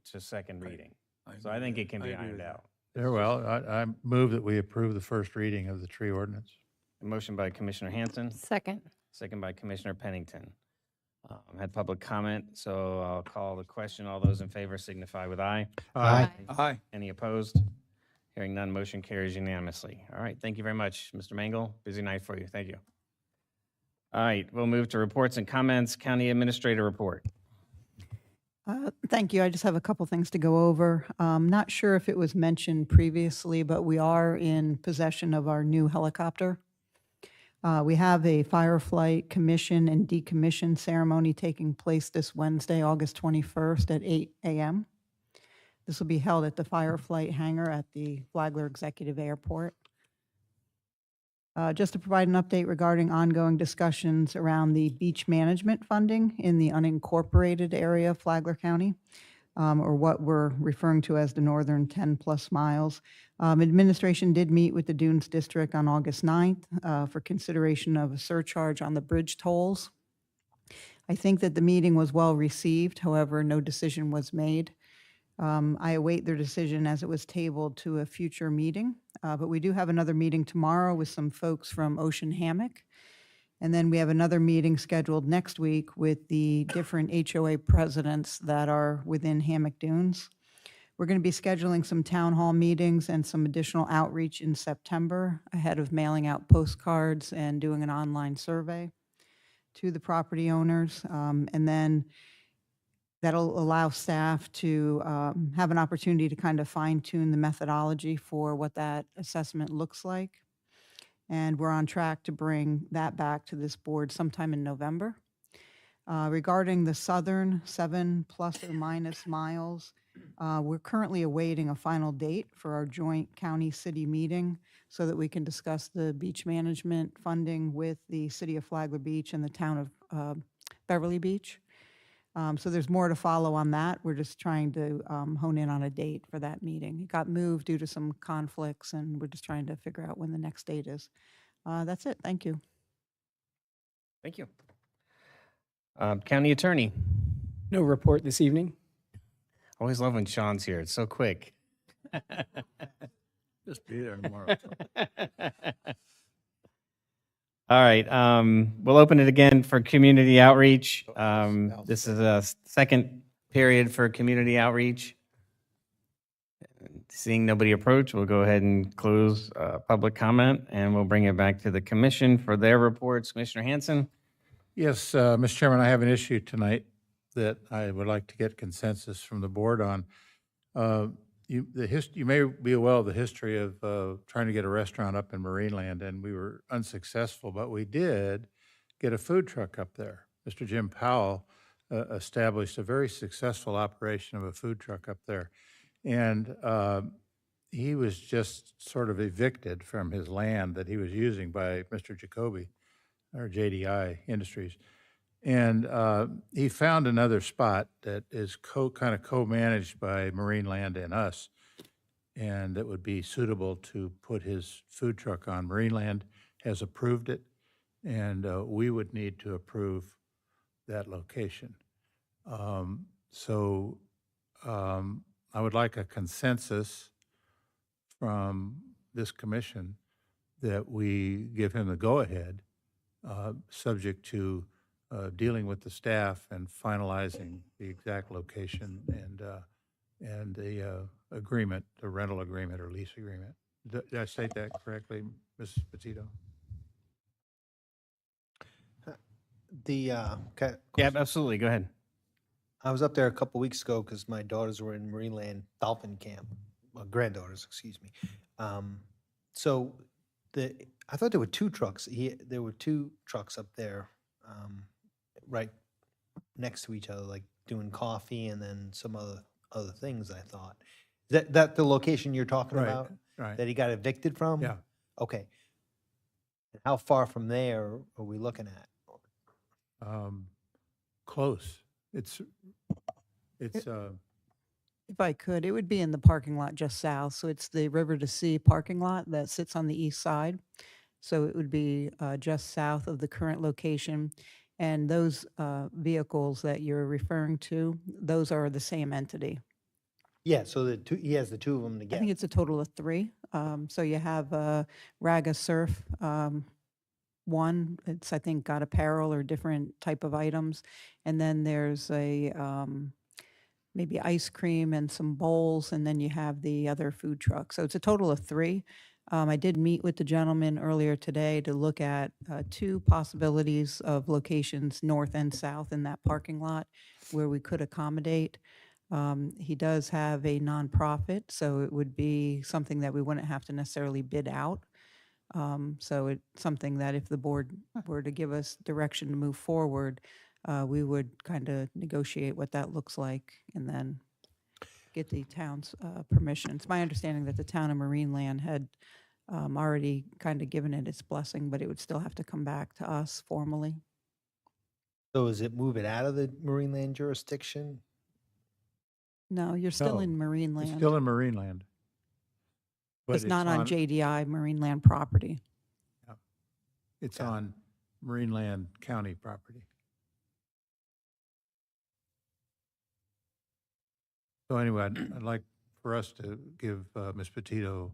reading. So I think it can be ironed out. Very well. I move that we approve the first reading of the tree ordinance. A motion by Commissioner Hanson, Second. second by Commissioner Pennington. Had public comment, so I'll call the question. All those in favor signify with aye. Aye. Aye. Any opposed? Hearing none, motion carries unanimously. All right, thank you very much, Mr. Mangle. Busy night for you. Thank you. All right, we'll move to reports and comments. County Administrator report. Thank you. I just have a couple things to go over. Not sure if it was mentioned previously, but we are in possession of our new helicopter. We have a firefight commission and decommission ceremony taking place this Wednesday, August 21st at 8 a.m. This will be held at the Fireflight hangar at the Flagler Executive Airport. Just to provide an update regarding ongoing discussions around the beach management funding in the unincorporated area of Flagler County, or what we're referring to as the northern 10-plus miles. Administration did meet with the Dunes District on August 9th for consideration of a surcharge on the bridge tolls. I think that the meeting was well received, however, no decision was made. I await their decision as it was tabled to a future meeting, but we do have another meeting tomorrow with some folks from Ocean Hammock. And then we have another meeting scheduled next week with the different HOA presidents that are within Hammock Dunes. We're going to be scheduling some town hall meetings and some additional outreach in September ahead of mailing out postcards and doing an online survey to the property owners. And then that'll allow staff to have an opportunity to kind of fine tune the methodology for what that assessment looks like. And we're on track to bring that back to this board sometime in November. Regarding the southern 7 plus or minus miles, we're currently awaiting a final date for our joint county-city meeting so that we can discuss the beach management funding with the city of Flagler Beach and the town of Beverly Beach. So there's more to follow on that. We're just trying to hone in on a date for that meeting. It got moved due to some conflicts, and we're just trying to figure out when the next date is. That's it. Thank you. Thank you. County Attorney. No report this evening. Always love when Sean's here. It's so quick. Just be there tomorrow. All right, we'll open it again for community outreach. This is a second period for community outreach. Seeing nobody approach, we'll go ahead and close public comment, and we'll bring it back to the commission for their reports. Commissioner Hanson? Yes, Mr. Chairman, I have an issue tonight that I would like to get consensus from the board on. You may be aware of the history of trying to get a restaurant up in Marineland, and we were unsuccessful, but we did get a food truck up there. Mr. Jim Powell established a very successful operation of a food truck up there, and he was just sort of evicted from his land that he was using by Mr. Jacoby, or JDI Industries. And he found another spot that is kind of co-managed by Marineland and us, and that would be suitable to put his food truck on. Marineland has approved it, and we would need to approve that location. So I would like a consensus from this commission that we give him the go-ahead, subject to dealing with the staff and finalizing the exact location and the agreement, the rental agreement or lease agreement. Did I state that correctly, Ms. Petito? Yeah, absolutely. Go ahead. I was up there a couple weeks ago because my daughters were in Marineland Dolphin Camp, granddaughters, excuse me. So I thought there were two trucks. There were two trucks up there. right next to each other, like doing coffee and then some other things, I thought. Is that the location you're talking Right, about? right. That he got evicted from? Yeah. Okay. And how far from there are we looking at? Close. It's, If I could, it would be in the parking lot just south. So it's the River to Sea parking lot that sits on the east side. So it would be just south of the current location. And those vehicles that you're referring to, those are the same entity. Yeah, so he has the two of them I together. think it's a total of three. So you have Raga Surf, one, it's, I think, got apparel or different type of items. And then there's maybe ice cream and some bowls, and then you have the other food truck. So it's a total of three. I did meet with the gentleman earlier today to look at two possibilities of locations, north and south, in that parking lot where we could accommodate. He does have a nonprofit, so it would be something that we wouldn't have to necessarily bid out. So it's something that if the board were to give us direction to move forward, we would kind of negotiate what that looks like and then get the town's permission. It's my understanding that the town of Marineland had already kind of given it its blessing, but it would still have to come back to us formally. So is it moving out of the Marineland jurisdiction? No, you're still No, in Marineland. It's still in Marineland. But It's not on JDI Marineland property. It's on Marineland County property. So anyway, I'd like for us to give Ms. Petito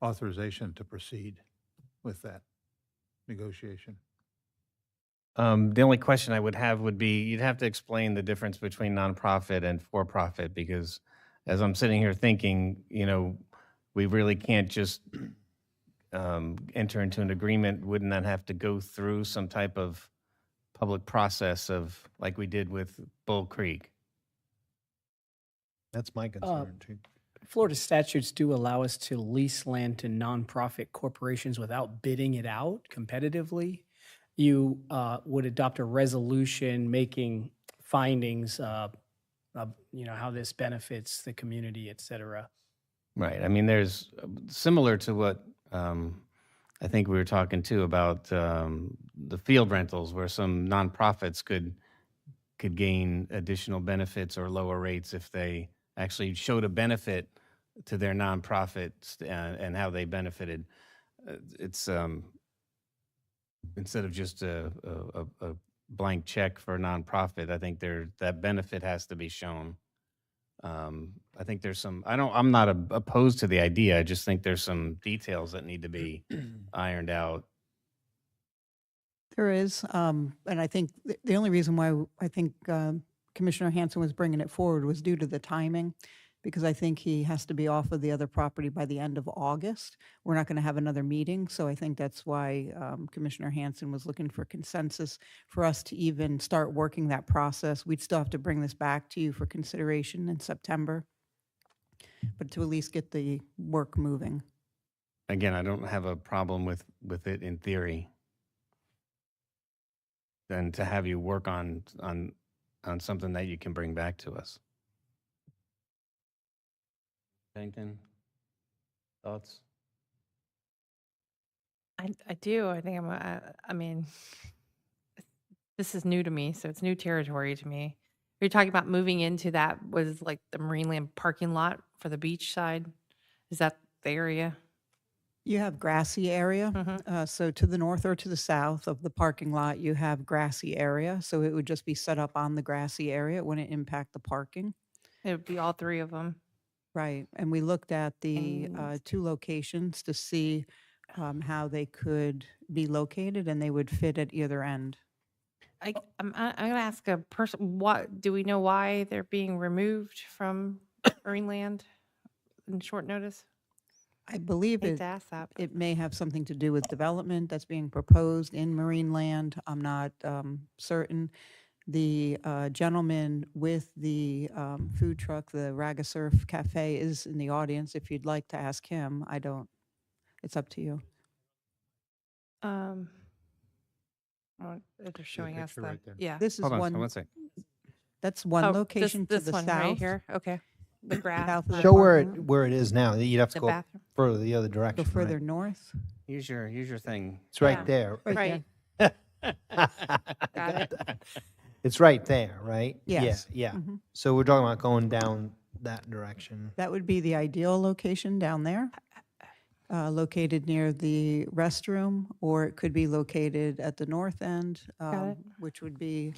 authorization to proceed with that negotiation. The only question I would have would be, you'd have to explain the difference between nonprofit and for-profit, because as I'm sitting here thinking, we really can't just enter into an agreement. Wouldn't that have to go through some type of public process of, like we did with Bull Creek? That's my concern too. Florida statutes do allow us to lease land to nonprofit corporations without bidding it out competitively. You would adopt a resolution making findings of, how this benefits the community, et cetera. Right. I mean, there's similar to what I think we were talking too about the field rentals, where some nonprofits could gain additional benefits or lower rates if they actually showed a benefit to their nonprofits and how they benefited. It's instead of just a blank check for a nonprofit, I think that benefit has to be shown. I think there's some, I'm not opposed to the idea. I just think there's some details that need to be ironed out. There is, and I think the only reason why I think Commissioner Hanson was bringing it forward was due to the timing, because I think he has to be off of the other property by the end of August. We're not going to have another meeting, so I think that's why Commissioner Hanson was looking for consensus for us to even start working that process. We'd still have to bring this back to you for consideration in September, but to at least get the work moving. Again, I don't have a problem with it in theory. Than to have you work on something that you can bring back to us. Pennington, thoughts? I do. I think I mean, this is new to me, so it's new territory to me. You're talking about moving into that was like the Marineland parking lot for the beach side. Is that the area? You have grassy area. So to the north or to the south of the parking lot, you have grassy area. So it would just be set up on the grassy area. It wouldn't impact the parking. It would be all three of them. Right. And we looked at the And- two locations to see how they could be located, and they would fit at either end. I'm going to ask a person. What do we know why they're being removed from Marineland in short notice? I believe Hate to ask that. it may have something to do with development that's being proposed in Marineland. I'm not certain. The gentleman with the food truck, the Raga Surf Cafe, is in the audience. If you'd like to ask him, I don't. It's up to you. Well, don't, they're showing us picture the, right there. yeah. This is Hold on, one, one second. that's one Oh, location to this the one south. right here, okay. The grass. South of the Show where parking lot. where it is now. You'd have to The go bathroom. further the other Go direction. further right? north. Use your thing. It's right Yeah. there. Right. Got it. that. It's right there, right? Yes. Yeah. Yeah. Mhm. So we're talking about going down that direction. That would be the ideal location down there, located near the restroom, or it could be located at the north end, Got it. which would be,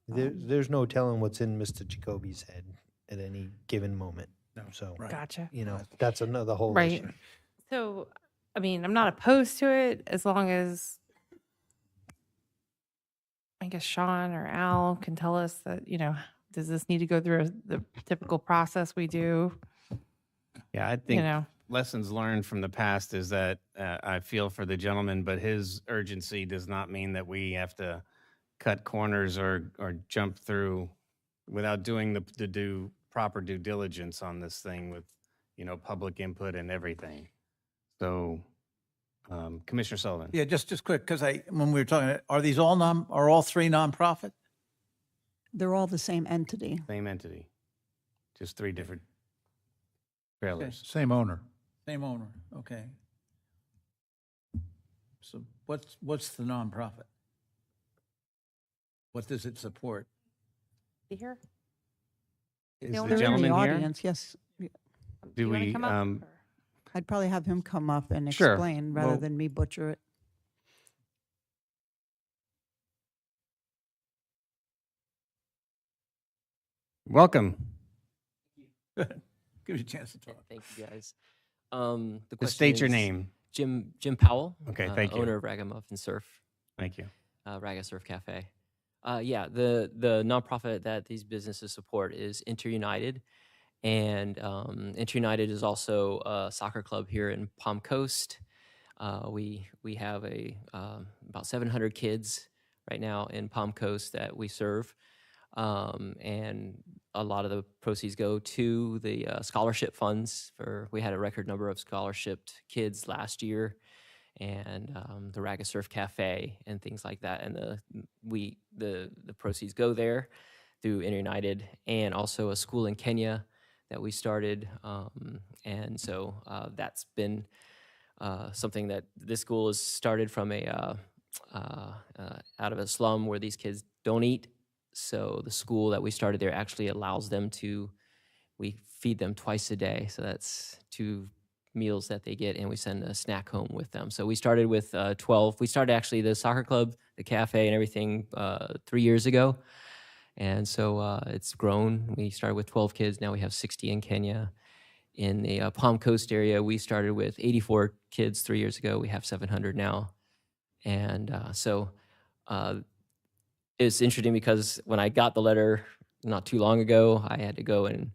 There's no telling what's in Mr. Jacoby's head at any given moment. No. So, Gotcha. you know, that's another whole Right. issue. So, I mean, I'm not opposed to it as long as I guess Sean or Al can tell us that, does this need to go through the typical process we do? Yeah, I think know. lessons learned from the past is that I feel for the gentleman, but his urgency does not mean that we have to cut corners or jump through without doing the proper due diligence on this thing with, public input and everything. So, Commissioner Sullivan. Yeah, just quick, because when we were talking, are all three nonprofit? they're all the same entity. Same entity, just three different trailers. Same owner. Same owner, okay. So what's the nonprofit? What does it support? Here? Is owner the in the gentleman here? Audience, yes. Do you wanna we? come up, or- I'd probably have him come up and Sure. explain rather Well- than me butcher it. Welcome. Give you a chance to talk. Thank you, guys. The Just question state your is name. Jim Powell. Okay, thank you. Owner of Ragamuffin Surf. Thank you. Raga Surf Cafe. Yeah, the nonprofit that these businesses support is Interunited, and Interunited is also a soccer club here in Palm Coast. We have about 700 kids right now in Palm Coast that we serve, and a lot of the proceeds go to the scholarship funds. We had a record number of scholarshiped kids last year, and the Raga Surf Cafe and things like that. And the proceeds go there through Interunited, and also a school in Kenya that we started. And so that's been something that this school has started from out of a slum where these kids don't eat. So the school that we started there actually allows them we feed them twice a day. So that's 2 meals that they get, and we send a snack home with them. So we started with 12. We started actually the soccer club, the cafe, and everything 3 years ago. And so it's grown. We started with 12 kids. Now we have 60 in Kenya. In the Palm Coast area, we started with 84 kids 3 years ago. We have 700 now. And so it's interesting because when I got the letter not too long ago, I had to go and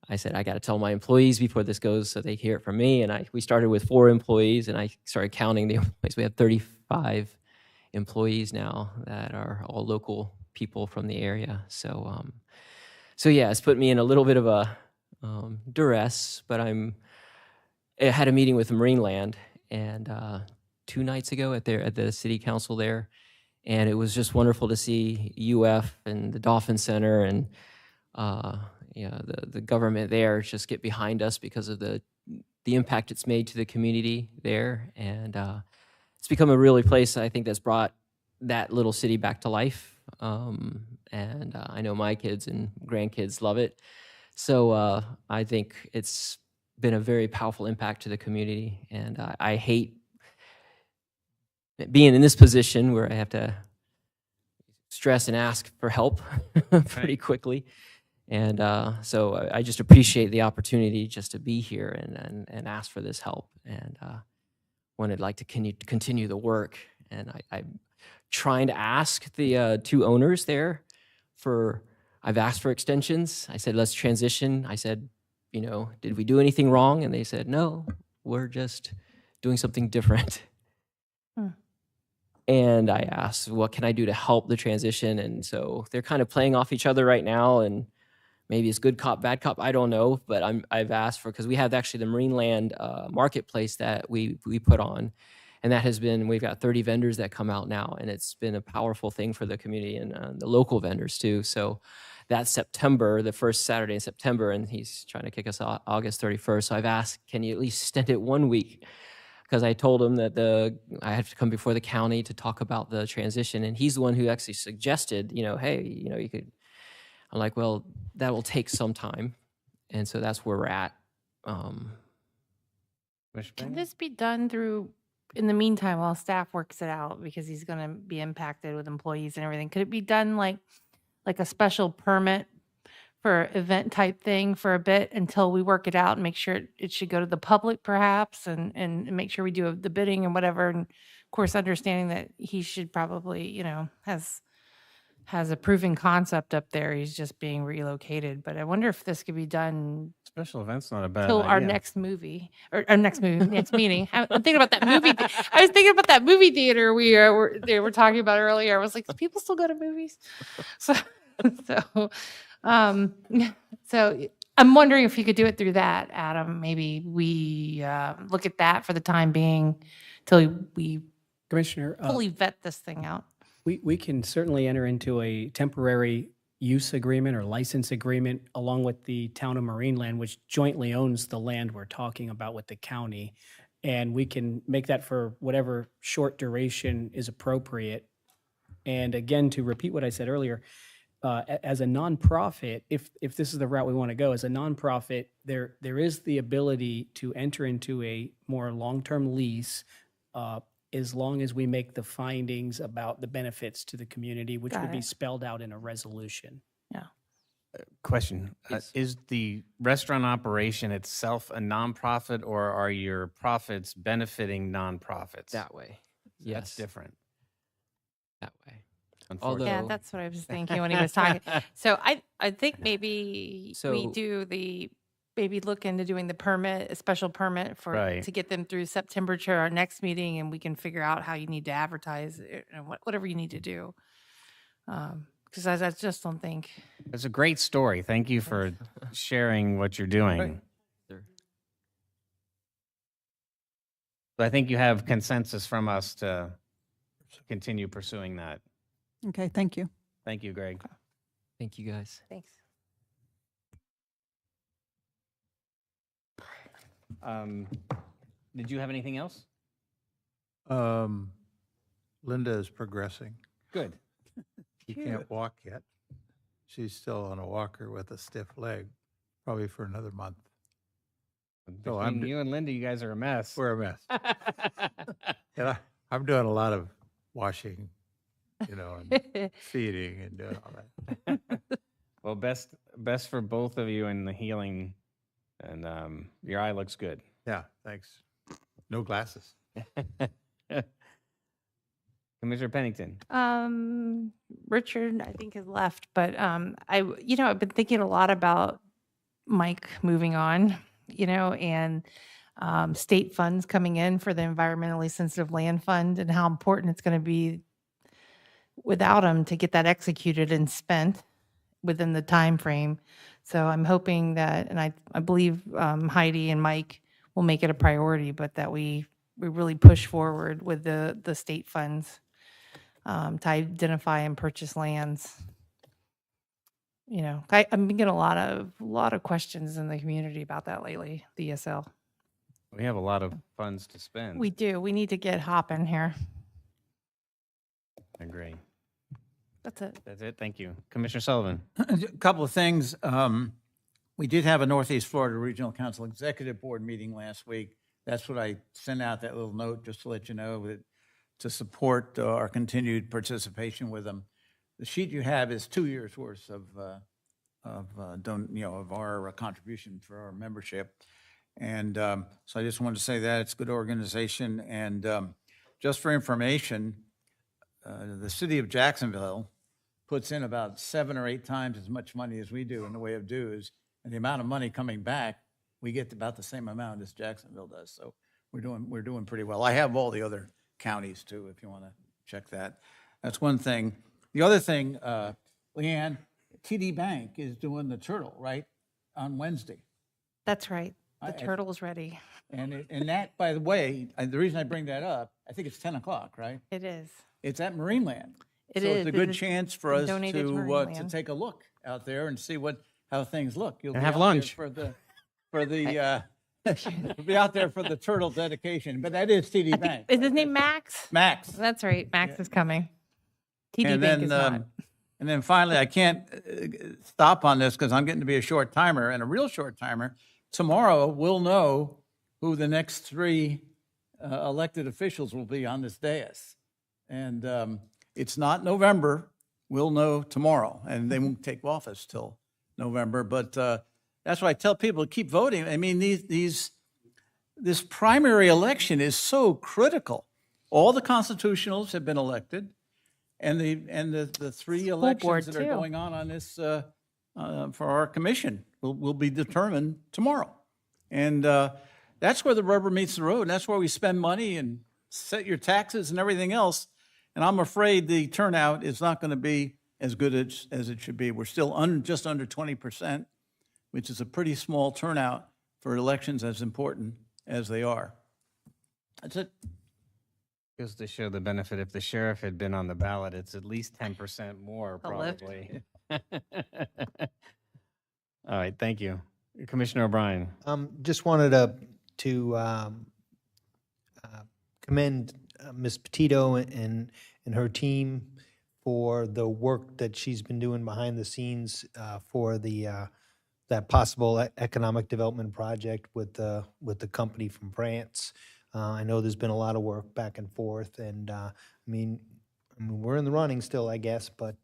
I said, I got to tell my employees before this goes so they hear it from me. And we started with 4 employees, and I started counting the employees. We have 35 employees now that are all local people from the area. So, yeah, it's put me in a little bit of a duress, but I had a meeting with Marineland and 2 nights ago at the city council there. And it was just wonderful to see UF and the Dolphin Center and the government there just get behind us because of the impact it's made to the community there. And it's become a really place, I think, that's brought that little city back to life. And I know my kids and grandkids love it. So I think it's been a very powerful impact to the community. And I hate being in this position where I have to stress and ask for help pretty quickly. And so I just appreciate the opportunity just to be here and ask for this help. And wanted like to continue the work. And I'm trying to ask the 2 owners there I've asked for extensions. I said, let's transition. I said, did we do anything wrong? And they said, no, we're just doing something different. And I asked, what can I do to help the transition? And so they're kind of playing off each other right now, and maybe it's good cop, bad cop, I don't know. But I've asked because we have actually the Marineland marketplace that we put on, And that has been, we've got 30 vendors that come out now, and it's been a powerful thing for the community and the local vendors too. So that's September, the first Saturday in September, and he's trying to kick us off August 31st. So I've asked, can you at least extend it 1 week? Because I told him that I have to come before the county to talk about the transition, and he's the one who actually suggested, hey, you could. I'm like, well, that will take some time, and so that's where we're at. Can this be done through, in the meantime, while staff works it out, because he's going to be impacted with employees and everything? Could it be done like a special permit for event type thing for a bit until we work it out and make sure it should go to the public perhaps, and make sure we do the bidding and whatever. And of course, understanding that he should probably, has a proven concept up there. He's just being relocated. But I wonder if this could be done Special event's not a bad till our idea. next movie or our next meeting. I'm thinking about that movie. I was thinking about that movie theater we were talking about earlier. I was like, do people still go to movies? So, so I'm wondering if you could do it through that, Adam. Maybe we look at that for the time being till we Commissioner, fully vet this thing out. we can certainly enter into a temporary use agreement or license agreement along with the town of Marineland, which jointly owns the land we're talking about with the county. And we can make that for whatever short duration is appropriate. And again, to repeat what I said earlier, as a nonprofit, if this is the route we want to go, as a nonprofit, there is the ability to enter into a more long-term lease as long as we make the findings about the benefits to the community, which would be spelled out in a resolution. Yeah. Question. Is the restaurant operation itself a nonprofit, or are your profits benefiting nonprofits? That way. That's Yes. different. That way. Yeah, that's what I was thinking when he was talking. So I think maybe we do maybe look into doing the permit, a special permit to get them through September to our next meeting, and we can figure out how you need to advertise it and whatever you need to do. Because I just don't think. It's a great story. Thank you for sharing what you're doing. Right. Sure. But I think you have consensus from us to continue pursuing that. Okay, thank you. Thank you, Greg. Thank you, guys. Thanks. Did you have anything else? Linda is progressing. Good. She can't walk yet. She's still on a walker with a stiff leg, probably for another month. So Between you and Linda, you guys are a mess. We're a mess. And I'm doing a lot of washing, and feeding and doing all that. Well, best for both of you in the healing, and your eye looks good. Yeah, thanks. No glasses. Commissioner Pennington. Richard, I think, has left, but I've been thinking a lot about Mike moving on, and state funds coming in for the environmentally sensitive land fund, and how important it's going to be without him to get that executed and spent within the time frame. So I'm hoping that, and I believe Heidi and Mike will make it a priority, but that we really push forward with the state funds to identify and purchase lands. I've been getting a lot of questions in the community about that lately, the ESL. We have a lot of funds to spend. We do. We need to get hopping here. I agree. That's it. That's it. Thank you. Commissioner Sullivan. A couple of things. We did have a Northeast Florida Regional Council Executive Board meeting last week. That's what I sent out, that little note, just to let you know, that to support our continued participation with them. The sheet you have is 2 years' worth of our contribution for our membership. And so I just wanted to say that it's a good organization. And just for information, the city of Jacksonville puts in about 7 or 8 times as much money as we do in the way of dues. And the amount of money coming back, we get about the same amount as Jacksonville does. So we're doing pretty well. I have all the other counties too, if you want to check that. That's one thing. The other thing, Leanne, TD Bank is doing the turtle, right, on Wednesday. That's right. The turtle is ready. And that, by the way, the reason I bring that up, I think it's 10 o'clock, right? It is. It's at Marineland. It So is. it's a It good is chance for been us donated to to Marineland. take a look out there and see how things look. You'll And be have out lunch. there for the you'll be out there for the turtle dedication, but that is TD Bank. Is his name Max? Max. That's right. Max is coming. TD And Bank then, is not. and then finally, I can't stop on this because I'm getting to be a short timer and a real short timer. Tomorrow, we'll know who the next 3 elected officials will be on this dais. And it's not November. We'll know tomorrow, and they won't take office till November. But that's why I tell people to keep voting. I mean, this primary election is so critical. All the constitutionals have been elected, and the 3 elections board, that are too. going on this for our commission will be determined tomorrow. And that's where the rubber meets the road. And that's where we spend money and set your taxes and everything else. And I'm afraid the turnout is not going to be as good as it should be. We're still just under 20%, which is a pretty small turnout for elections as important as they are. That's it. Goes to show the benefit. If the sheriff had been on the ballot, it's at least 10% more, A lift. probably. All right, thank you. Commissioner O'Brien. Just wanted to commend Ms. Petito and her team for the work that she's been doing behind the scenes for that possible economic development project with the company from France. I know there's been a lot of work back and forth, and I mean, we're in the running still, I guess, but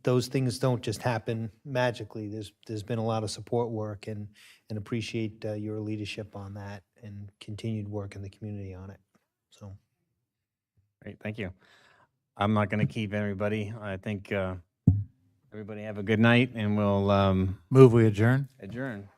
those things don't just happen magically. There's been a lot of support work, and appreciate your leadership on that and continued work in the community on it. So, Great, thank you. I'm not going to keep everybody. I think everybody have a good night, and we'll Move we adjourn? adjourn.